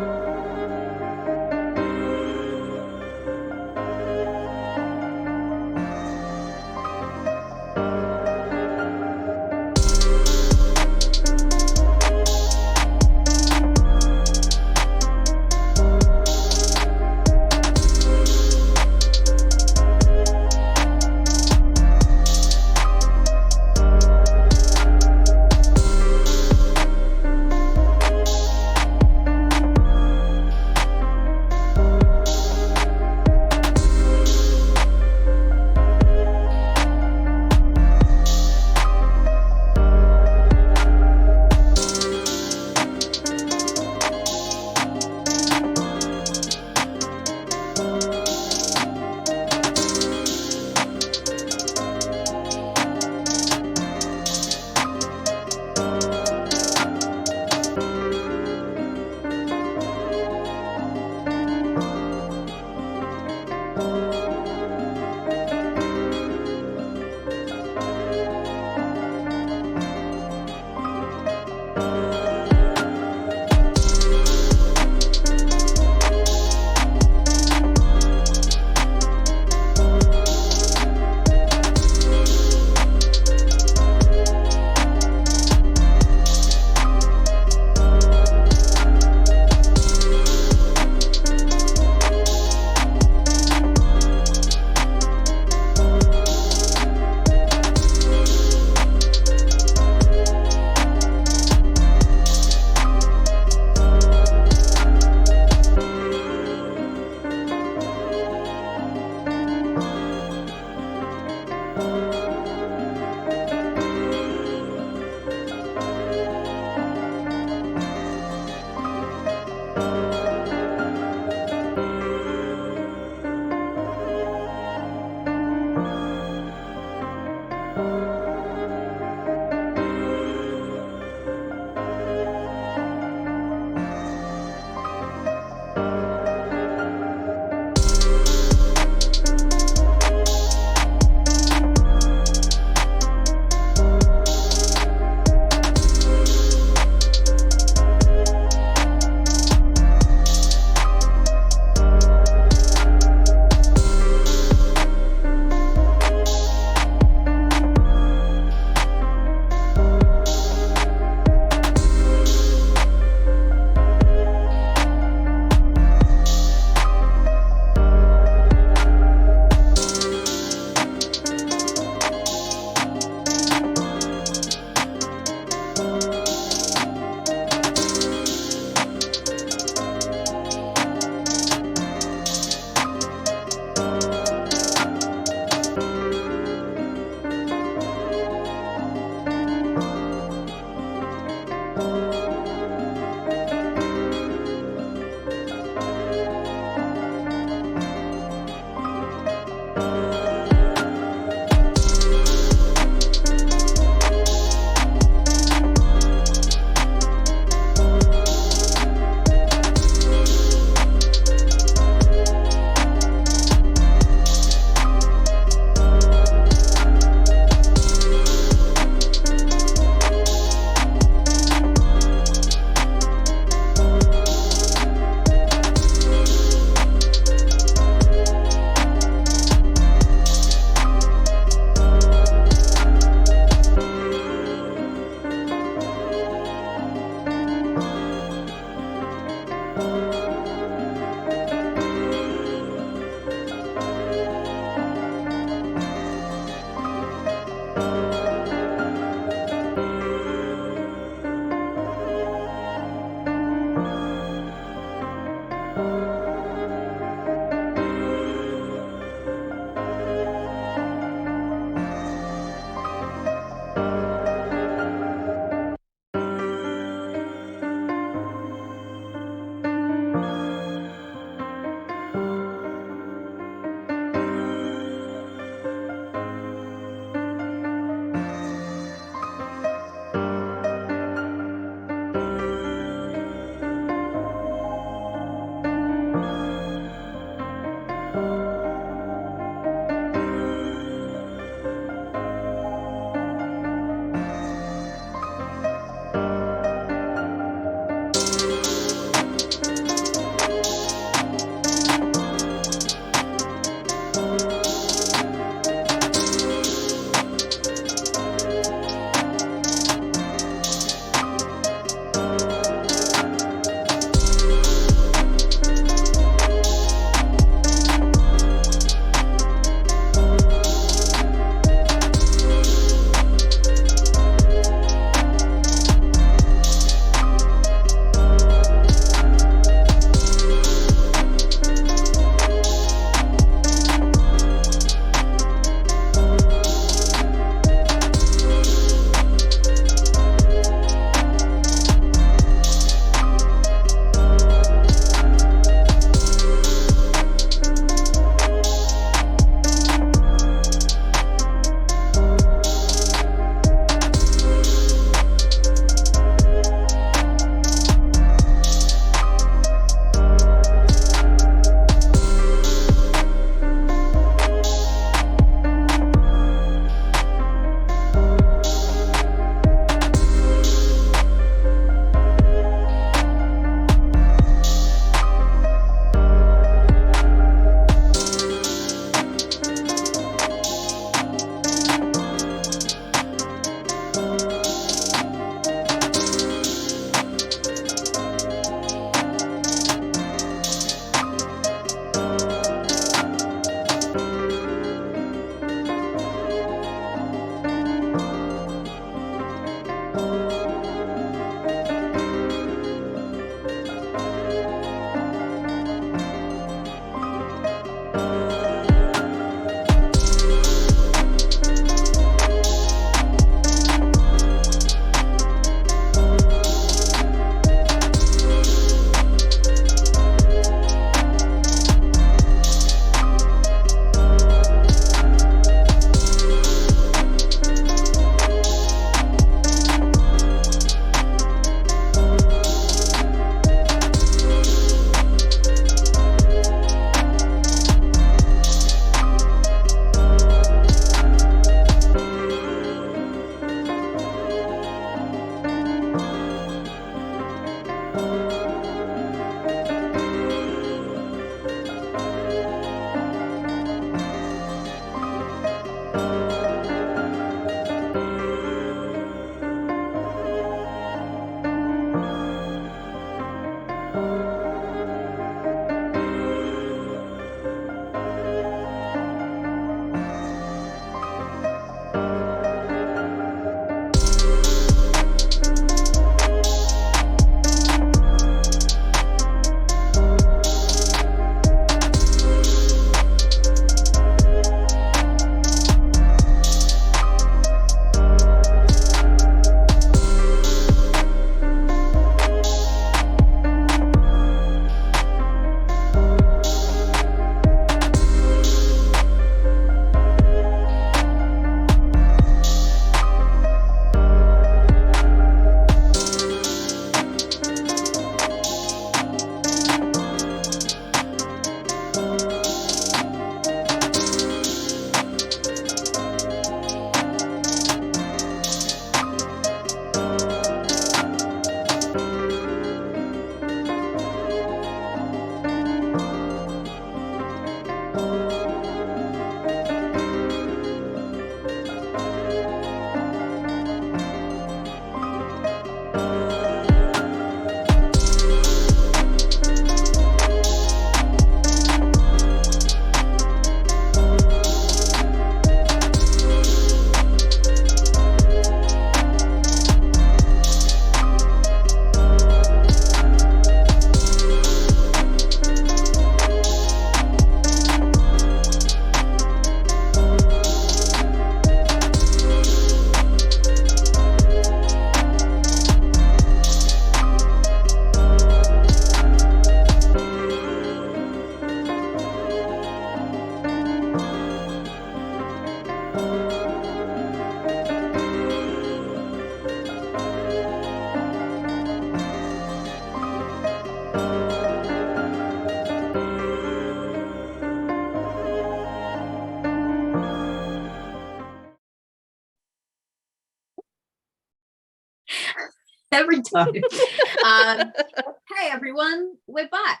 every time. Hey everyone, we're back.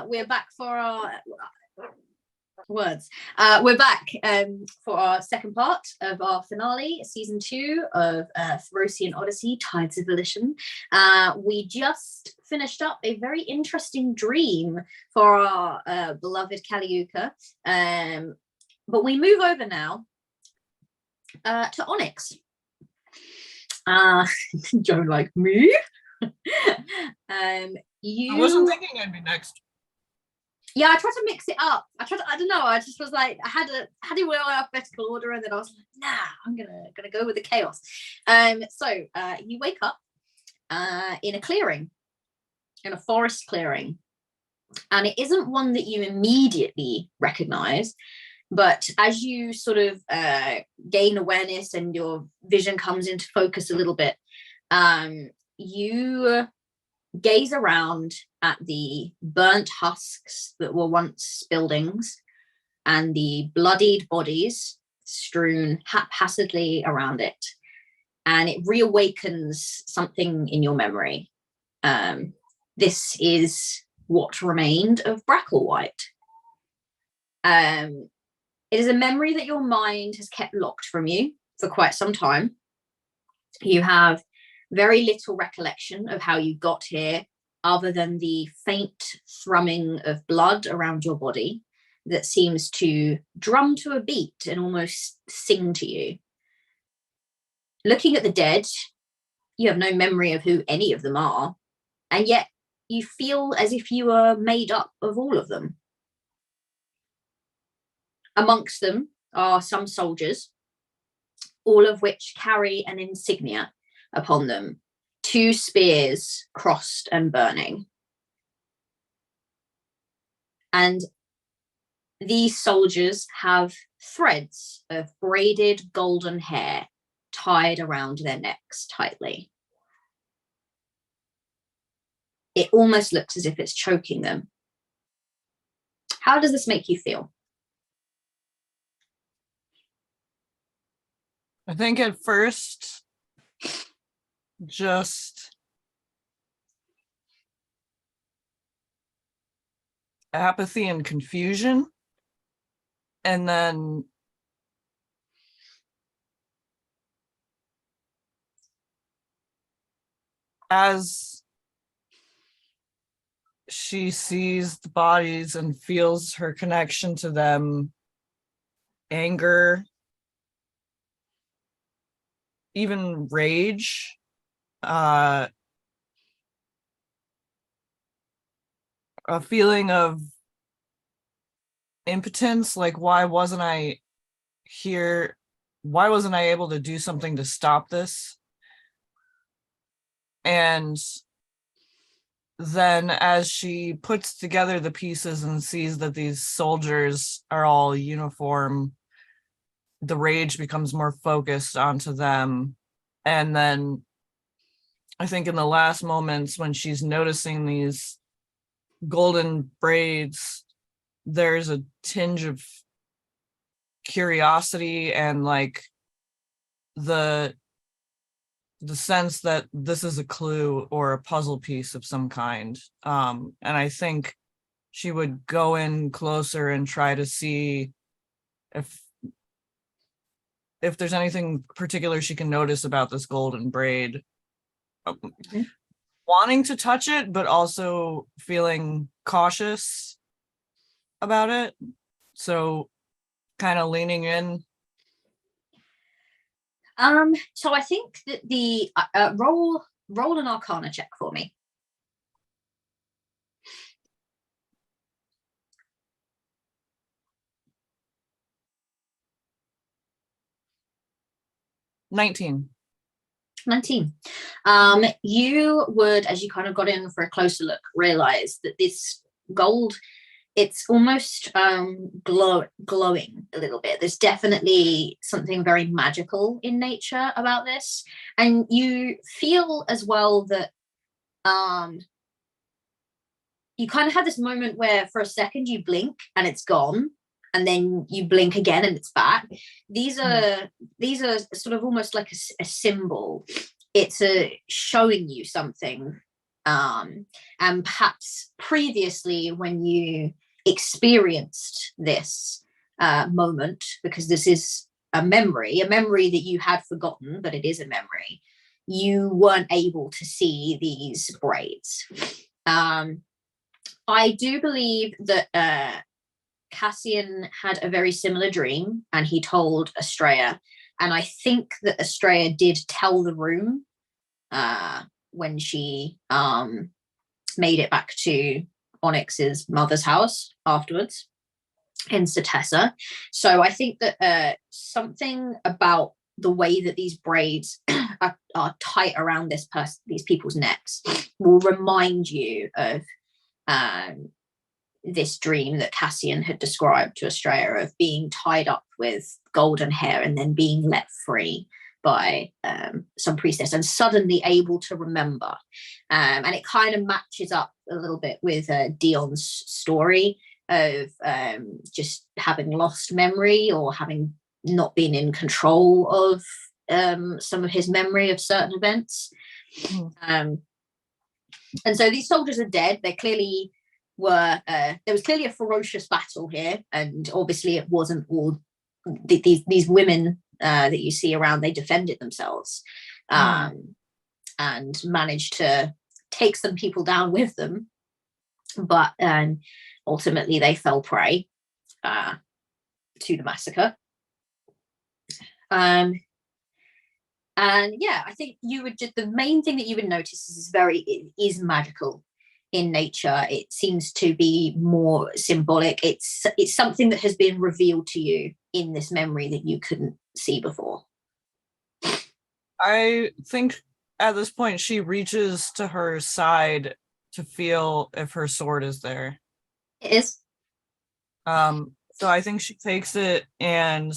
We're back for our words. We're back for our second part of our finale, season 2 of Therosian Odyssey, Tides of Volition. We just finished up a very interesting dream for our beloved Kaliuka. But we move over now to Onyx. Joe, like me. You. I wasn't thinking I'd be next. Yeah, I tried to mix it up. I don't know. I just was like, I had it in alphabetical order, and then I was like, nah, I'm gonna go with the chaos. So you wake up in a clearing, in a forest clearing, and it isn't one that you immediately recognize. But as you sort of gain awareness and your vision comes into focus a little bit, you gaze around at the burnt husks that were once buildings and the bloodied bodies strewn haphazardly around it. And it reawakens something in your memory. This is what remained of Bracklewhite. It is a memory that your mind has kept locked from you for quite some time. You have very little recollection of how you got here, other than the faint thrumming of blood around your body that seems to drum to a beat and almost sing to you. Looking at the dead, you have no memory of who any of them are, and yet you feel as if you are made up of all of them. Amongst them are some soldiers, all of which carry an insignia upon them, 2 spears crossed and burning. And these soldiers have threads of braided golden hair tied around their necks tightly. It almost looks as if it's choking them. How does this make you feel? I think at first, just apathy and confusion. And then as she sees the bodies and feels her connection to them, anger, even rage, a feeling of impotence, like why wasn't I here? Why wasn't I able to do something to stop this? And then as she puts together the pieces and sees that these soldiers are all uniform, the rage becomes more focused onto them. And then I think in the last moments when she's noticing these golden braids, there's a tinge of curiosity and like the sense that this is a clue or a puzzle piece of some kind. And I think she would go in closer and try to see if there's anything particular she can notice about this golden braid. Wanting to touch it, but also feeling cautious about it. So kind of leaning in. So I think that the roll an Arcana check for me. Nineteen. You would, as you kind of got in for a closer look, realize that this gold, it's almost glowing a little bit. There's definitely something very magical in nature about this, and you feel as well that you kind of have this moment where for a second you blink and it's gone, and then you blink again and it's back. These are sort of almost like a symbol it's showing you something. And perhaps previously when you experienced this moment, because this is a memory that you had forgotten, but it is a memory, you weren't able to see these braids. I do believe that Cassian had a very similar dream, and he told Estrella, and I think that Estrella did tell the room when she made it back to Onyx's mother's house afterwards in Setessa. So I think that something about the way that these braids are tight around these people's necks will remind you of this dream that Cassian had described to Estrella of being tied up with golden hair and then being let free by some priestess and suddenly able to remember. And it kind of matches up a little bit with Dion's story of just having lost memory or having not been in control of some of his memory of certain events. And so these soldiers are dead. They clearly were, there was clearly a ferocious battle here, and obviously it wasn't all these women that you see around. They defended themselves and managed to take some people down with them, but ultimately they fell prey to the massacre. And yeah, I think you would just, the main thing that you would notice is it is magical in nature. It seems to be more symbolic. It's something that has been revealed to you in this memory that you couldn't see before. I think at this point she reaches to her side to feel if her sword is there. It is. So I think she takes it, and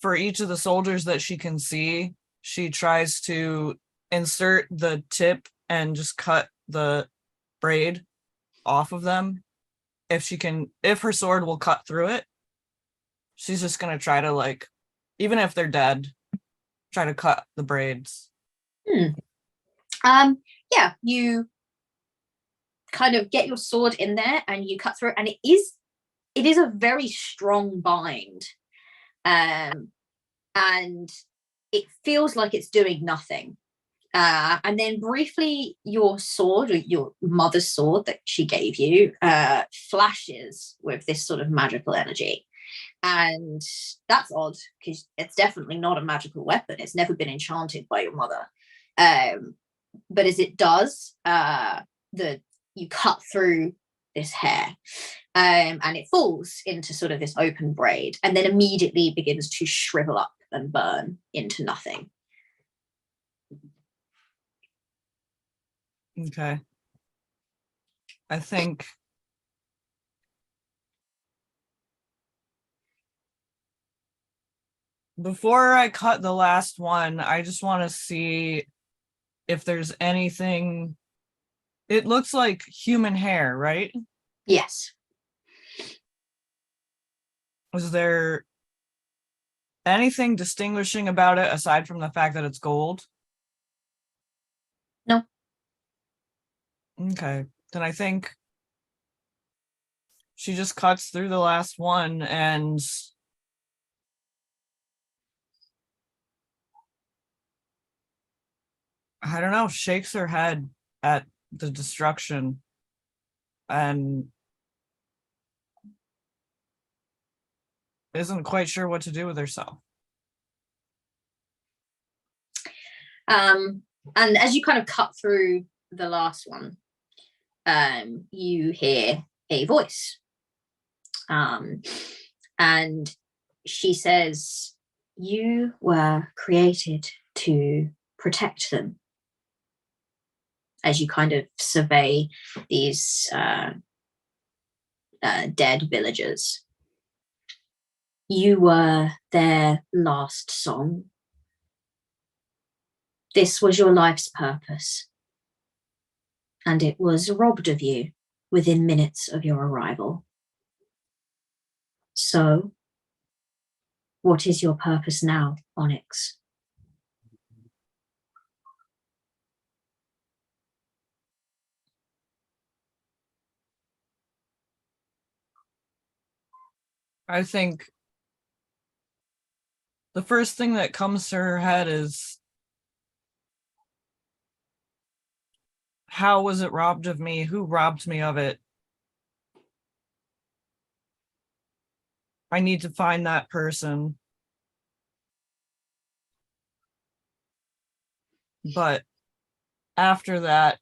for each of the soldiers that she can see, she tries to insert the tip and just cut the braid off of them. If her sword will cut through it, she's just gonna try to, like, even if they're dead, try to cut the braids. Yeah, you kind of get your sword in there and you cut through it, and it is a very strong bind. And it feels like it's doing nothing. And then briefly your sword, or your mother's sword that she gave you, flashes with this sort of magical energy. And that's odd, because it's definitely not a magical weapon. It's never been enchanted by your mother. But as it does, you cut through this hair, and it falls into sort of this open braid, and then immediately begins to shrivel up and burn into nothing. Okay. I think before I cut the last one, I just want to see if there's anything. It looks like human hair, right? Yes. Was there anything distinguishing about it aside from the fact that it's gold? No. Okay. Then I think she just cuts through the last one and I don't know, shakes her head at the destruction and isn't quite sure what to do with herself. And as you kind of cut through the last one, you hear a voice. And she says, "You were created to protect them." As you kind of survey these dead villagers. You were their last song. This was your life's purpose, and it was robbed of you within minutes of your arrival. So, what is your purpose now, Onyx? I think the first thing that comes to her head is, how was it robbed of me? Who robbed me of it? I need to find that person. But after that,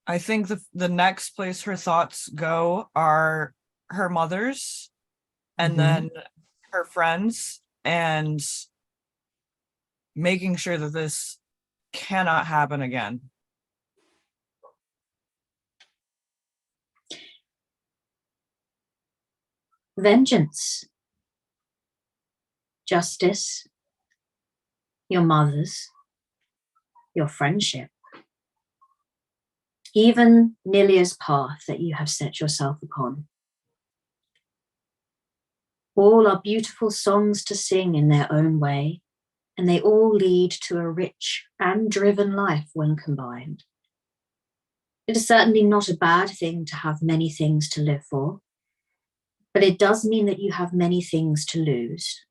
I think the next place her thoughts go are her mother's, and then her friends, and making sure that this cannot happen again. Vengeance, justice, your mother's, your friendship, even Nilia's path that you have set yourself upon. All are beautiful songs to sing in their own way, and they all lead to a rich and driven life when combined. It is certainly not a bad thing to have many things to live for, but it does mean that you have many things to lose.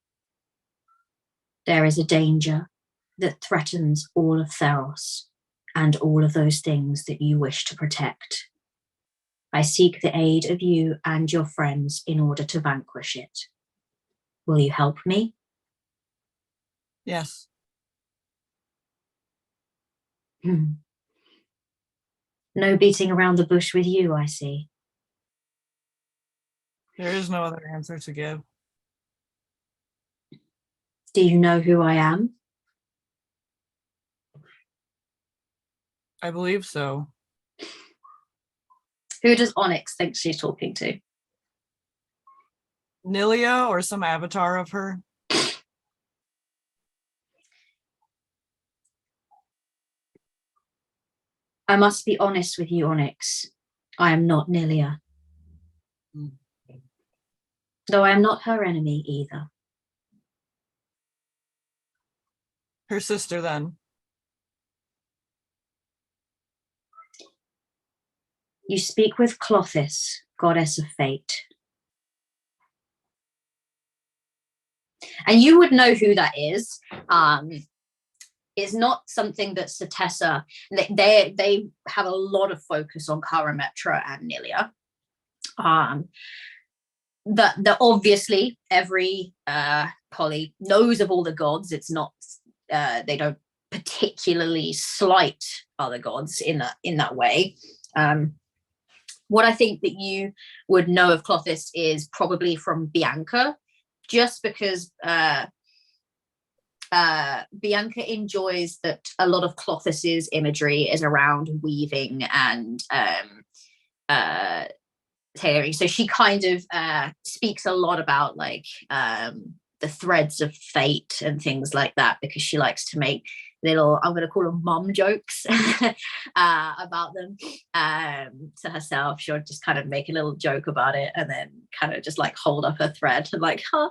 There is a danger that threatens all of Theros and all of those things that you wish to protect. I seek the aid of you and your friends in order to vanquish it. Will you help me? Yes. No beating around the bush with you, I see. There is no other answer to give. Do you know who I am? I believe so. Who does Onyx think she's talking to? Nilia or some avatar of her? I must be honest with you, Onyx. I am not Nilia. Though I am not her enemy either. Her sister, then. You speak with Clothis, goddess of fate. And you would know who that is. It's not something that Satessa, they have a lot of focus on Karametra and Nilia. That obviously every poly knows of all the gods. It's not, they don't particularly slight other gods in that way. What I think that you would know of Clothis is probably from Bianca, just because Bianca enjoys that a lot of Clothis's imagery is around weaving and tailoring. So she kind of speaks a lot about like the threads of fate and things like that, because she likes to make little, I'm going to call them mum jokes about them to herself. She'll just kind of make a little joke about it and then kind of just like hold up her thread and like, huh.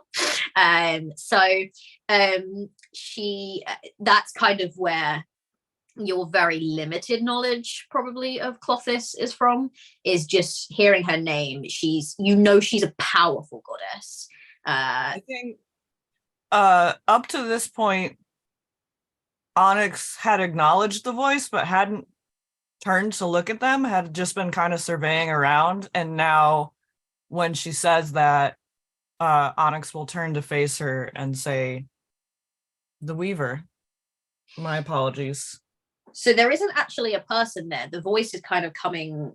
She, that's kind of where your very limited knowledge probably of Clothis is from, is just hearing her name. She's, you know, she's a powerful goddess. I think up to this point, Onyx had acknowledged the voice, but hadn't turned to look at them, had just been kind of surveying around. And now when she says that, Onyx will turn to face her and say, the Weaver. My apologies. So there isn't actually a person there. The voice is kind of coming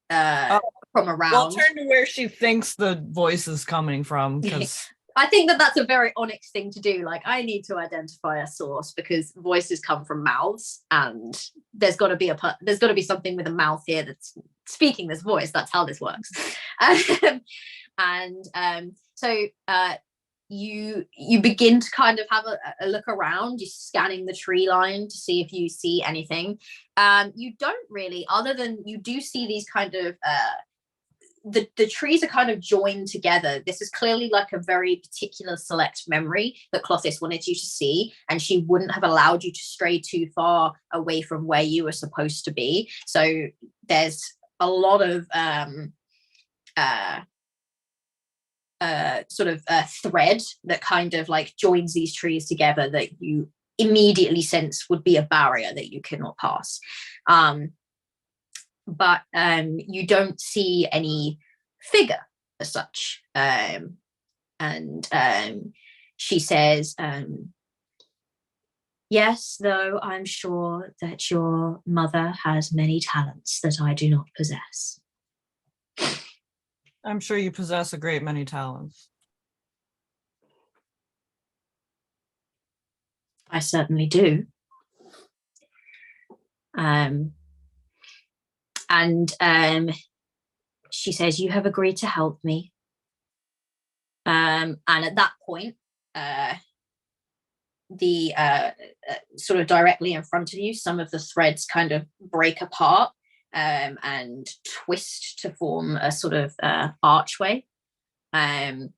from around. Well, turn to where she thinks the voice is coming from, because I think that that's a very Onyx thing to do. Like, I need to identify a source because voices come from mouths, and there's got to be something with a mouth here that's speaking this voice. That's how this works. So you begin to kind of have a look around. You're scanning the tree line to see if you see anything. You don't really, other than you do see these kind of the trees are kind of joined together. This is clearly like a very particular select memory that Clothis wanted you to see, and she wouldn't have allowed you to stray too far away from where you were supposed to be. So there's a lot of sort of thread that kind of like joins these trees together that you immediately sense would be a barrier that you cannot pass. But you don't see any figure as such. And she says, yes, though I'm sure that your mother has many talents that I do not possess. I'm sure you possess a great many talents. I certainly do. And she says, you have agreed to help me. And at that point, the sort of directly in front of you, some of the threads kind of break apart and twist to form a sort of archway. And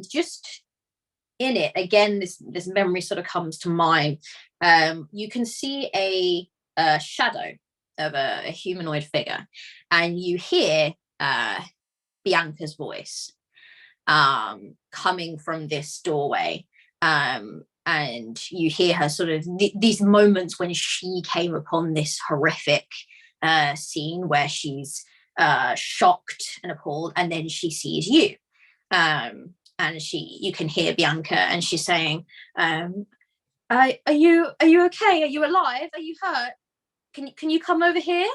just in it, again, this memory sort of comes to mind. You can see a shadow of a humanoid figure, and you hear Bianca's voice coming from this doorway. And you hear her sort of these moments when she came upon this horrific scene where she's shocked and appalled, and then she sees you. And you can hear Bianca, and she's saying, are you okay? Are you alive? Are you hurt? Can you come over here?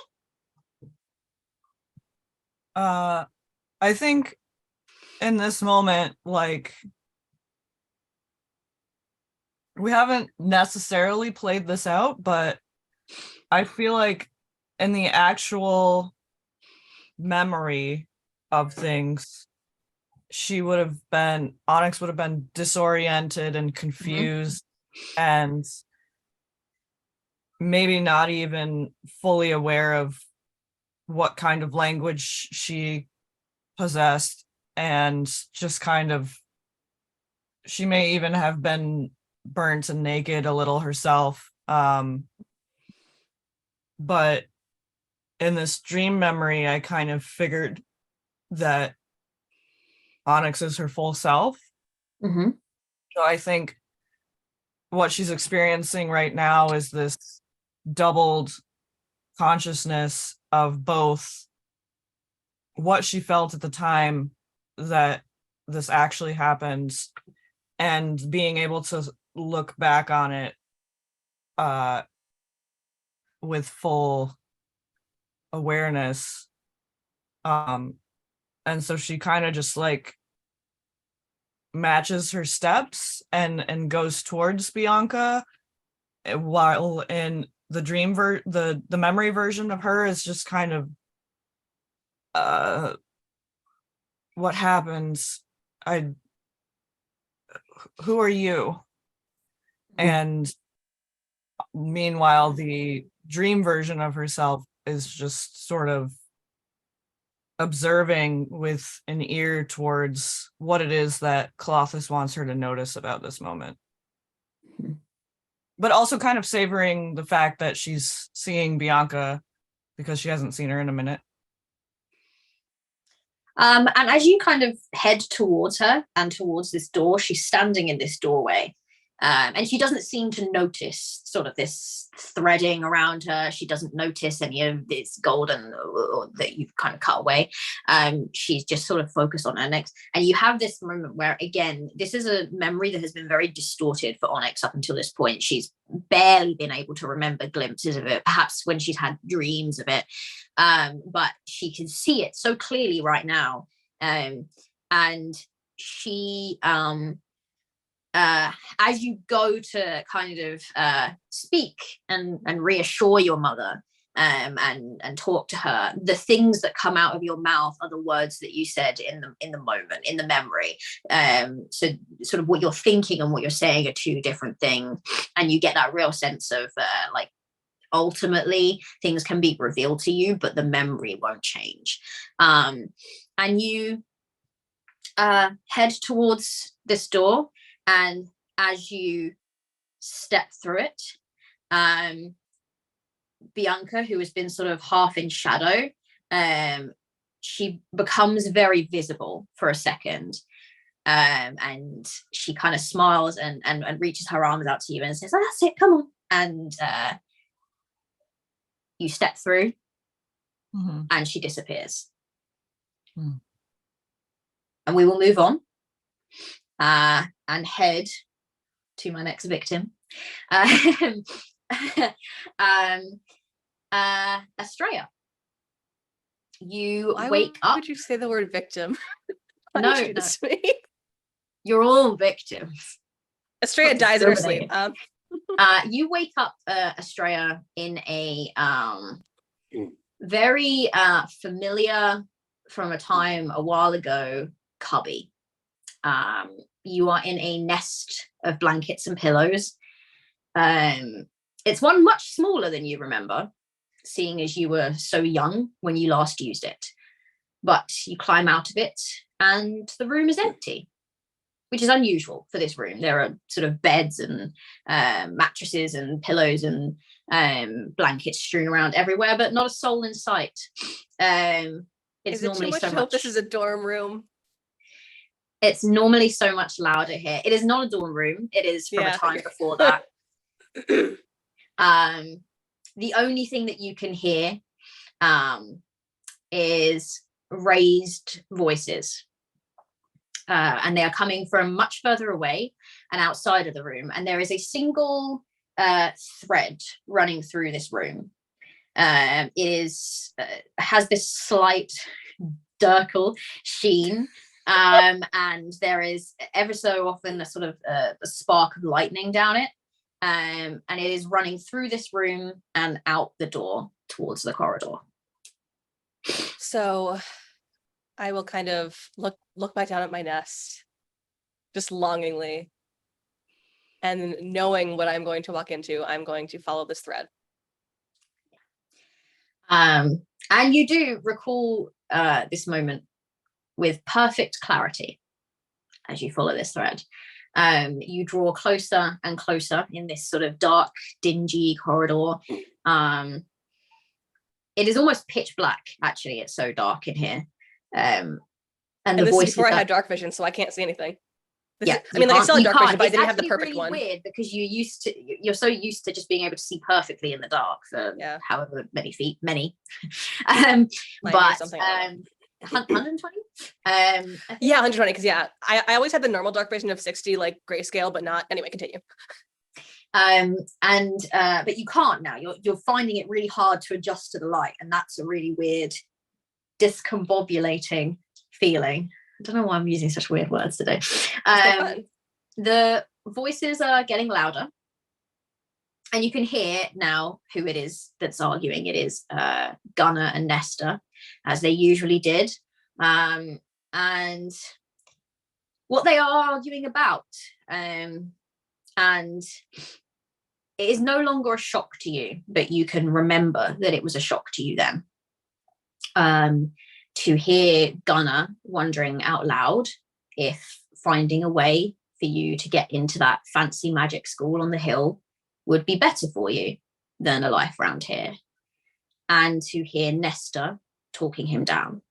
I think in this moment, like, we haven't necessarily played this out, but I feel like in the actual memory of things, Onyx would have been disoriented and confused, and maybe not even fully aware of what kind of language she possessed, and just kind of, she may even have been burnt and naked a little herself. But in this dream memory, I kind of figured that Onyx is her full self. Mm-hmm. So I think what she's experiencing right now is this doubled consciousness of both what she felt at the time that this actually happened, and being able to look back on it with full awareness. And so she kind of just like matches her steps and goes towards Bianca, while in the dream the memory version of her is just kind of what happens? Who are you? And meanwhile, the dream version of herself is just sort of observing with an ear towards what it is that Colossus wants her to notice about this moment. But also kind of savoring the fact that she's seeing Bianca because she hasn't seen her in a minute. And as you kind of head towards her and towards this door, she's standing in this doorway. And she doesn't seem to notice sort of this threading around her. She doesn't notice any of this golden that you've kind of cut away. She's just sort of focused on Onyx. And you have this moment where, again, this is a memory that has been very distorted for Onyx up until this point. She's barely been able to remember glimpses of it, perhaps when she's had dreams of it. But she can see it so clearly right now. And she... as you go to kind of speak and reassure your mother and talk to her, the things that come out of your mouth are the words that you said in the moment, in the memory. So sort of what you're thinking and what you're saying are two different things, and you get that real sense of like, ultimately things can be revealed to you, but the memory won't change. And you head towards this door. And as you step through it, Bianca, who has been sort of half in shadow, she becomes very visible for a second. And she kind of smiles and reaches her arms out to you and says, "Oh, that's it, come on." And you step through, and she disappears. And we will move on and head to my next victim. Estrella, you wake up. Why would you say the word victim? No, you're all victims. Estrella dies in her sleep. You wake up, Estrella, in a very familiar, from a time a while ago, cubby. You are in a nest of blankets and pillows. It's one much smaller than you remember, seeing as you were so young when you last used it. But you climb out of it and the room is empty, which is unusual for this room. There are sort of beds and mattresses and pillows and blankets strewn around everywhere, but not a soul in sight. It's normally so much. This is a dorm room. It's normally so much louder here. It is not a dorm room. It is from a time before that. The only thing that you can hear is raised voices. And they are coming from much further away and outside of the room. And there is a single thread running through this room. It is has this slight Durkle sheen. And there is ever so often a sort of a spark of lightning down it. And it is running through this room and out the door towards the corridor. So I will kind of look back down at my nest, just longingly, and knowing what I'm going to walk into, I'm going to follow this thread. And you do recall this moment with perfect clarity as you follow this thread. You draw closer and closer in this sort of dark, dingy corridor. It is almost pitch black, actually. It's so dark in here. And the this voices is before I had dark vision, so I can't see anything. I still had dark vision, but I didn't have the perfect really one. Weird because you're so used to just being able to see perfectly in the dark for however many feet, but 120. 120 because I always had the normal dark vision of 60, like grayscale, but not. Anyway, continue. But you can't now. You're finding it really hard to adjust to the light, and that's a really weird, discombobulating feeling. I don't know why I'm using such weird words today. The voices are getting louder, and you can hear now who it is that's arguing. It is Gunnar and Nesta, as they usually did, and what they are arguing about. And it is no longer a shock to you, but you can remember that it was a shock to you then. To hear Gunnar wondering out loud if finding a way for you to get into that fancy magic school on the hill would be better for you than a life round here. And to hear Nesta talking him down,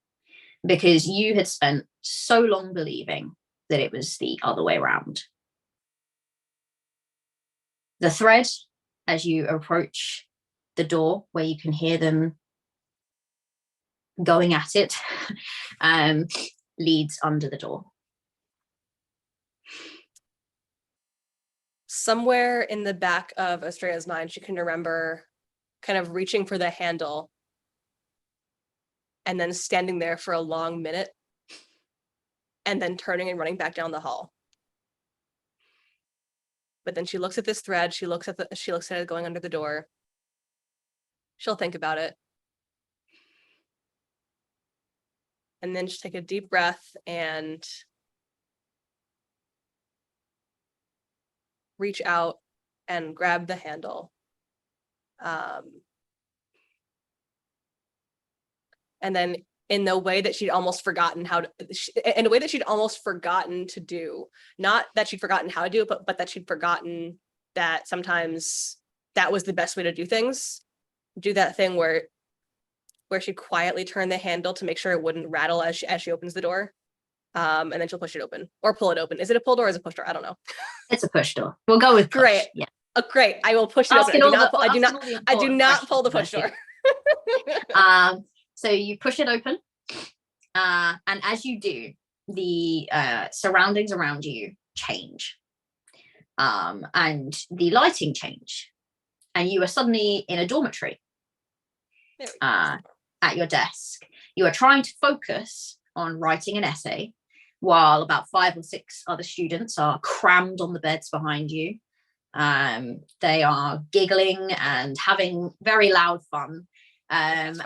because you had spent so long believing that it was the other way around. The thread, as you approach the door where you can hear them going at it, leads under the door. Somewhere in the back of Estrella's mind, she can remember kind of reaching for the handle and then standing there for a long minute and then turning and running back down the hall. But then she looks at this thread, she looks at it going under the door. She'll think about it. And then just take a deep breath and reach out and grab the handle. And then in the way that she'd almost forgotten in a way that she'd almost forgotten to do, not that she'd forgotten how to do it, but that she'd forgotten that sometimes that was the best way to do things. Do that thing where where she quietly turned the handle to make sure it wouldn't rattle as she opens the door. And then she'll push it open or pull it open. Is it a pull door or is it a push door? I don't know. It's a push door. We'll go with push. Great. Yeah. Oh, great. I will push it Asking open. all I do asking all the I do important not pull the push questions, door. So you push it open, and as you do, the surroundings around you change, and the lighting change, and you are suddenly in a dormitory at your desk. You are trying to focus on writing an essay while about 5 or 6 other students are crammed on the beds behind you. They are giggling and having very loud fun. And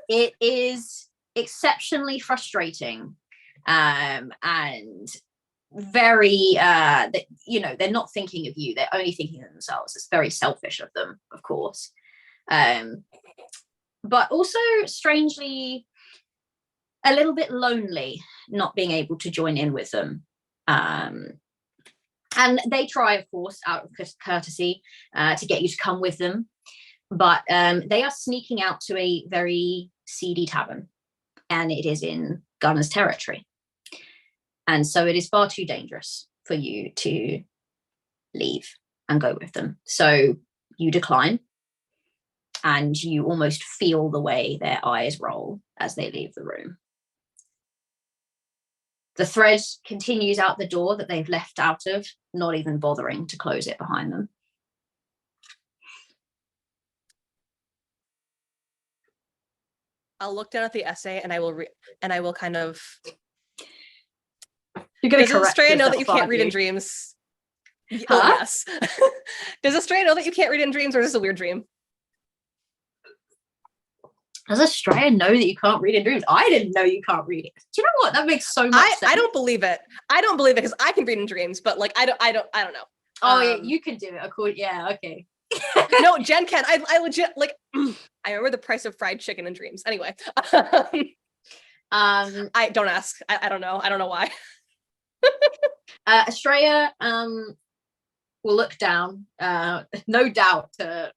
it is exceptionally frustrating, and very they're not thinking of you, they're only thinking of themselves. It's very selfish of them, of course, but also strangely a little bit lonely not being able to join in with them. And they try, of course, out of courtesy, to get you to come with them. But they are sneaking out to a very seedy tavern, and it is in Gunner's territory. And so it is far too dangerous for you to leave and go with them. So you decline, and you almost feel the way their eyes roll as they leave the room. The thread continues out the door that they've left out of, not even bothering to close it behind them. I'll look down at the essay and I will kind of. You're gonna Does Estrella know that you yourself, can't read in aren't you? dreams? Huh? Oh, yes. Does Estrella know that you can't read in dreams, or is this a weird dream? Does Estrella know that you can't read in dreams? I didn't know you can't read it. Do you know what? That makes so much sense. I don't believe it. I don't believe it because I can read in dreams, but like I don't know. Oh yeah, you can do it. Of course, yeah, okay. No, Jen can. I legit like. I remember the price of fried chicken in dreams. Anyway, I don't ask. I don't know. I don't know why. Estrella will look down, no doubt to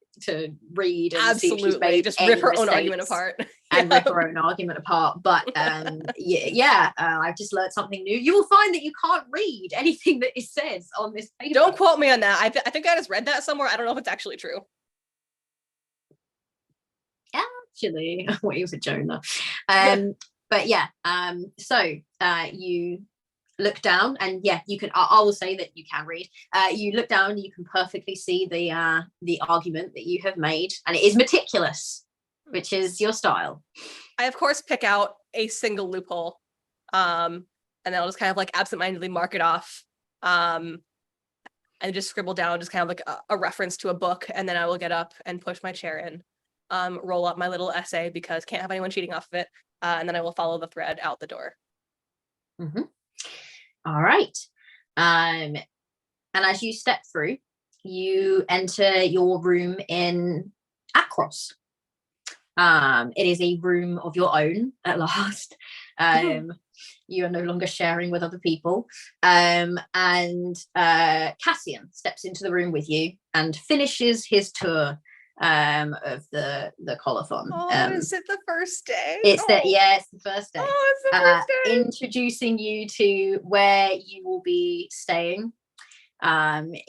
read and see if she's Absolutely, made just any rip her own mistakes argument apart. and rip her own argument apart. But I've just learned something new. You will find that you can't read anything that it says on this paper. Don't quote me on that. I think I just read that somewhere. I don't know if it's actually true. Actually, I'm waiting for Jonah. But yeah, so you look down, and yeah, you can. I will say that you can read. You look down, and you can perfectly see the argument that you have made, and it is meticulous, which is your style. I of course pick out a single loophole, and then I'll just kind of like absentmindedly mark it off, and just scribble down just kind of like a reference to a book, and then I will get up and push my chair in, roll up my little essay because can't have anyone cheating off of it, and then I will follow the thread out the door. Mm-hmm. All right. And as you step through, you enter your room in Akros. It is a room of your own at last. You are no longer sharing with other people. And Cassian steps into the room with you and finishes his tour of the colophon. Is it the first day? It's it's the first day. Oh, it's the first day. Introducing you to where you will be staying. You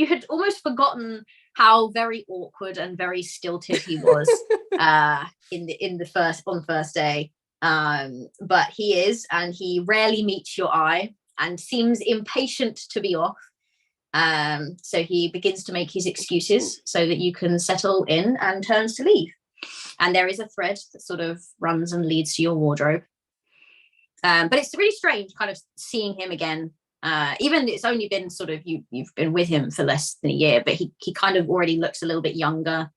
had almost forgotten how very awkward and very stilted he was on the first day. But he is, and he rarely meets your eye and seems impatient to be off. So he begins to make his excuses so that you can settle in, and turns to leave. And there is a thread that sort of runs and leads to your wardrobe. But it's really strange kind of seeing him again. Even it's only been sort of, you've been with him for less than a year, but he kind of already looks a little bit younger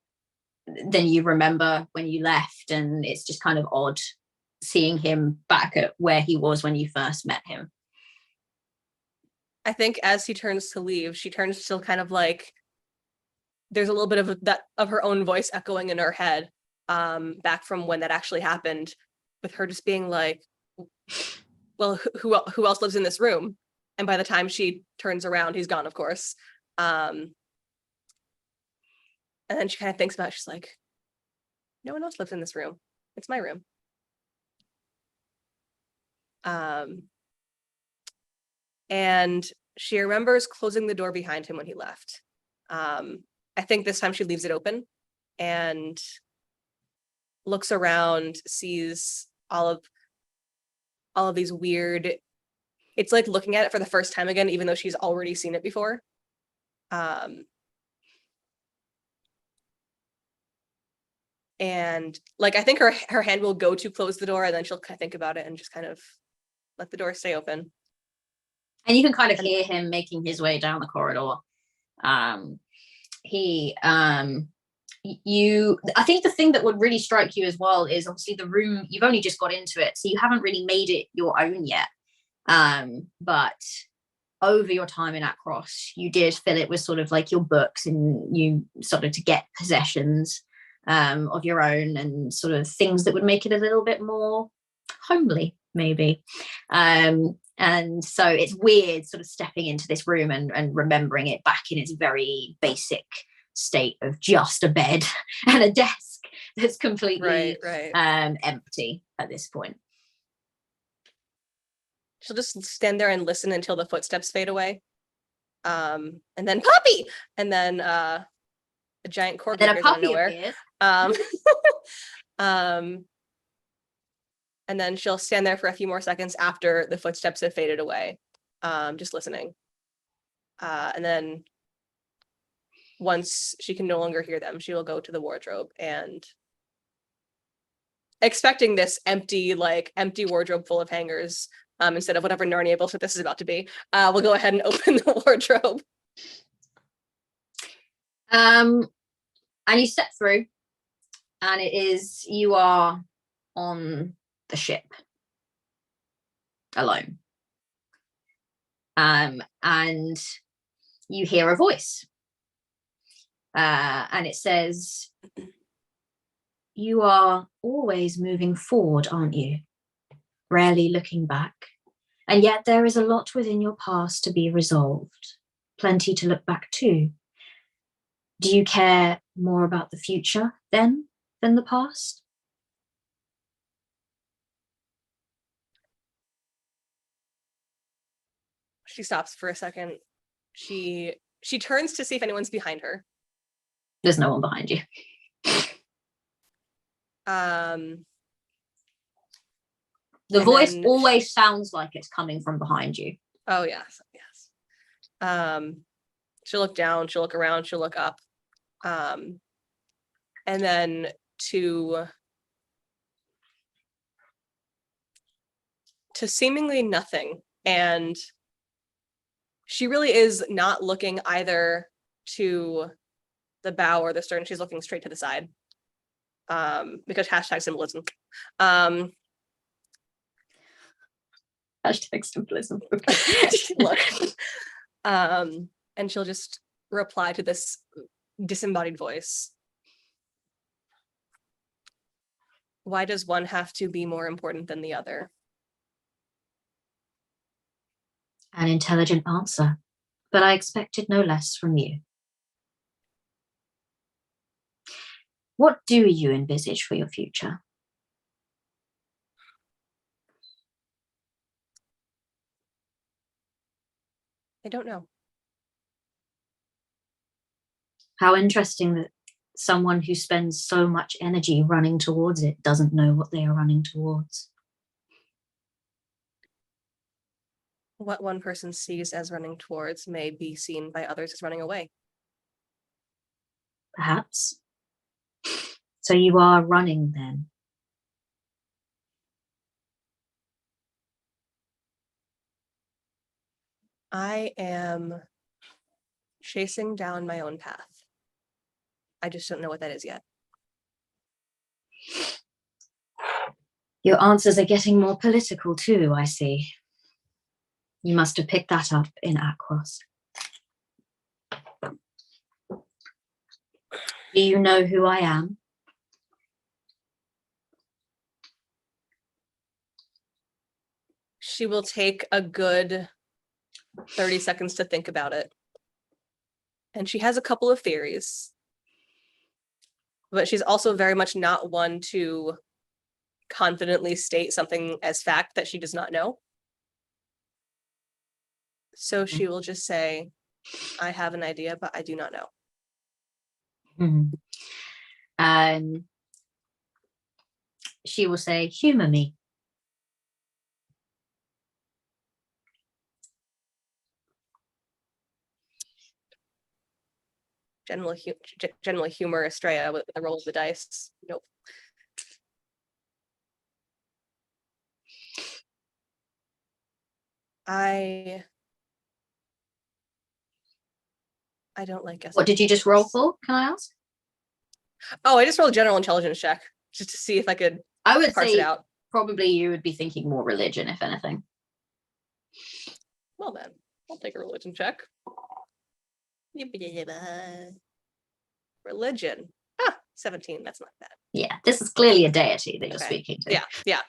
than you remember when you left. And it's just kind of odd seeing him back at where he was when you first met him. I think as he turns to leave, she turns to kind of like, there's a little bit of that of her own voice echoing in her head, back from when that actually happened, with her just being like, well, who else lives in this room? And by the time she turns around, he's gone, of course. And then she kind of thinks about it. She's like, no one else lives in this room. It's my room. And she remembers closing the door behind him when he left. I think this time she leaves it open and looks around, sees all of these weird, it's like looking at it for the first time again, even though she's already seen it before. And like, I think her hand will go to close the door, and then she'll kind of think about it and just kind of let the door stay open. And you can kind of hear him making his way down the corridor. I think the thing that would really strike you as well is obviously the room, you've only just got into it, so you haven't really made it your own yet. But over your time in Akros, you did fill it with sort of like your books, and you started to get possessions of your own, and sort of things that would make it a little bit more homely, maybe. And so it's weird sort of stepping into this room and remembering it back in its very basic state of just a bed and a desk that's completely empty at this point. She'll just stand there and listen until the footsteps fade away. And then Poppy! And then a giant corgi appears out of nowhere. And then she'll stand there for a few more seconds after the footsteps have faded away, just listening. And then once she can no longer hear them, she will go to the wardrobe, and expecting this empty wardrobe full of hangers, instead of whatever Narnia bullshit this is about to be, we'll go ahead and open the wardrobe. And you step through, and you are on the ship alone. And you hear a voice. And it says, "You are always moving forward, aren't you? Rarely looking back. And yet there is a lot within your past to be resolved. Plenty to look back to. Do you care more about the future then than the past?" She stops for a second. She turns to see if anyone's behind her. There's no one behind you. The voice always sounds like it's coming from behind you. Oh, yes. She'll look down, she'll look around, she'll look up. And then to seemingly nothing. And she really is not looking either to the bow or the stern. She's looking straight to the side. Because hashtag symbolism. Hashtag symbolism. Look. And she'll just reply to this disembodied voice. Why does one have to be more important than the other? An intelligent answer, but I expected no less from you. What do you envisage for your future? I don't know. How interesting that someone who spends so much energy running towards it doesn't know what they are running towards. What one person sees as running towards may be seen by others as running away. Perhaps. So you are running then? I am chasing down my own path. I just don't know what that is yet. Your answers are getting more political too, I see. You must have picked that up in Akros. Do you know who I am? She will take a good 30 seconds to think about it. And she has a couple of theories. but she's also very much not one to confidently state something as fact that she does not know. So she will just say, I have an idea, but I do not know. She will say, humor me. Generally humor Estrella with the roll of the dice. Nope. I don't like guessing. What did you just roll for? Can I ask? Oh, I just rolled a general intelligence check just to see if I could I would parse say it out. probably you would be thinking more religion, if anything. Well then, I'll take a religion check. Religion. 17. That's not bad. Yeah, this is clearly a deity that you're Okay. speaking to. Yeah.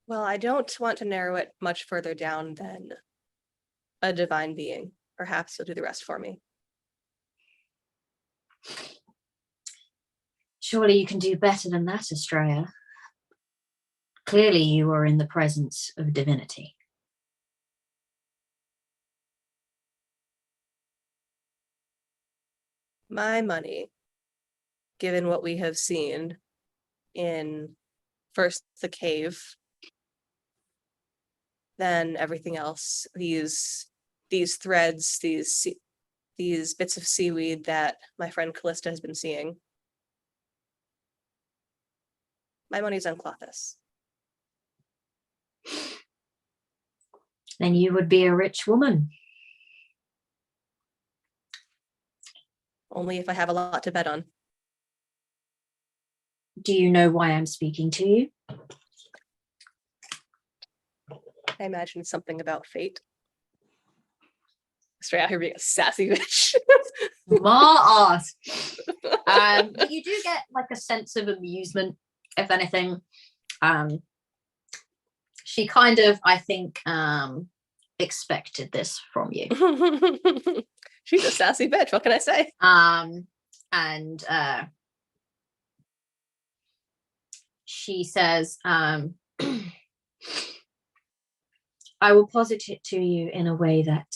Well, I don't want to narrow it much further down than a divine being. Perhaps you'll do the rest for me. Surely you can do better than that, Estrella. Clearly you are in the presence of divinity. My money, given what we have seen in first the cave, then everything else, these threads, these bits of seaweed that my friend Callista has been seeing. My money's on Clothis. Then you would be a rich woman. Only if I have a lot to bet on. Do you know why I'm speaking to you? I imagine it's something about fate. Straight out here being a sassy bitch. My ass. But you do get like a sense of amusement, if anything. She kind of, I think, expected this from you. She's a sassy bitch. What can I say? And she says, I will posit it to you in a way that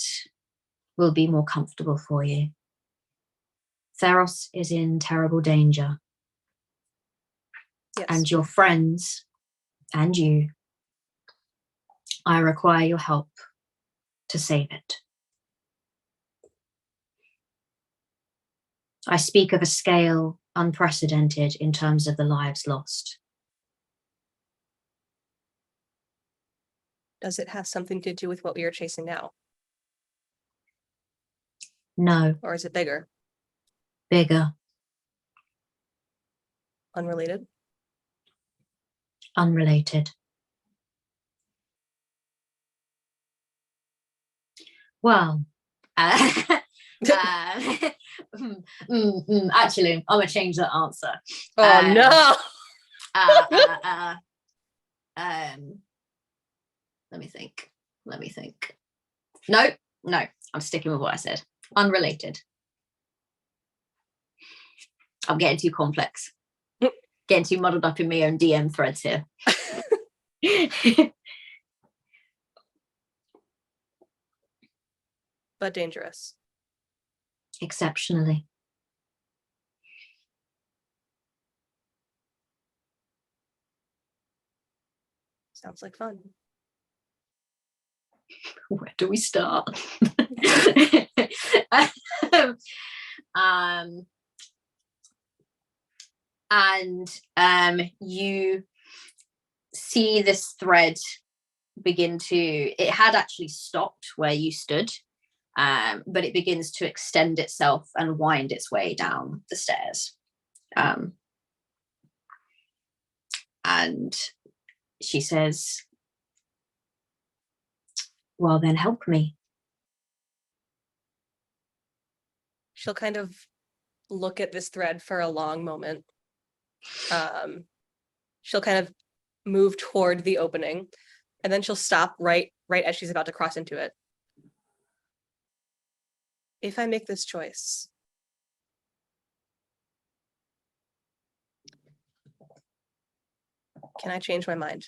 will be more comfortable for you. Theros is in terrible danger. Yes. And your friends and you, I require your help to save it. I speak of a scale unprecedented in terms of the lives lost. Does it have something to do with what we are chasing now? No. Or is it bigger? Bigger. Unrelated? Unrelated. Well, actually, I'm gonna change that answer. Oh no! Let me think. No, I'm sticking with what I said. Unrelated. I'm getting too complex. Getting too muddled up in my own DM threads here. But dangerous. Exceptionally. Sounds like fun. Where do we start? You see this thread begin to, it had actually stopped where you stood, but it begins to extend itself and wind its way down the stairs. And she says, well, then help me. She'll kind of look at this thread for a long moment. She'll kind of move toward the opening, and then she'll stop right as she's about to cross into it. if I make this choice, can I change my mind?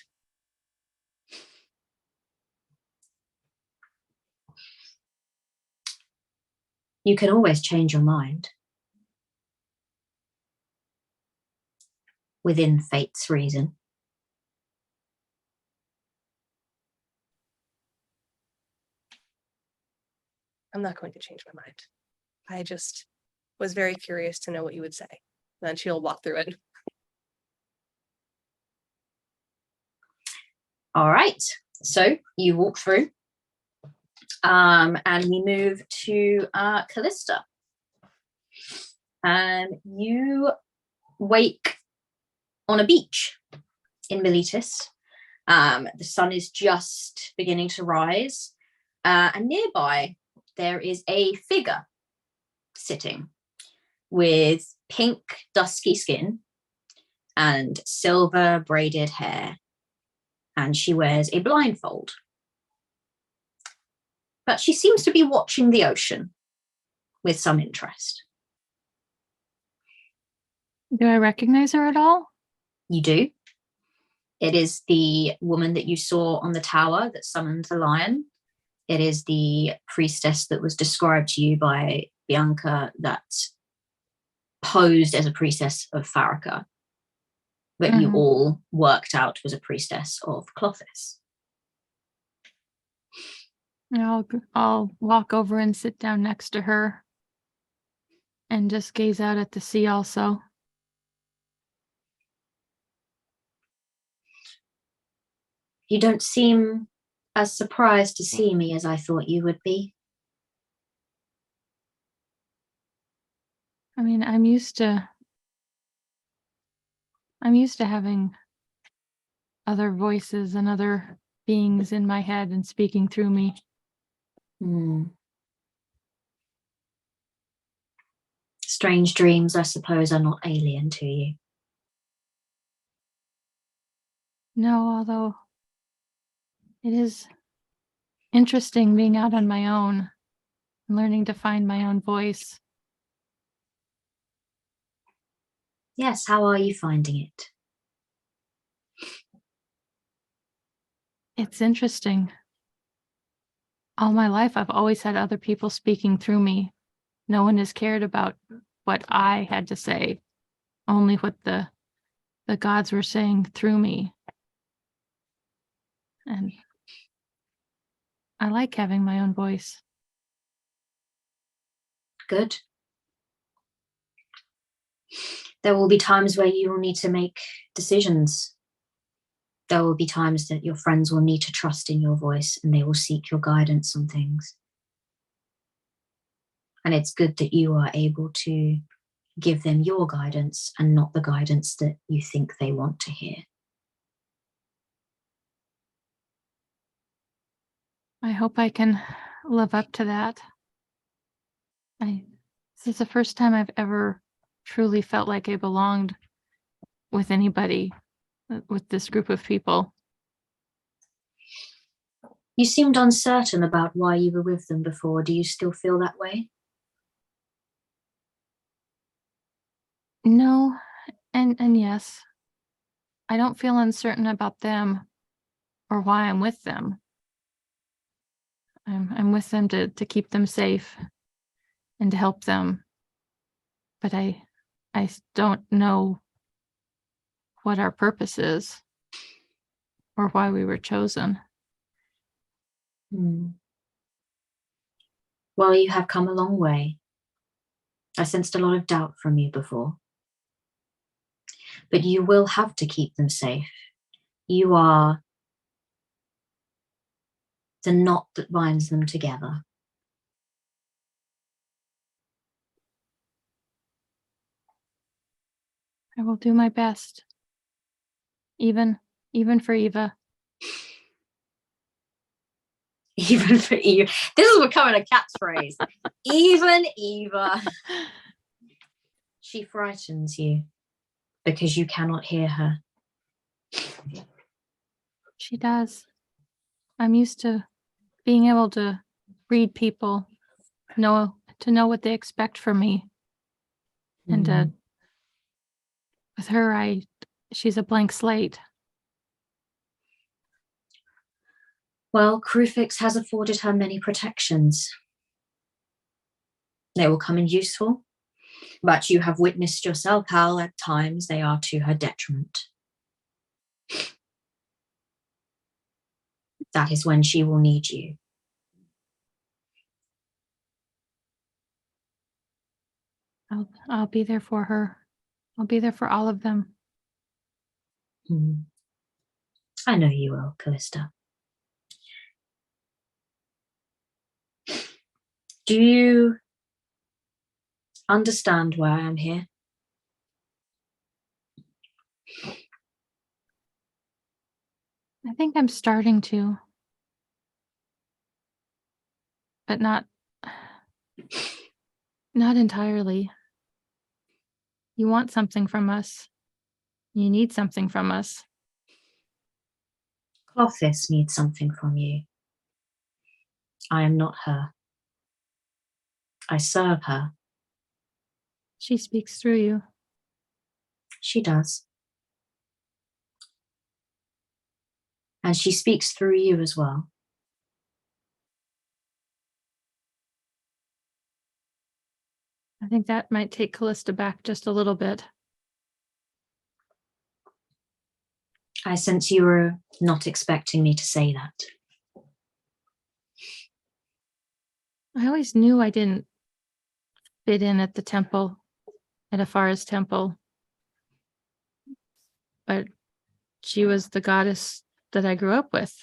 You can always change your mind within fate's reason. I'm not going to change my mind. I just was very curious to know what you would say. Then she'll walk through it. All right, so you walk through, and we move to Callista. You wake on a beach in Miletus. The sun is just beginning to rise, and nearby there is a figure sitting with pink dusky skin and silver braided hair, and she wears a blindfold. But she seems to be watching the ocean with some interest. Do I recognize her at all? You do. It is the woman that you saw on the tower that summoned the lion. It is the priestess that was described to you by Bianca that posed as a priestess of Farrakha, but you all worked out was a priestess of Clothis. I'll walk over and sit down next to her and just gaze out at the sea also. You don't seem as surprised to see me as I thought you would be. I mean, I'm used to having other voices and other beings in my head and speaking through me. Strange dreams, I suppose, are not alien to you. No, although it is interesting being out on my own and learning to find my own voice. Yes, how are you finding it? It's interesting. All my life, I've always had other people speaking through me. No one has cared about what I had to say, only what the gods were saying through me. And I like having my own voice. Good. There will be times where you will need to make decisions. There will be times that your friends will need to trust in your voice and they will seek your guidance on things. And it's good that you are able to give them your guidance and not the guidance that you think they want to hear. I hope I can live up to that. This is the first time I've ever truly felt like I belonged with anybody, with this group of people. You seemed uncertain about why you were with them before. Do you still feel that way? No, and yes. I don't feel uncertain about them or why I'm with them. I'm with them to keep them safe and to help them. But I don't know what our purpose is or why we were chosen. Well, you have come a long way. I sensed a lot of doubt from you before. But you will have to keep them safe. You are the knot that binds them together. I will do my best. Even for Eva. Even for Eva. This is becoming a catchphrase. Even Eva. She frightens you because you cannot hear her. She does. I'm used to being able to read people, know to know what they expect from me. And with her, she's a blank slate. Well, Krufix has afforded her many protections. They will come in useful, but you have witnessed yourself how at times they are to her detriment. That is when she will need you. I'll be there for her. I'll be there for all of them. I know you will, Callista. Do you understand why I am here? I think I'm starting to, but not entirely. You want something from us. You need something from us. Clothis needs something from you. I am not her. I serve her. She speaks through you. She does. And she speaks through you as well. I think that might take Callista back just a little bit. I sense you were not expecting me to say that. I always knew I didn't fit in at the temple, at Afara's temple. But she was the goddess that I grew up with.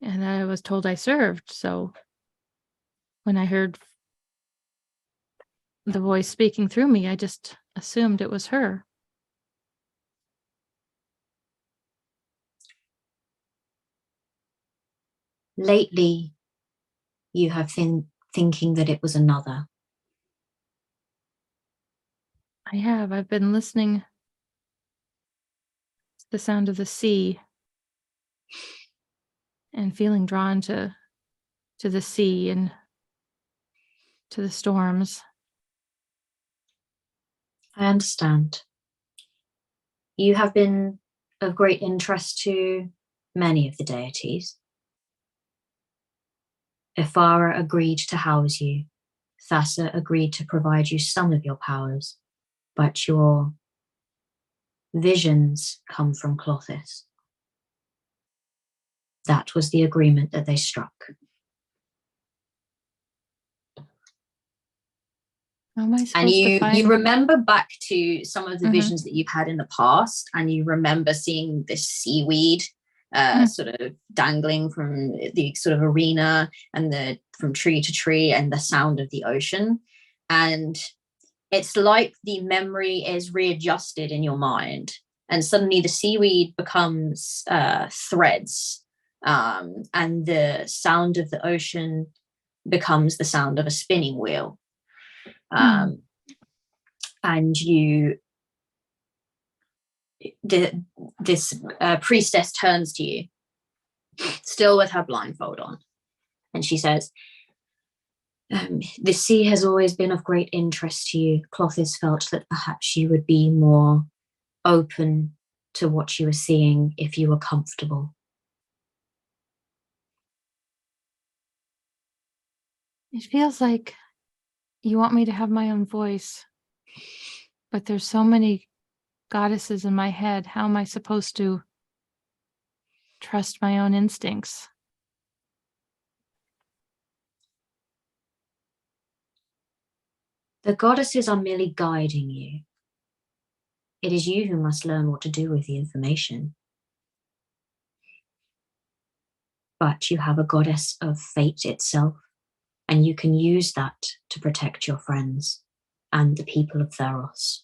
And I was told I served. So when I heard the voice speaking through me, I just assumed it was her. Lately, you have been thinking that it was another. I have. I've been listening to the sound of the sea and feeling drawn to the sea and to the storms. I understand. You have been of great interest to many of the deities. Ifara agreed to house you. Thassa agreed to provide you some of your powers, but your visions come from Clothis. That was the agreement that they struck. How am I supposed And to find... you remember back to some of the visions that you've had in the past, and you remember seeing this seaweed sort of dangling from the sort of arena and from tree to tree, and the sound of the ocean. And it's like the memory is readjusted in your mind, and suddenly the seaweed becomes threads, and the sound of the ocean becomes the sound of a spinning wheel. And this priestess turns to you, still with her blindfold on, and she says, the sea has always been of great interest to you. Clothis felt that perhaps you would be more open to what you were seeing if you were comfortable. It feels like you want me to have my own voice, but there's so many goddesses in my head. How am I supposed to trust my own instincts? The goddesses are merely guiding you. It is you who must learn what to do with the information. But you have a goddess of fate itself, and you can use that to protect your friends and the people of Theros.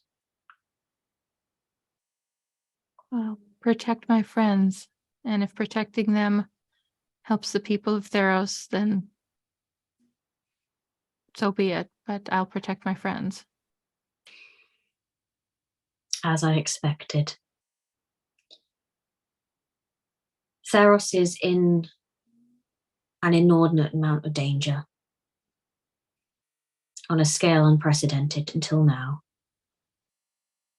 Well, protect my friends, and if protecting them helps the people of Theros, then so be it, but I'll protect my friends. As I expected. Theros is in an inordinate amount of danger. on a scale unprecedented until now.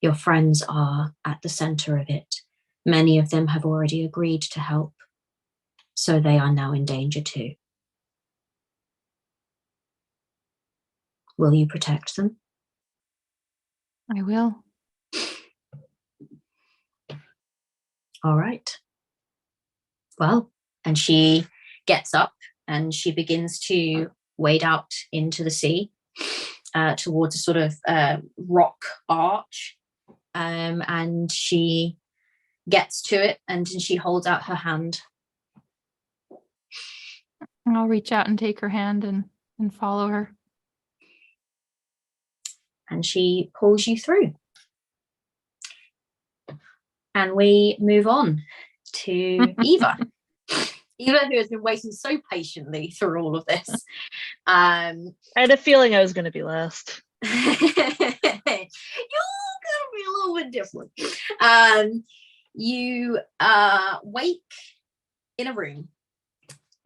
Your friends are at the center of it. Many of them have already agreed to help, so they are now in danger too. Will you protect them? I will. All right. Well, and she gets up and she begins to wade out into the sea towards a sort of rock arch. And she gets to it and she holds out her hand. I'll reach out and take her hand and follow her. And she pulls you through. And we move on to Eva. Eva, who has been waiting so patiently through all of this. I had a feeling I was going to be last. You're gonna be a little bit different. You wake in a room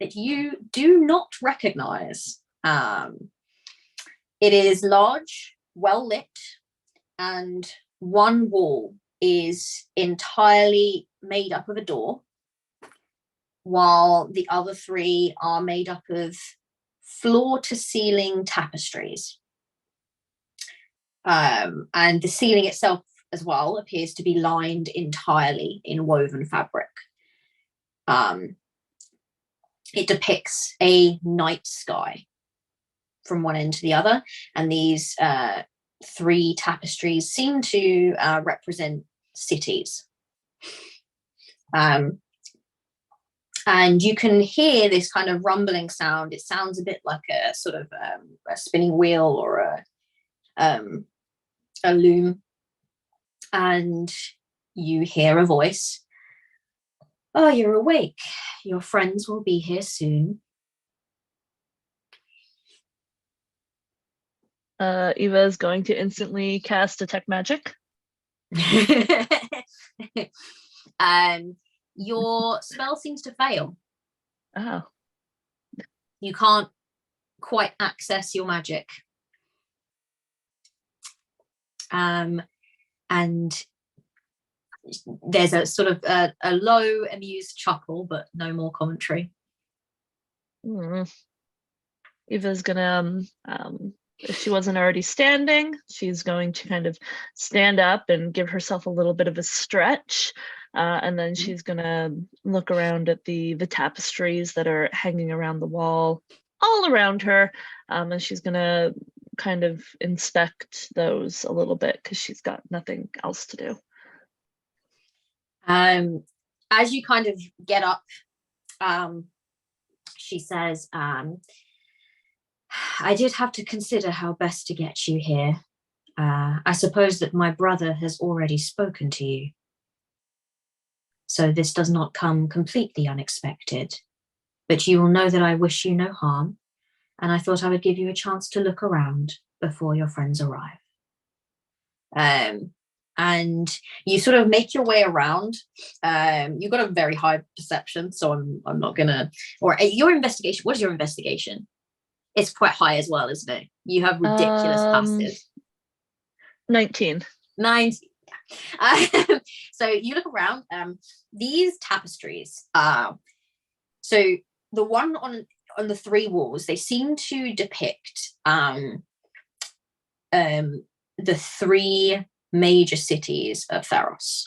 that you do not recognize. It is large, well lit, and one wall is entirely made up of a door, while the other three are made up of floor to ceiling tapestries. And the ceiling itself as well appears to be lined entirely in woven fabric. It depicts a night sky from one end to the other, and these three tapestries seem to represent cities. And you can hear this kind of rumbling sound. It sounds a bit like a sort of a spinning wheel or a loom. And you hear a voice. Oh, you're awake. Your friends will be here soon. Eva is going to instantly cast Detect Magic. Your spell seems to fail. Oh. You can't quite access your magic. And there's a sort of a low, amused chuckle, but no more commentary. Eva's gonna, if she wasn't already standing, she's going to kind of stand up and give herself a little bit of a stretch. And then she's gonna look around at the tapestries that are hanging around the wall all around her. And she's gonna kind of inspect those a little bit because she's got nothing else to do. As you kind of get up, she says, I did have to consider how best to get you here. I suppose that my brother has already spoken to you. So this does not come completely unexpected, but you will know that I wish you no harm, and I thought I would give you a chance to look around before your friends arrive. And you sort of make your way around. You've got a very high perception, so I'm not gonna. Or your investigation. What is your investigation? It's quite high as well, isn't it? You have ridiculous passive. 19. 19. So you look around. These tapestries. So the one on the three walls, they seem to depict the three major cities of Theros.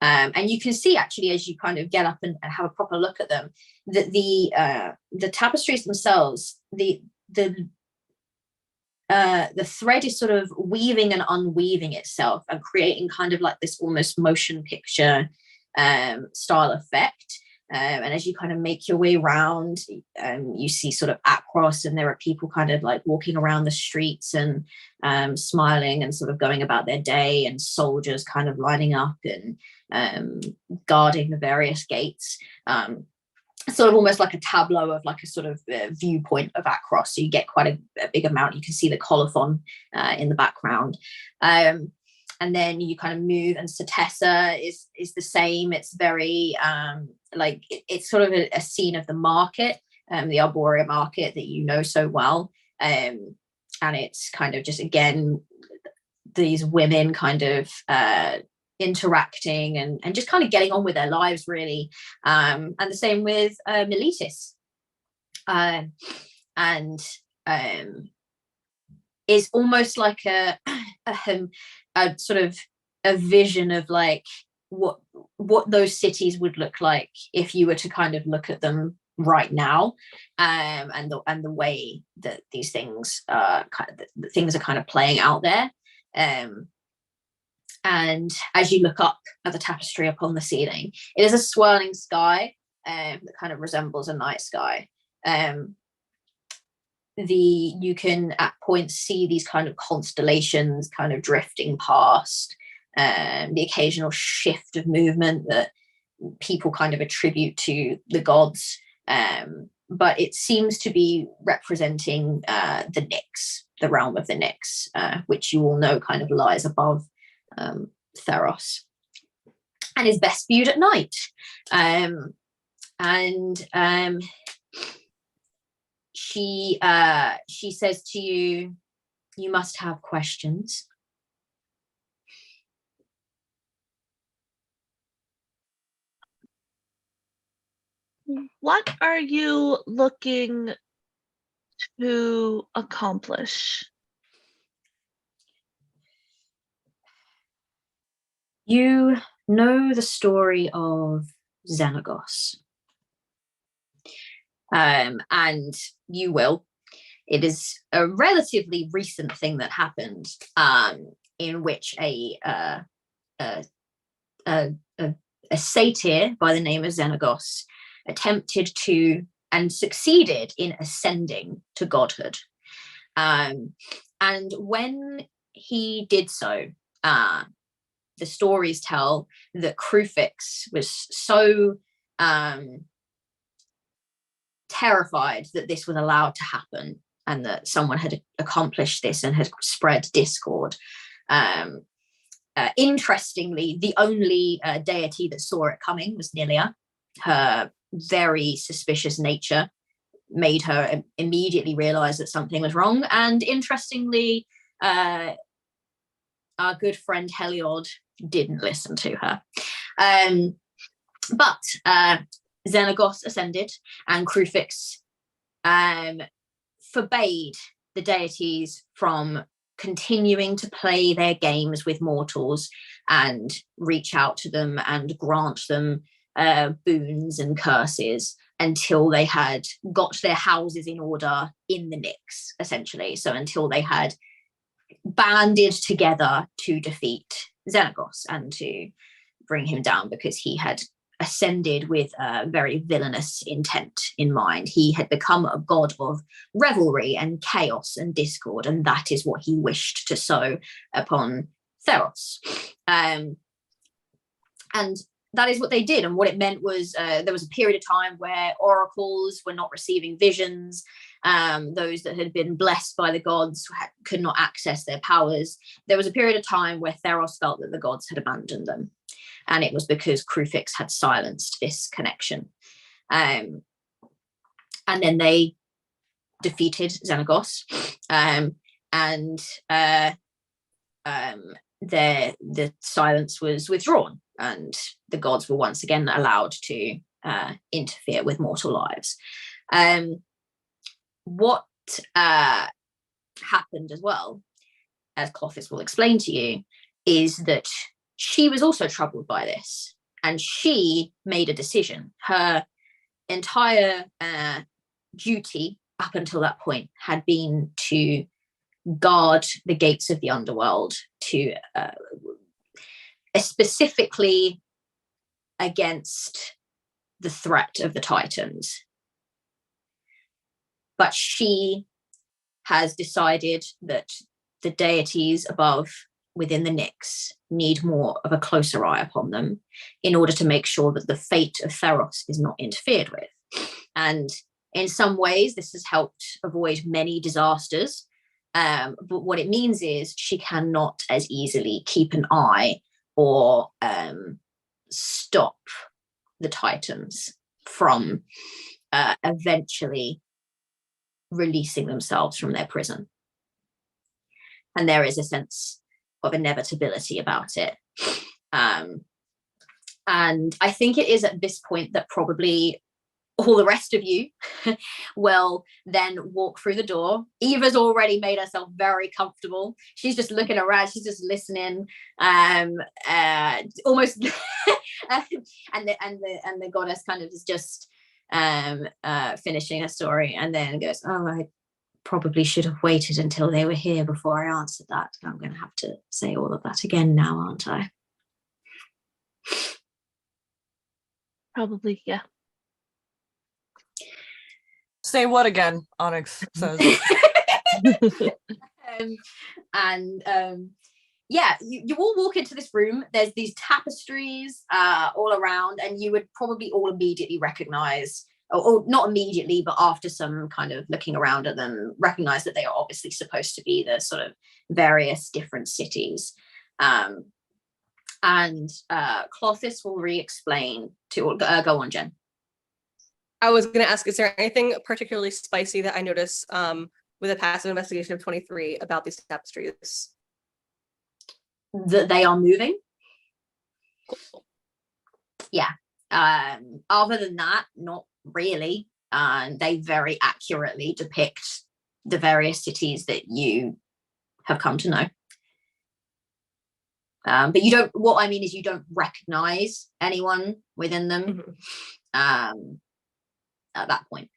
And you can see actually as you kind of get up and have a proper look at them that the tapestries themselves, the thread is sort of weaving and unweaving itself and creating kind of like this almost motion picture style effect. And as you kind of make your way around, you see sort of Akros, and there are people kind of like walking around the streets and smiling and sort of going about their day, and soldiers kind of lining up and guarding the various gates. Sort of almost like a tableau of like a sort of viewpoint of Akros. So you get quite a big amount. You can see the colophon in the background. And then you kind of move, and Satessa is the same. It's very like it's sort of a scene of the market, the Arborea market that you know so well. and it's kind of just, again, these women kind of interacting and just kind of getting on with their lives, really. And the same with Miletus. And it's almost like a sort of a vision of like what those cities would look like if you were to kind of look at them right now, and the way that these things things are kind of playing out there. And as you look up at the tapestry upon the ceiling, it is a swirling sky that kind of resembles a night sky. You can at points see these kind of constellations kind of drifting past, the occasional shift of movement that people kind of attribute to the gods, but it seems to be representing the Nyx, the realm of the Nyx, which you all know kind of lies above Theros and is best viewed at night. She says to you, "You must have questions." What are you looking to accomplish? You know the story of Xenagos. And you will. It is a relatively recent thing that happened, in which a satyr by the name of Xenagos attempted to and succeeded in ascending to godhood. And when he did so, the stories tell that Crufix was so terrified that this was allowed to happen and that someone had accomplished this and had spread discord. Interestingly, the only deity that saw it coming was Nilia. Her very suspicious nature made her immediately realize that something was wrong. And interestingly, our good friend Heliod didn't listen to her. But Xenagos ascended, and Crufix forbade the deities from continuing to play their games with mortals and reach out to them and grant them boons and curses until they had got their houses in order in the Nyx, essentially. So until they had banded together to defeat Xenagos and to bring him down, because he had ascended with a very villainous intent in mind. He had become a god of revelry and chaos and discord, and that is what he wished to sow upon Theros. And that is what they did. And what it meant was there was a period of time where oracles were not receiving visions. Those that had been blessed by the gods could not access their powers. There was a period of time where Theros felt that the gods had abandoned them. And it was because Crufix had silenced this connection. And then they defeated Xenagos. The silence was withdrawn, and the gods were once again allowed to interfere with mortal lives. What happened as well, as Clothis will explain to you, is that she was also troubled by this, and she made a decision. Her entire duty up until that point had been to guard the gates of the underworld, to specifically against the threat of the Titans. But she has decided that the deities above, within the Nyx, need more of a closer eye upon them in order to make sure that the fate of Theros is not interfered with. And in some ways, this has helped avoid many disasters. But what it means is she cannot as easily keep an eye or stop the Titans from eventually releasing themselves from their prison. and there is a sense of inevitability about it. And I think it is at this point that probably all the rest of you will then walk through the door. Eva's already made herself very comfortable. She's just looking around. She's just listening, almost. and the goddess kind of is just finishing her story, and then goes, "Oh, I probably should have waited until they were here before I answered that. I'm going to have to say all of that again now, aren't I?" Probably, yeah. Say what again? Onyx says. Yeah, you all walk into this room. There's these tapestries all around, and you would probably all immediately recognize, or not immediately, but after some kind of looking around at them, recognize that they are obviously supposed to be the sort of various different cities. And Clothis will re-explain to go on, Jen. I was going to ask, is there anything particularly spicy that I notice with a passive investigation of 23 about these tapestries? That they are moving. Cool. Yeah. Other than that, not really. They very accurately depict the various cities that you have come to know. But you don't, what I mean is you don't recognize anyone within them. Mm-hmm. At that point.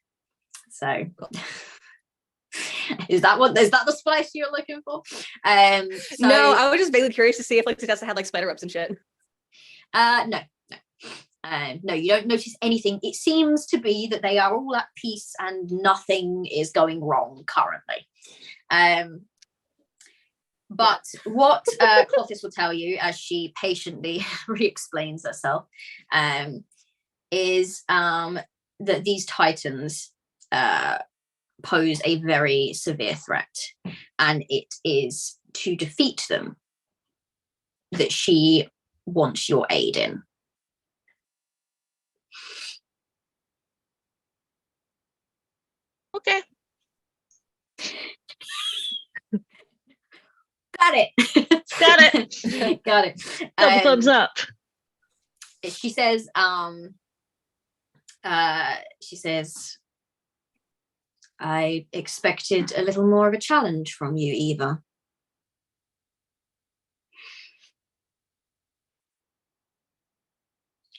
So is that the spice you're looking for? So, no, I was just vaguely curious to see if like Tessa had like spider webs and shit. No, you don't notice anything. It seems to be that they are all at peace and nothing is going wrong currently. But what Clothis will tell you, as she patiently re-explains herself, is that these titans pose a very severe threat, and it is to defeat them that she wants your aid in. Okay. Got it. Got it. Got it. Double thumbs up. She says, I expected a little more of a challenge from you, Eva.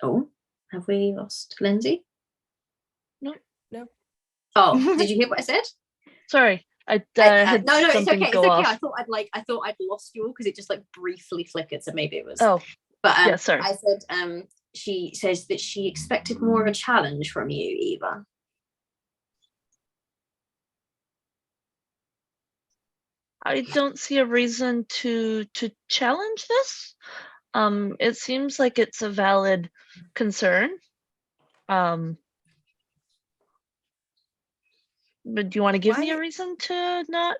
Oh, have we lost Lindsay? No. Oh, did you hear what I said? Sorry, I had no, it's something okay. go It's okay. off. I thought I'd lost you all because it just like briefly flickered, so maybe it was. Oh, but yeah, sorry. I said she says that she expected more of a challenge from you, Eva. I don't see a reason to challenge this. It seems like it's a valid concern. But do you want to give me a reason to not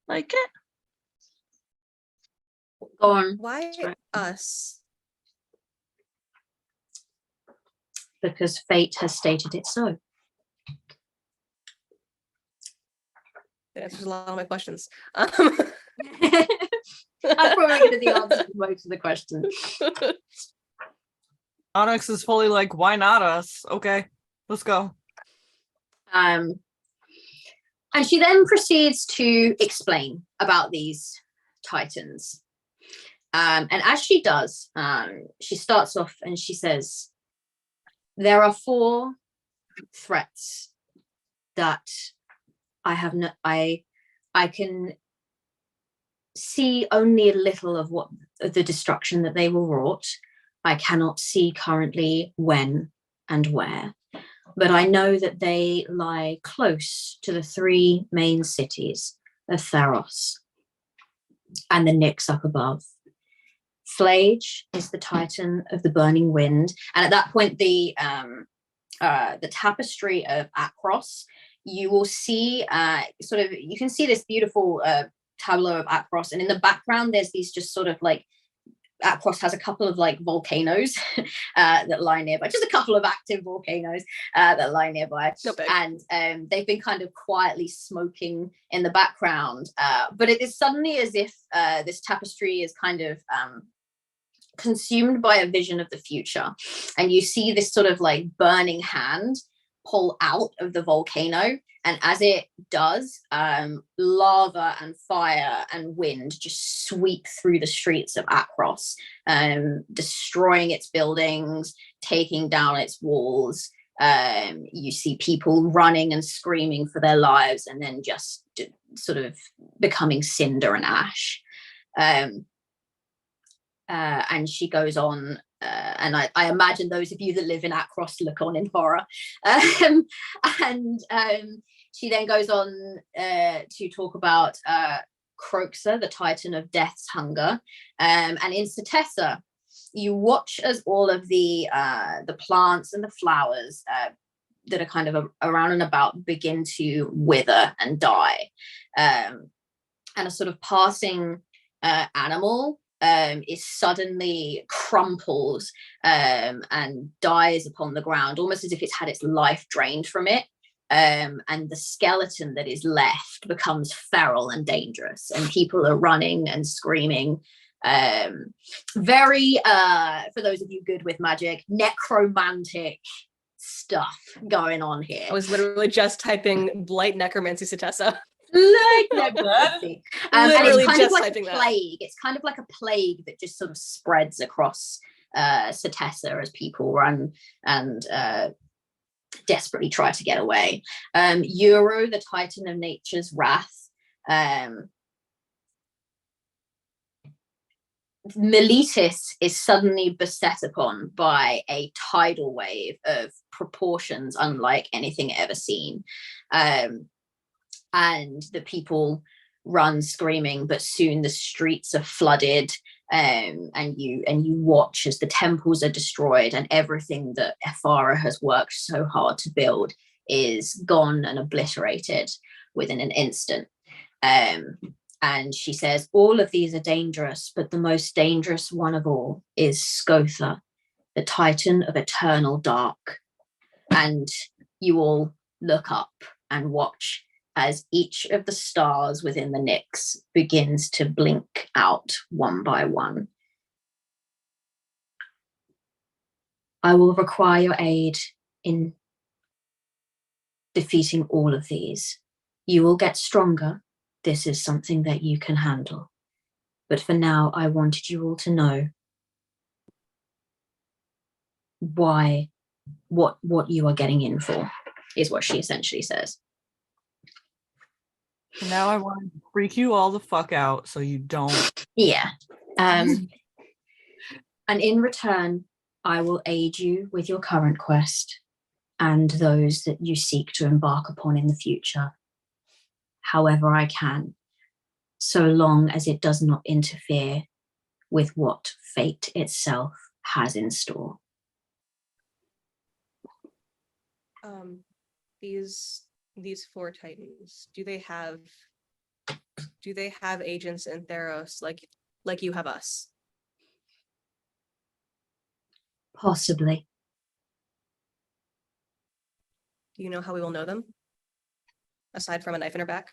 like it? Go on. Why us? Because fate has stated it so. That answers a lot of my questions. I'm probably going to the answer to most of the questions. Onyx is fully like, why not us? Okay, let's go. And she then proceeds to explain about these titans. And as she does, she starts off and she says, there are 4 threats that I have I can see only a little of what the destruction that they will wrought. I cannot see currently when and where, but I know that they lie close to the 3 main cities of Theros and the Nyx up above. Flage is the titan of the burning wind, and at that point, the tapestry of Akros, you will see you can see this beautiful tableau of Akros, and in the background, there's these just sort of like Akros has a couple of like volcanoes that lie nearby, just a couple of active volcanoes that lie nearby. And they've been kind of quietly smoking in the background. But it is suddenly as if this tapestry is kind of consumed by a vision of the future. And you see this sort of like burning hand pull out of the volcano. And as it does, lava and fire and wind just sweep through the streets of Akros, destroying its buildings, taking down its walls. You see people running and screaming for their lives and then just sort of becoming cinder and ash. And she goes on, and I imagine those of you that live in Akros look on in horror. She then goes on to talk about Croxa, the Titan of Death's Hunger. And in Setessa, you watch as all of the plants and the flowers that are kind of around and about begin to wither and die. And a sort of passing animal is suddenly crumples and dies upon the ground, almost as if it's had its life drained from it. And the skeleton that is left becomes feral and dangerous, and people are running and screaming. Very, for those of you good with magic, necromantic stuff going on here. I was literally just typing Blight Necromancy Setessa. Like necromancy. And it's kind of like a plague. That. It's kind of like a plague that just sort of spreads across Setessa as people run and desperately try to get away. Euro, the Titan of Nature's Wrath. Meletis is suddenly beset upon by a tidal wave of proportions unlike anything ever seen. And the people run screaming, but soon the streets are flooded, and you watch as the temples are destroyed and everything that Ephara has worked so hard to build is gone and obliterated within an instant. And she says, all of these are dangerous, but the most dangerous one of all is Scotha, the Titan of Eternal Dark. And you all look up and watch as each of the stars within the Nyx begins to blink out one by one. I will require your aid in defeating all of these. You will get stronger. This is something that you can handle. But for now, I wanted you all to know why, what you are getting in for, is what she essentially says. Now I want to freak you all the fuck out so you don't. Yeah. And in return, I will aid you with your current quest and those that you seek to embark upon in the future, however I can, so long as it does not interfere with what fate itself has in store. These four titans, do they have agents in Theros like you have us? Possibly. Do you know how we will know them? Aside from a knife in her back?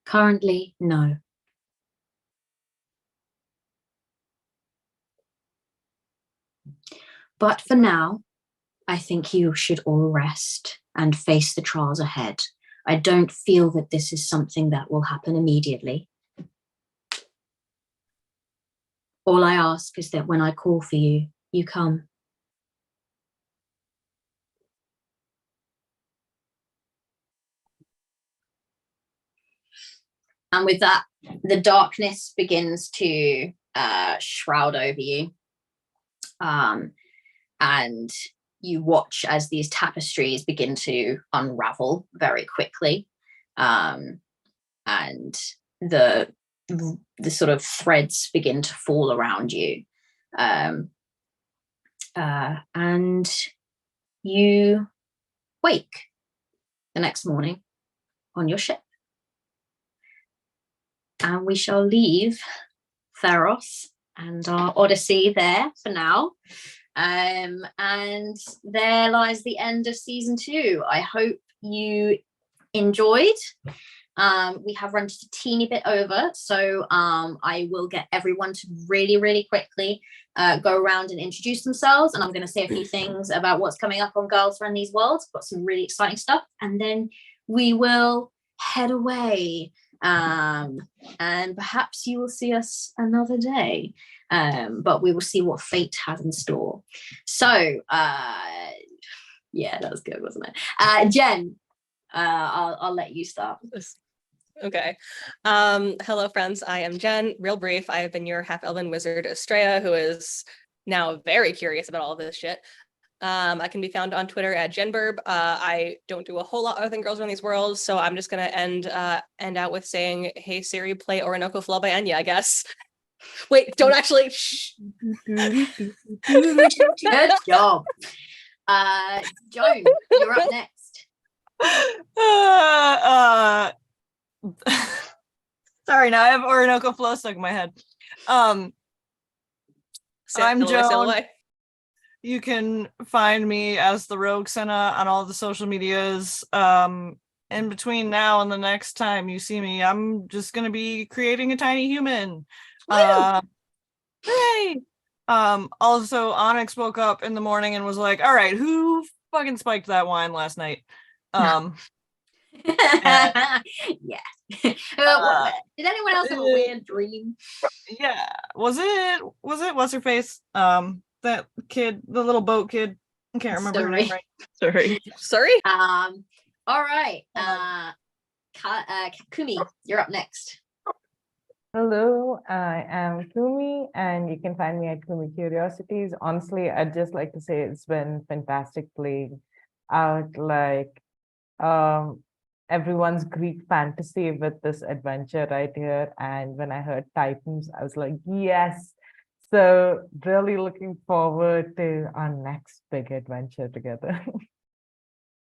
Currently, no. But for now, I think you should all rest and face the trials ahead. I don't feel that this is something that will happen immediately. All I ask is that when I call for you, you come. And with that, the darkness begins to shroud over you. And you watch as these tapestries begin to unravel very quickly. And the sort of threads begin to fall around you. And you wake the next morning on your ship. And we shall leave Theros and our Odyssey there for now. And there lies the end of season 2. I hope you enjoyed. We have run just a teeny bit over, so I will get everyone to really quickly go around and introduce themselves, and I'm going to say a few things about what's coming up on Girls Run These Worlds. Got some really exciting stuff, and then we will head away, and perhaps you will see us another day, but we will see what fate has in store. So yeah, that was good, wasn't it? Jen, I'll let you start. Okay. Hello, friends. I am Jen. Real brief. I have been your half-elven wizard, Estrella, who is now very curious about all of this shit. I can be found on Twitter at JenBurb. I don't do a whole lot other than Girls Run These Worlds, so I'm just gonna end out with saying, "Hey Siri, play Orinoco Flow by Enya," I guess. Wait, don't actually. Shh. Good job. Joan, you're up next. Sorry, now I have Orinoco Flow stuck in my head. I'm Joan. You can find me as the Rogue Senna on all the social medias. In between now and the next time you see me, I'm just gonna be creating a tiny human. Hooray! Also, Onyx woke up in the morning and was like, "All right, who fucking spiked that wine last night?" Yeah. Did anyone else have a weird dream? Yeah. Was it what's her face? That kid, the little boat kid. I can't remember her name right. Sorry. All right. Kumi, you're up next. Hello, I am Kumi, and you can find me at Kumi Curiosities. Honestly, I'd just like to say it's been fantastic playing out like everyone's Greek fantasy with this adventure right here. And when I heard Titans, I was like, yes. So really looking forward to our next big adventure together.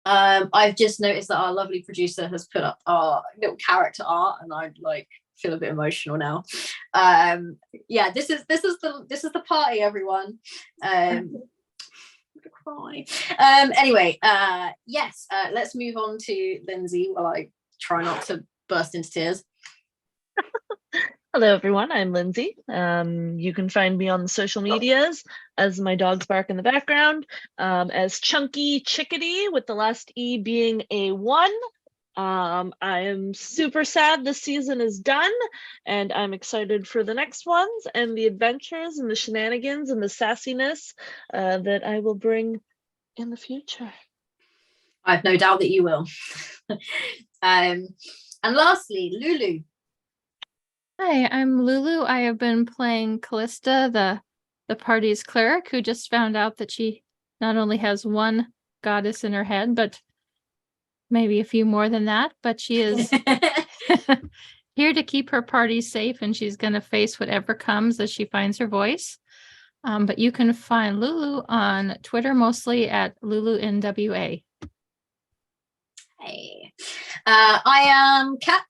I've just noticed that our lovely producer has put up our little character art, and I like feel a bit emotional now. Yeah, this is the party, everyone. Cry. Anyway, yes, let's move on to Lindsay while I try not to burst into tears. Hello, everyone. I'm Lindsay. You can find me on the social medias as my dogs bark in the background, as Chunky Chickadee, with the last E being a 1. I am super sad this season is done, and I'm excited for the next ones and the adventures and the shenanigans and the sassiness that I will bring in the future. I have no doubt that you will. And lastly, Lulu. Hi, I'm Lulu. I have been playing Callista, the party's cleric, who just found out that she not only has one goddess in her head, but maybe a few more than that. But she is here to keep her party safe, and she's going to face whatever comes as she finds her voice. But you can find Lulu on Twitter, mostly at LuluNWA. Hey, I am Kat.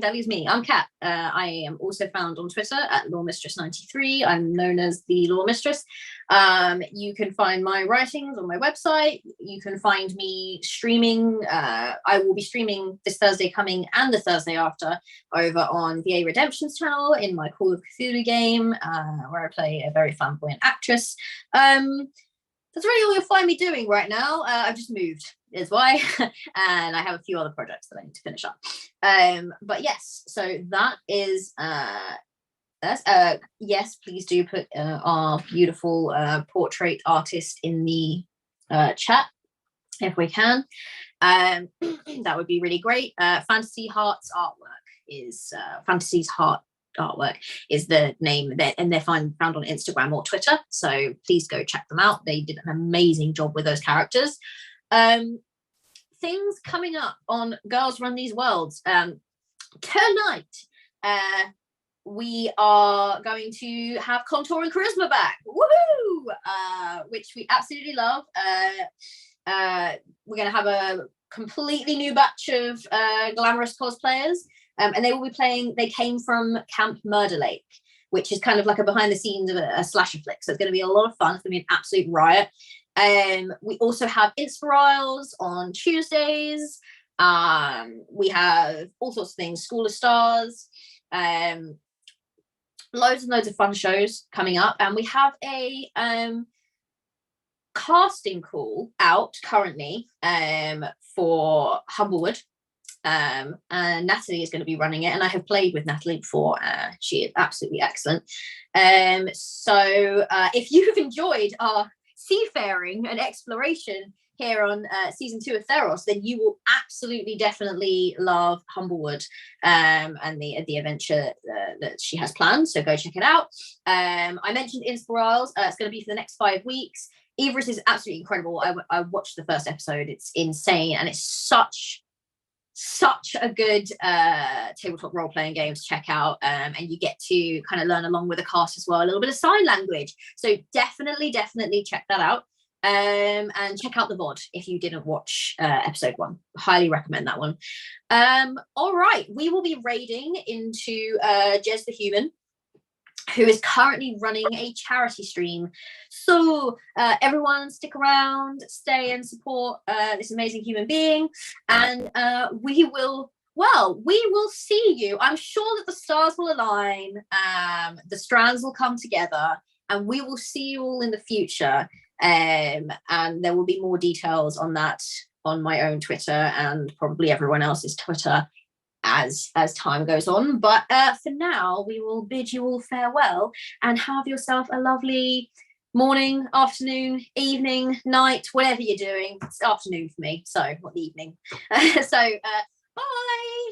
That leaves me. I'm Kat. I am also found on Twitter at LawMistress93. I'm known as the Law Mistress. You can find my writings on my website. You can find me streaming. I will be streaming this Thursday coming and the Thursday after over on VA Redemption's channel in my Call of Cthulhu game, where I play a very flamboyant actress. That's really all you'll find me doing right now. I've just moved, is why, and I have a few other projects that I need to finish up. But yes, so that is yes, please do put our beautiful portrait artist in the chat if we can. That would be really great. Fantasy Heart's artwork is Fantasy's Heart artwork is the name that, and they're found on Instagram or Twitter, so please go check them out. They did an amazing job with those characters. Things coming up on Girls Run These Worlds. Tonight we are going to have Contour and Charisma back. Woohoo! Which we absolutely love. We're going to have a completely new batch of glamorous cosplayers. And they will be playing, they came from Camp Murder Lake. which is kind of like a behind the scenes of a slasher flick. So it's going to be a lot of fun. It's going to be an absolute riot. We also have Inspirals on Tuesdays. We have all sorts of things, School of Stars, loads and loads of fun shows coming up. And we have a casting call out currently for Humblewood. And Natalie is going to be running it, and I have played with Natalie before. She is absolutely excellent. So if you've enjoyed our seafaring and exploration here on season 2 of Theros, then you will absolutely definitely love Humblewood and the adventure that she has planned. So go check it out. I mentioned Inspirals. It's going to be for the next 5 weeks. Everest is absolutely incredible. I watched the first episode. It's insane, and it's such a good tabletop role-playing game to check out, and you get to kind of learn along with the cast as well, a little bit of sign language. So definitely check that out, and check out the VOD if you didn't watch episode 1. Highly recommend that one. All right, we will be raiding into Jez the Human, who is currently running a charity stream. So everyone stick around, stay and support this amazing human being, and we will see you. I'm sure that the stars will align, the strands will come together, and we will see you all in the future. And there will be more details on that on my own Twitter and probably everyone else's Twitter as time goes on. But for now, we will bid you all farewell and have yourself a lovely morning, afternoon, evening, night, whatever you're doing. It's afternoon for me, so not the evening. So bye.